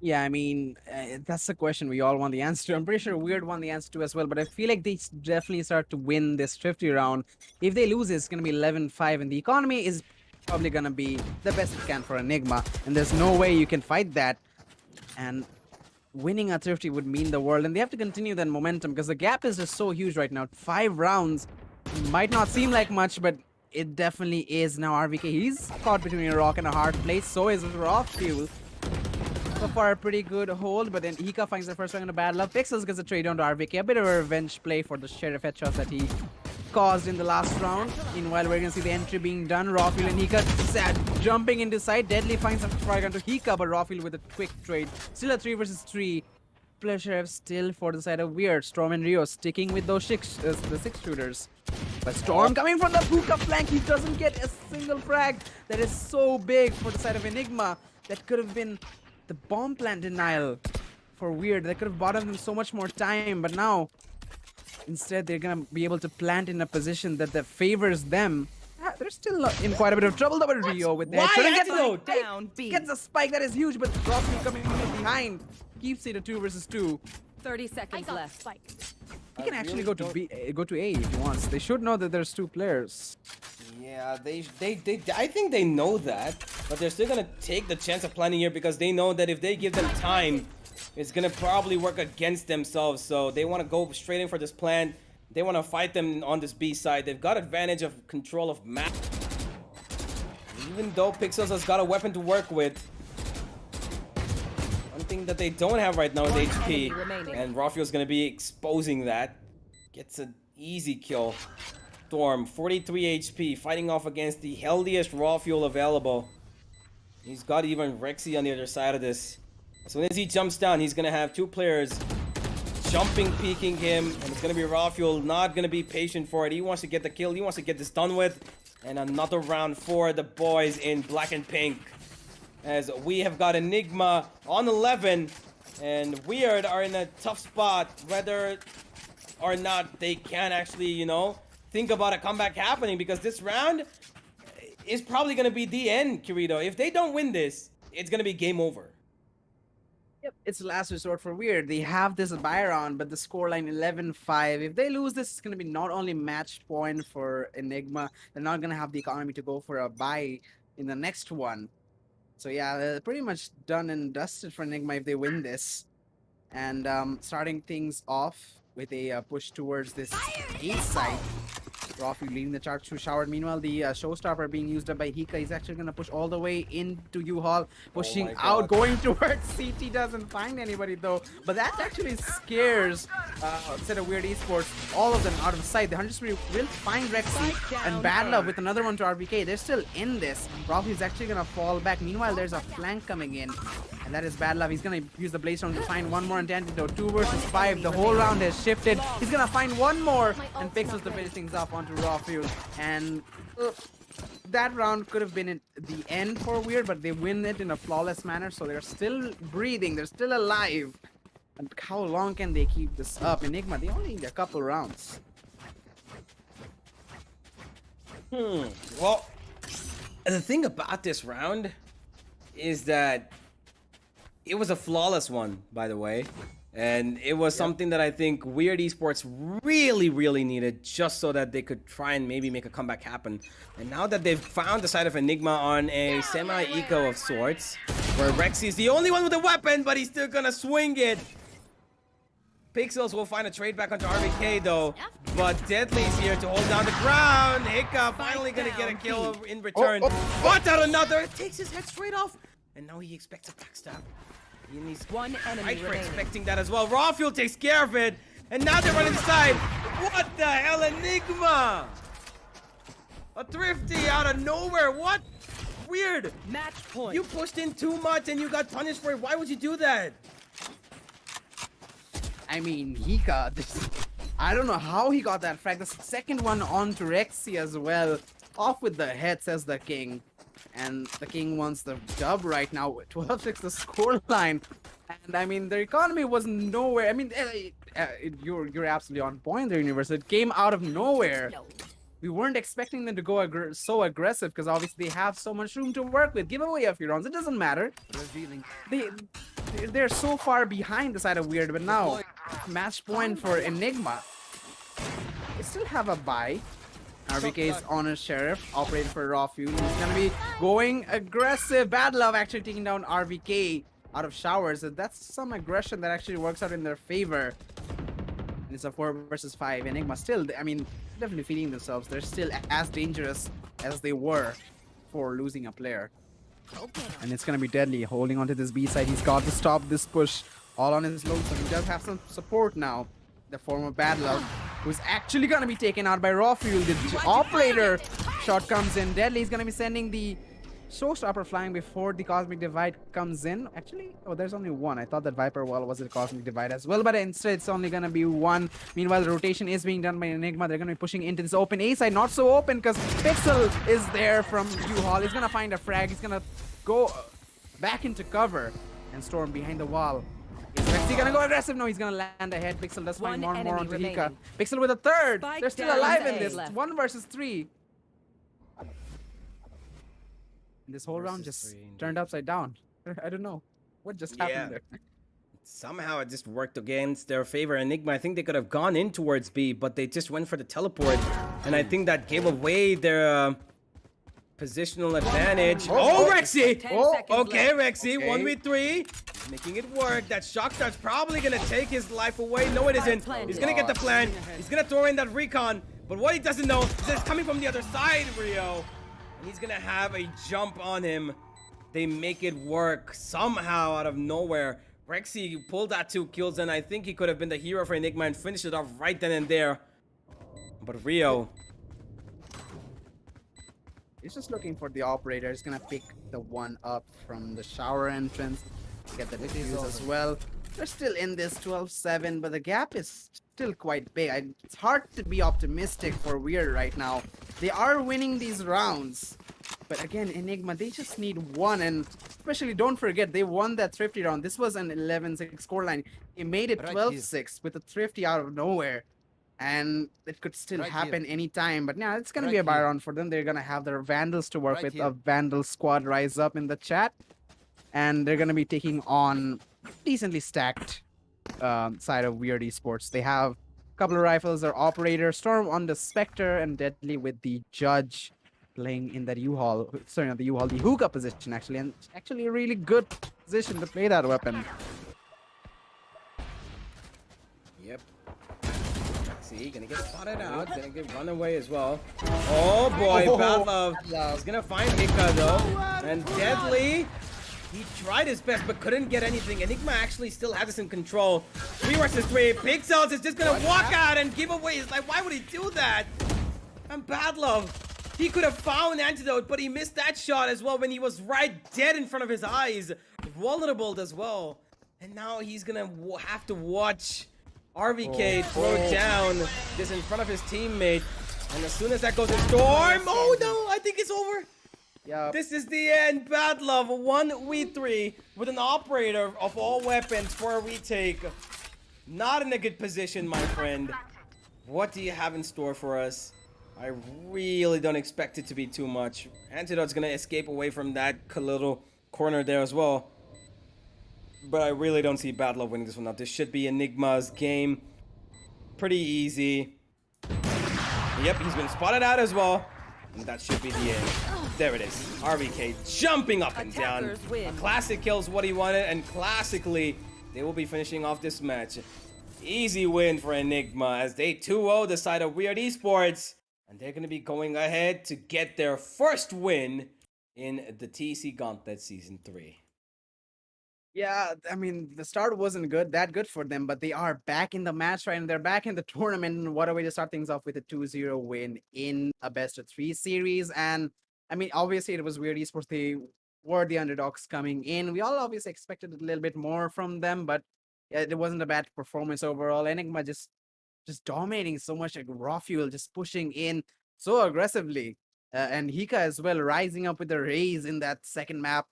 Yeah, I mean, that's the question we all want the answer to. I'm pretty sure Weird won the answer to as well, but I feel like they definitely start to win this 50 round. If they lose, it's going to be 11-5, and the economy is probably going to be the best it can for Enigma, and there's no way you can fight that. And winning a 50 would mean the world, and they have to continue that momentum, because the gap is just so huge right now. 5 rounds might not seem like much, but it definitely is now. RVK, he's caught between a rock and a hard place, so is Rafuel. So far, a pretty good hold, but then Hika finds the first one in a bad luck. Pixels gets a trade on to RVK. A bit of a revenge play for the Sheriff headshots that he caused in the last round. Meanwhile, we're going to see the entry being done. Rafuel and Hika jumping into side. Deadly finds a frag onto Hika, but Rafuel with a quick trade. Still a 3 versus 3. Sheriff still for the side of Weird. Storm and Rio sticking with those the 6 shooters. But Storm coming from the hookah flank, he doesn't get a single frag. That is so big for the side of Enigma. That could have been the bomb plant denial for Weird. That could have bought them so much more time, but now instead they're gonna be able to plant in a position that favors them. They're still in quite a bit of trouble. Double Rio with that. Couldn't get the Down B. gets the spike. That is huge, but Rocky coming in behind keeps it a 2 versus 2. 30 seconds left. He can actually go to A if he wants. They should know that there's 2 players. Yeah, I think they know that, but they're still gonna take the chance of planning here because they know that if they give them time, it's gonna probably work against themselves. So they want to go straight in for this plan. They want to fight them on this B side. They've got advantage of control of map. Even though Pixels has got a weapon to work with, one thing that they don't have right now is HP, and Rafiel's gonna be exposing that. Gets an easy kill. Storm, 43 HP, fighting off against the healthiest raw fuel available. He's got even Rexy on the other side of this. As soon as he jumps down, he's gonna have 2 players jumping, peeking him, and it's gonna be raw fuel, not gonna be patient for it. He wants to get the kill, he wants to get this done with, and another round for the boys in black and pink. As we have got Enigma on 11, and Weird are in a tough spot, whether or not they can actually, you know, think about a comeback happening, because this round is probably going to be the end, Kirito. If they don't win this, it's going to be game over. Yep, it's last resort for Weird. They have this Byron, but the scoreline 11-5. If they lose this, it's going to be not only match point for Enigma, they're not going to have the economy to go for a bye in the next one. So yeah, they're pretty much done and dusted for Enigma if they win this. And starting things off with a push towards this east side. Rafi leading the charge through Shower. Meanwhile, the showstopper being used up by Hika. He's actually going to push all the way into U-Haul. Pushing out, going towards CT. Doesn't find anybody though. But that actually scares instead of Weird Esports, all of them out of sight. The 100 will find Rexy and Bad Love with another one to RBK. They're still in this. Rafi's actually going to fall back. Meanwhile, there's a flank coming in. And that is Bad Love. He's going to use the Blaze Storm to find one more antidote. 2 versus 5. The whole round has shifted. He's going to find one more. And Pixels to finish things off onto Raw Fuel. And that round could have been at the end for Weird, but they win it in a flawless manner. So they're still breathing. They're still alive. And how long can they keep this up? Enigma, they only need a couple rounds. Well, the thing about this round is that it was a flawless one, by the way. And it was something that I think Weird Esports really, really needed just so that they could try and maybe make a comeback happen. And now that they've found the side of Enigma on a semi-eco of sorts, where Rexy is the only one with a weapon, but he's still gonna swing it. Pixels will find a trade back onto RBK though, but Deadly's here to hold down the ground. Hiccup finally gonna get a kill in return. But out another, it takes his head straight off. And now he expects a backstab. And he's one enemy for expecting that as well. Raw Fuel takes care of it. And now they're running inside. What the hell, Enigma? A Thrifty out of nowhere. What? Weird. Match point. You pushed in too much and you got punished for it. Why would you do that? I mean, Hika, I don't know how he got that frag. The second one onto Rexy as well. Off with the head, says the King. And the King wants the dub right now. 12-6 the scoreline. And I mean, their economy was nowhere. I mean, you're absolutely on point there, Universe. It came out of nowhere. We weren't expecting them to go so aggressive because obviously they have so much room to work with. Give away a few rounds. It doesn't matter. They're so far behind the side of Weird, but now match point for Enigma. They still have a bye. RBK is on a Sheriff, operating for Raw Fuel. He's gonna be going aggressive. Bad Love actually taking down RBK out of Showers. So that's some aggression that actually works out in their favor. And it's a 4 versus 5. Enigma still, I mean, definitely feeding themselves. They're still as dangerous as they were for losing a player. And it's gonna be Deadly holding onto this B side. He's got to stop this push all on his load. So he does have some support now. The form of Bad Love, who's actually gonna be taken out by Raw Fuel. The operator shot comes in. Deadly is gonna be sending the showstopper flying before the Cosmic Divide comes in. Actually, oh, there's only one. I thought that Viper Wall was a Cosmic Divide as well, but instead it's only gonna be one. Meanwhile, the rotation is being done by Enigma. They're gonna be pushing into this open A side. Not so open because Pixel is there from U-Haul. He's gonna find a frag. He's gonna go back into cover and Storm behind the wall. Is he gonna go aggressive? No, he's gonna land ahead. Pixel does find One more enemy onto Hika. remaining. Pixel with a third. Spike They're still down alive to in A. this. Left. 1 versus 3. This whole round Versus just three, indeed. turned upside down. I don't know what just happened there. Somehow it just worked against their favor. Enigma, I think they could have gone in towards B, but they just went for the teleport. And I think that gave away their positional advantage. Oh, Rexy! 10 Oh, seconds Okay, left. Rexy, Okay. 1v3. He's making it work. That shock dart's probably gonna take his life away. No, it isn't. planted. He's gonna get the plan. He's gonna throw in that recon. But what he doesn't know is that it's coming from the other side, Rio. And he's gonna have a jump on him. They make it work somehow out of nowhere. Rexy pulled that 2 kills, and I think he could have been the hero for Enigma and finished it off right then and there. But Rio, He's just looking for the operator. He's gonna pick the one up from the shower entrance. Get the defuse as well. They're still in this 12-7, but the gap is still quite big. It's hard to be optimistic for Weird right now. They are winning these rounds. But again, Enigma, they just need one. And especially, don't forget, they won that Thrifty round. This was an 11-6 scoreline. They made it 12-6 with a Thrifty out of nowhere. And it could still happen anytime. But yeah, it's going to be a buy round for them. They're going to have their Vandals to work with. A Vandal squad rise up in the chat. And they're going to be taking on decently stacked side of Weird Esports. They have a couple of rifles, their Operator, Storm on the Spectre, and Deadly with the Judge playing in that U-Haul. Sorry, not the U-Haul, the hookah position actually. And actually a really good position to play that weapon. yep. See, gonna get spotted out, gonna get run away as well. Oh boy, Bad Love. He's gonna find Hika though. And Deadly, he tried his best but couldn't get anything. Enigma actually still has this in control. 3 versus 3. Pixels is just gonna walk out and give away his life. Why would he do that? And Bad Love, he could have found Antidote, but he missed that shot as well when he was right dead in front of his eyes. Vulnerable as well. And now he's gonna have to watch RVK throw down this in front of his teammate. And as soon as that goes in Storm, oh no, I think it's over. Yeah. This is the end. Bad Love, 1v3 with an operator of all weapons for a retake. Not in a good position, my friend. What do you have in store for us? I really don't expect it to be too much. Antidote's gonna escape away from that little corner there as well. But I really don't see Bad Love winning this one up. This should be Enigma's game. Pretty easy. Yep, he's been spotted out as well. And that should be the end. There it is. RVK jumping up and down. Attackers win. A classic kills what he wanted, and classically, they will be finishing off this match. Easy win for Enigma as they 2-0 the side of Weird Esports. And they're going to be going ahead to get their first win in the Tec Gauntlet Season 3. Yeah, I mean, the start wasn't that good for them, but they are back in the match, right? And they're back in the tournament. And what a way to start things off with a 2-0 win in a best-of-3 series. And, I mean, obviously, it was Weird Esports. They were the underdogs coming in. We all obviously expected a little bit more from them, but yeah, it wasn't a bad performance overall. Enigma just dominating so much, like raw fuel, just pushing in so aggressively. And Hika as well, rising up with the raise in that second map.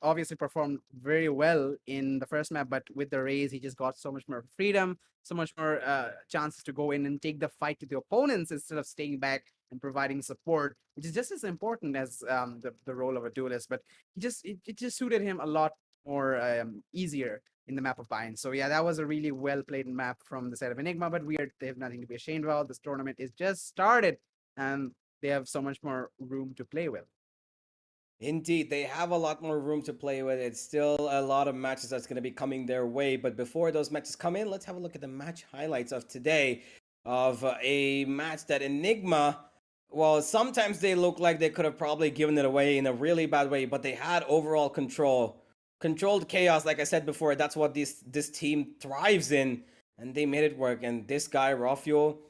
Obviously performed very well in the first map, but with the raise, he just got so much more freedom, so much more chances to go in and take the fight to the opponents instead of staying back and providing support, which is just as important as the role of a duelist. But it just suited him a lot more easier in the map of Bind. So yeah, that was a really well played map from the side of Enigma, but they have nothing to be ashamed about. This tournament is just started and they have so much more room to play with. Indeed, they have a lot more room to play with. It's still a lot of matches that's going to be coming their way. But before those matches come in, let's have a look at the match highlights of today of a match that Enigma, well, sometimes they look like they could have probably given it away in a really bad way, but they had overall control. Controlled chaos, like I said before, that's what this team thrives in. And they made it work. And this guy, Raw Fuel,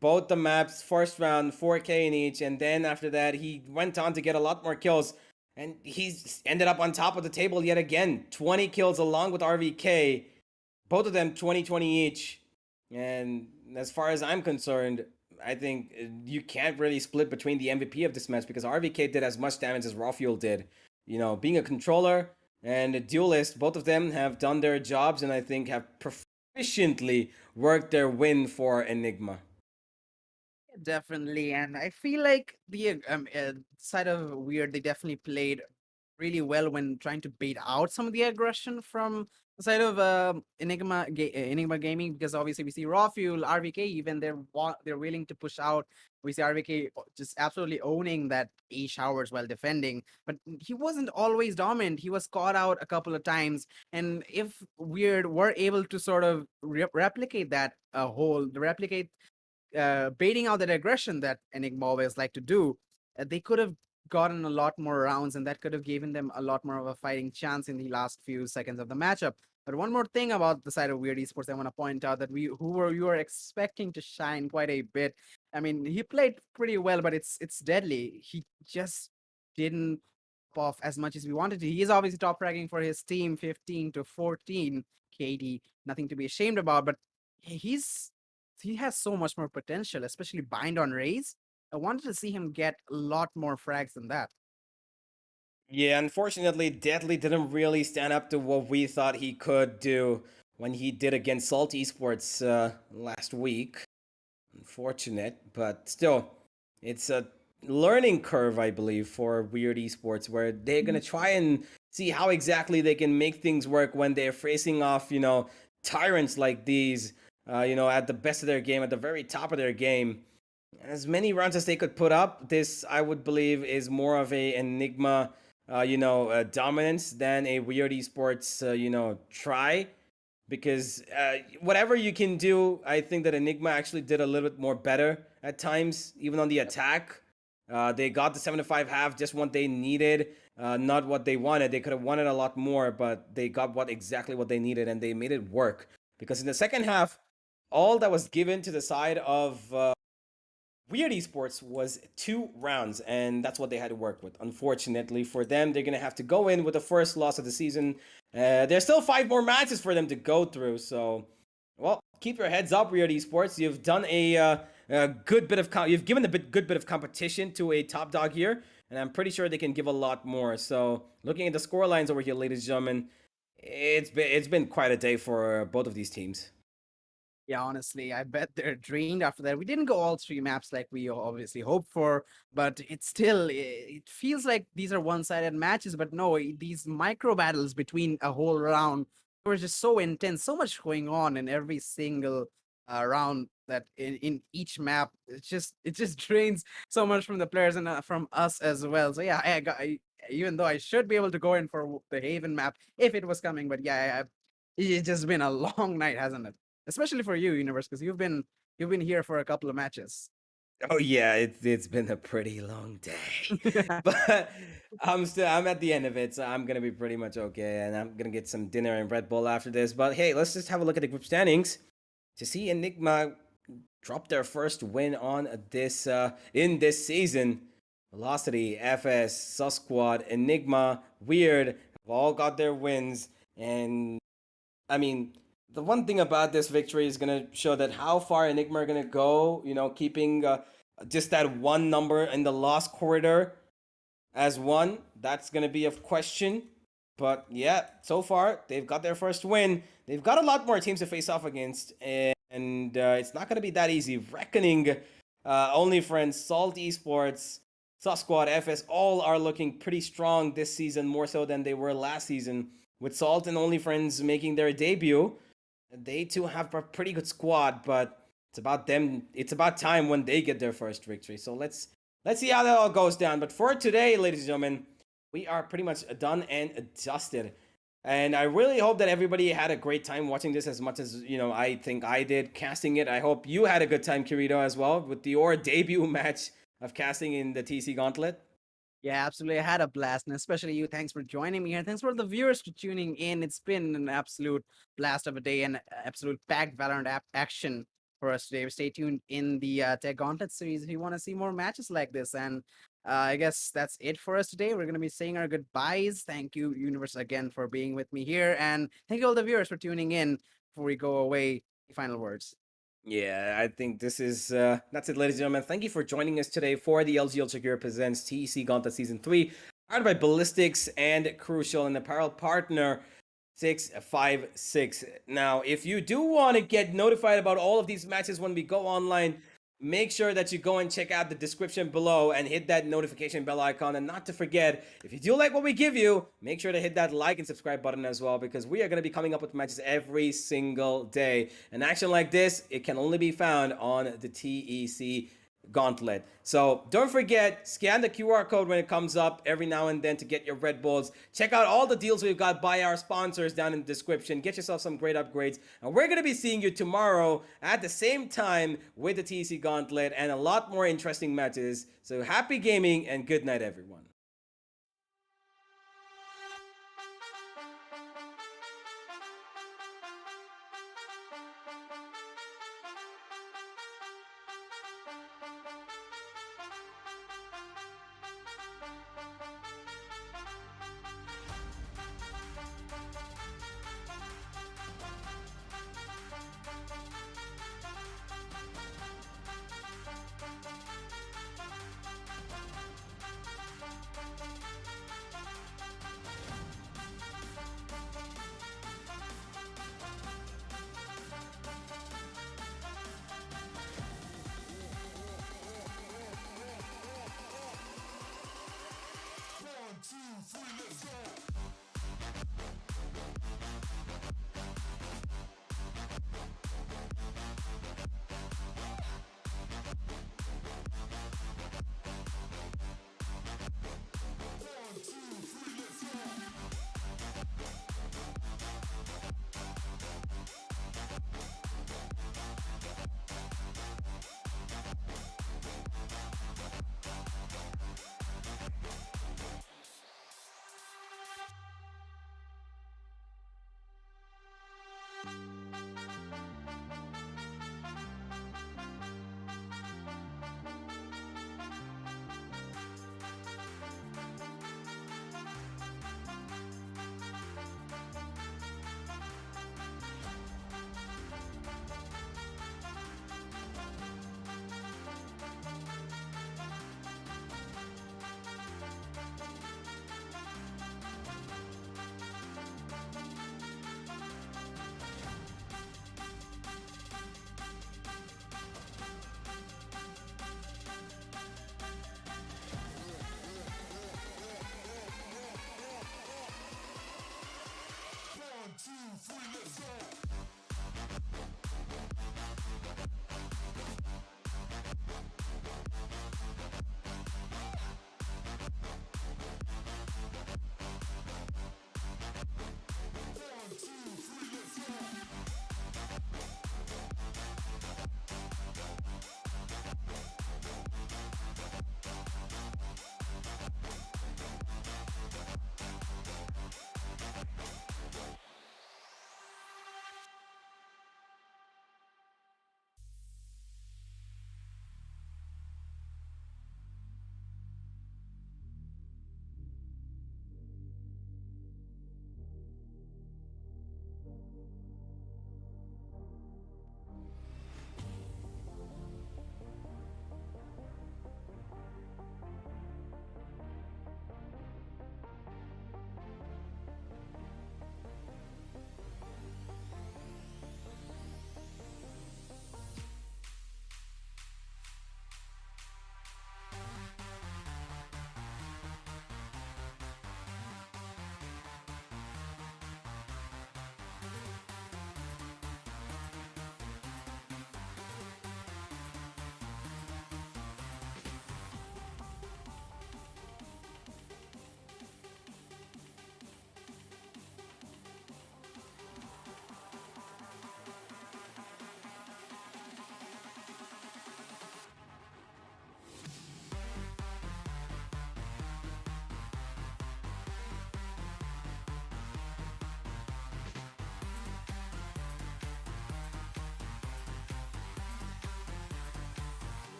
both the maps, first round, 4K in each. And then after that, he went on to get a lot more kills. and he's ended up on top of the table yet again. 20 kills along with RVK, both of them 20 each. And as far as I'm concerned, I think you can't really split between the MVP of this match because RVK did as much damage as Raw Fuel did. You know, being a controller and a duelist, both of them have done their jobs and I think have proficiently worked their win for Enigma. Definitely, and I feel like the side of Weird, they definitely played really well when trying to bait out some of the aggression from the side of Enigma Gaming, because obviously we see Raw Fuel, RVK, even they're willing to push out. We see RVK just absolutely owning that A showers while defending, but he wasn't always dominant. He was caught out a couple of times, and if Weird were able to sort of replicate that replicate baiting out that aggression that Enigma always like to do, they could have gotten a lot more rounds, and that could have given them a lot more of a fighting chance in the last few seconds of the matchup. But one more thing about the side of Weird Esports, I want to point out that you were expecting to shine quite a bit. I mean, he played pretty well, but it's deadly. He just didn't pop off as much as we wanted to. He is obviously top ranking for his team, 15 to 14 KD, nothing to be ashamed about. But he has so much more potential, especially bind on Raze. I wanted to see him get a lot more frags than that. Yeah, unfortunately, Deadly didn't really stand up to what we thought he could do when he did against Salt Esports last week. Unfortunate, but still, it's a learning curve, I believe, for Weird Esports, where they're gonna try and see how exactly they can make things work when they're facing off, tyrants like these, at the best of their game, at the very top of their game. As many runs as they could put up, this I would believe is more of a Enigma, dominance than a Weird Esports, try. Because whatever you can do, I think that Enigma actually did a little bit more better at times, even on the attack. They got the 7-5 half just what they needed, not what they wanted. They could have wanted a lot more, but they got exactly what they needed, and they made it work. Because in the second half, all that was given to the side of Weird Esports was 2 rounds, and that's what they had to work with. Unfortunately for them, they're going to have to go in with the first loss of the season. There's still 5 more matches for them to go through, so, well, keep your heads up, Weird Esports. You've done a good bit of you've given a good bit of competition to a top dog here, and I'm pretty sure they can give a lot more. So, looking at the score lines over here, ladies and gentlemen, it's been quite a day for both of these teams. Yeah, honestly, I bet they're drained after that. We didn't go all 3 maps like we obviously hoped for, but it feels like these are one-sided matches. But no, these micro battles between a whole round were just so intense, so much going on in every single round that in each map. It just drains so much from the players and from us as well. So yeah, even though I should be able to go in for the Haven map if it was coming, but yeah, it's just been a long night, hasn't it? Especially for you, Universe, because you've been here for a couple of matches. Oh yeah, it's been a pretty long day, but I'm at the end of it, so I'm gonna be pretty much okay, and I'm gonna get some dinner and Red Bull after this. But hey, let's just have a look at the group standings to see Enigma drop their first win on this in this season. Velocity, FS, Sus Squad, Enigma, Weird have all got their wins, and I mean, the one thing about this victory is going to show that how far Enigma are going to go, keeping just that one number in the loss corridor as one. That's going to be a question. But yeah, so far, they've got their first win. They've got a lot more teams to face off against, and it's not going to be that easy. Reckoning, Only Friends, Salt Esports, Sus Squad, FS, all are looking pretty strong this season, more so than they were last season. With Salt and Only Friends making their debut, they too have a pretty good squad, but it's about them. It's about time when they get their first victory. So let's see how that all goes down. But for today, ladies and gentlemen, we are pretty much done and adjusted. And I really hope that everybody had a great time watching this as much as, I think I did casting it. I hope you had a good time, Kirito, as well, with your debut match of casting in the Tec Gauntlet. Yeah, absolutely. I had a blast, and especially you. Thanks for joining me here. Thanks for the viewers for tuning in. It's been an absolute blast of a day and absolute packed Valorant action for us today. Stay tuned in the Tec Gauntlet series if you want to see more matches like this. And I guess that's it for us today. We're going to be saying our goodbyes. Thank you, Universe, again for being with me here. And thank you, all the viewers, for tuning in. Before we go away, final words. Yeah, I think this is that's it, ladies and gentlemen. Thank you for joining us today for the LG Ultragear presents TEC Gauntlet Season 3, powered by Ballistix and Crucial and apparel partner 656. Now, if you do want to get notified about all of these matches when we go online, make sure that you go and check out the description below and hit that notification bell icon. And not to forget, if you do like what we give you, make sure to hit that like and subscribe button as well, because we are going to be coming up with matches every single day. An action like this, it can only be found on the TEC Gauntlet. So don't forget, scan the QR code when it comes up every now and then to get your Red Bulls. Check out all the deals we've got by our sponsors down in the description. Get yourself some great upgrades. And we're going to be seeing you tomorrow at the same time with the TC Gauntlet and a lot more interesting matches. So happy gaming and good night, everyone.